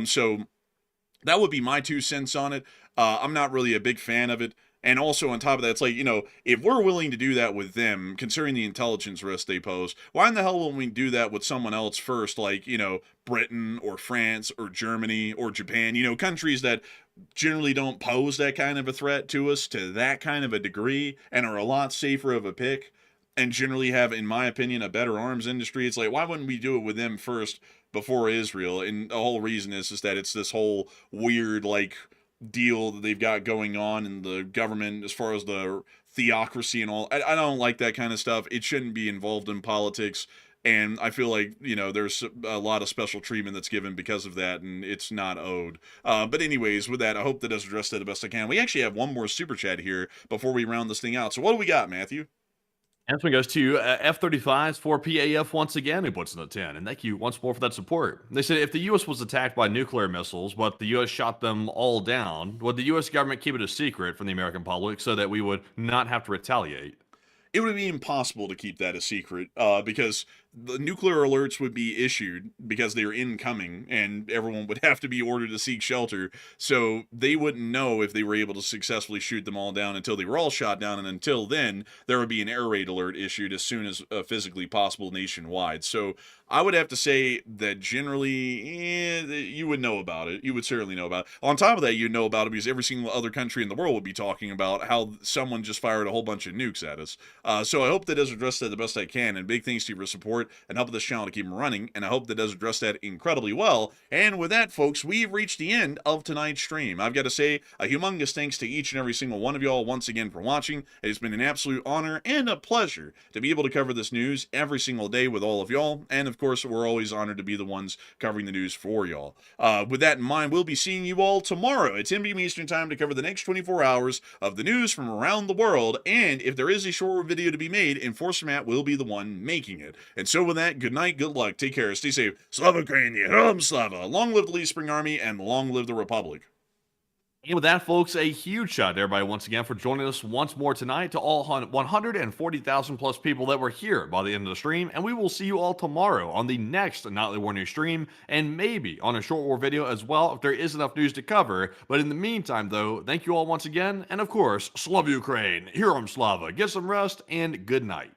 So that would be my 2 cents on it. I'm not really a big fan of it. And also on top of that, it's like, if we're willing to do that with them, considering the intelligence risk they pose, why in the hell wouldn't we do that with someone else first, like, Britain or France or Germany or Japan, countries that generally don't pose that kind of a threat to us to that kind of a degree and are a lot safer of a pick and generally have, in my opinion, a better arms industry. It's like, why wouldn't we do it with them first before Israel? And the whole reason is that it's this whole weird, like, deal that they've got going on in the government as far as the theocracy and all. I don't like that kind of stuff. It shouldn't be involved in politics. And I feel like, there's a lot of special treatment that's given because of that, and it's not owed. But anyways, with that, I hope that does address that the best I can. We actually have one more super chat here before we round this thing out. So what do we got, Matthew? And this one goes to F-35s for PAF once again, who puts in the 10. And thank you once more for that support. They said if the U.S. was attacked by nuclear missiles, but the U.S. shot them all down, would the U.S. government keep it a secret from the American public so that we would not have to retaliate? It would be impossible to keep that a secret because the nuclear alerts would be issued because they're incoming and everyone would have to be ordered to seek shelter. So they wouldn't know if they were able to successfully shoot them all down until they were all shot down. And until then, there would be an air raid alert issued as soon as physically possible nationwide. So I would have to say that generally, you would know about it. You would certainly know about it. On top of that, you'd know about it because every single other country in the world would be talking about how someone just fired a whole bunch of nukes at us. So I hope that does address that the best I can. And big thanks to you for support and helping this channel to keep running. And I hope that does address that incredibly well. And with that, folks, we've reached the end of tonight's stream. I've got to say a humongous thanks to each and every single one of y'all once again for watching. It has been an absolute honor and a pleasure to be able to cover this news every single day with all of y'all. And of course, we're always honored to be the ones covering the news for y'all. With that in mind, we'll be seeing you all tomorrow at 10 p.m. Eastern Time to cover the next 24 hours of the news from around the world. And if there is a short video to be made, Enforcer Matt will be the one making it. And so with that, good night, good luck, take care, stay safe. Slava Ukraini, Heroam Slava, long live the Lead Spring Army, and long live the Republic. And with that, folks, a huge shout to everybody once again for joining us once more tonight, to all 140,000 plus people that were here by the end of the stream. And we will see you all tomorrow on the next Nightly War News stream, and maybe on a short war video as well if there is enough news to cover. But in the meantime, though, thank you all once again. And of course, Slava Ukraine, Heroam Slava, get some rest, and good night.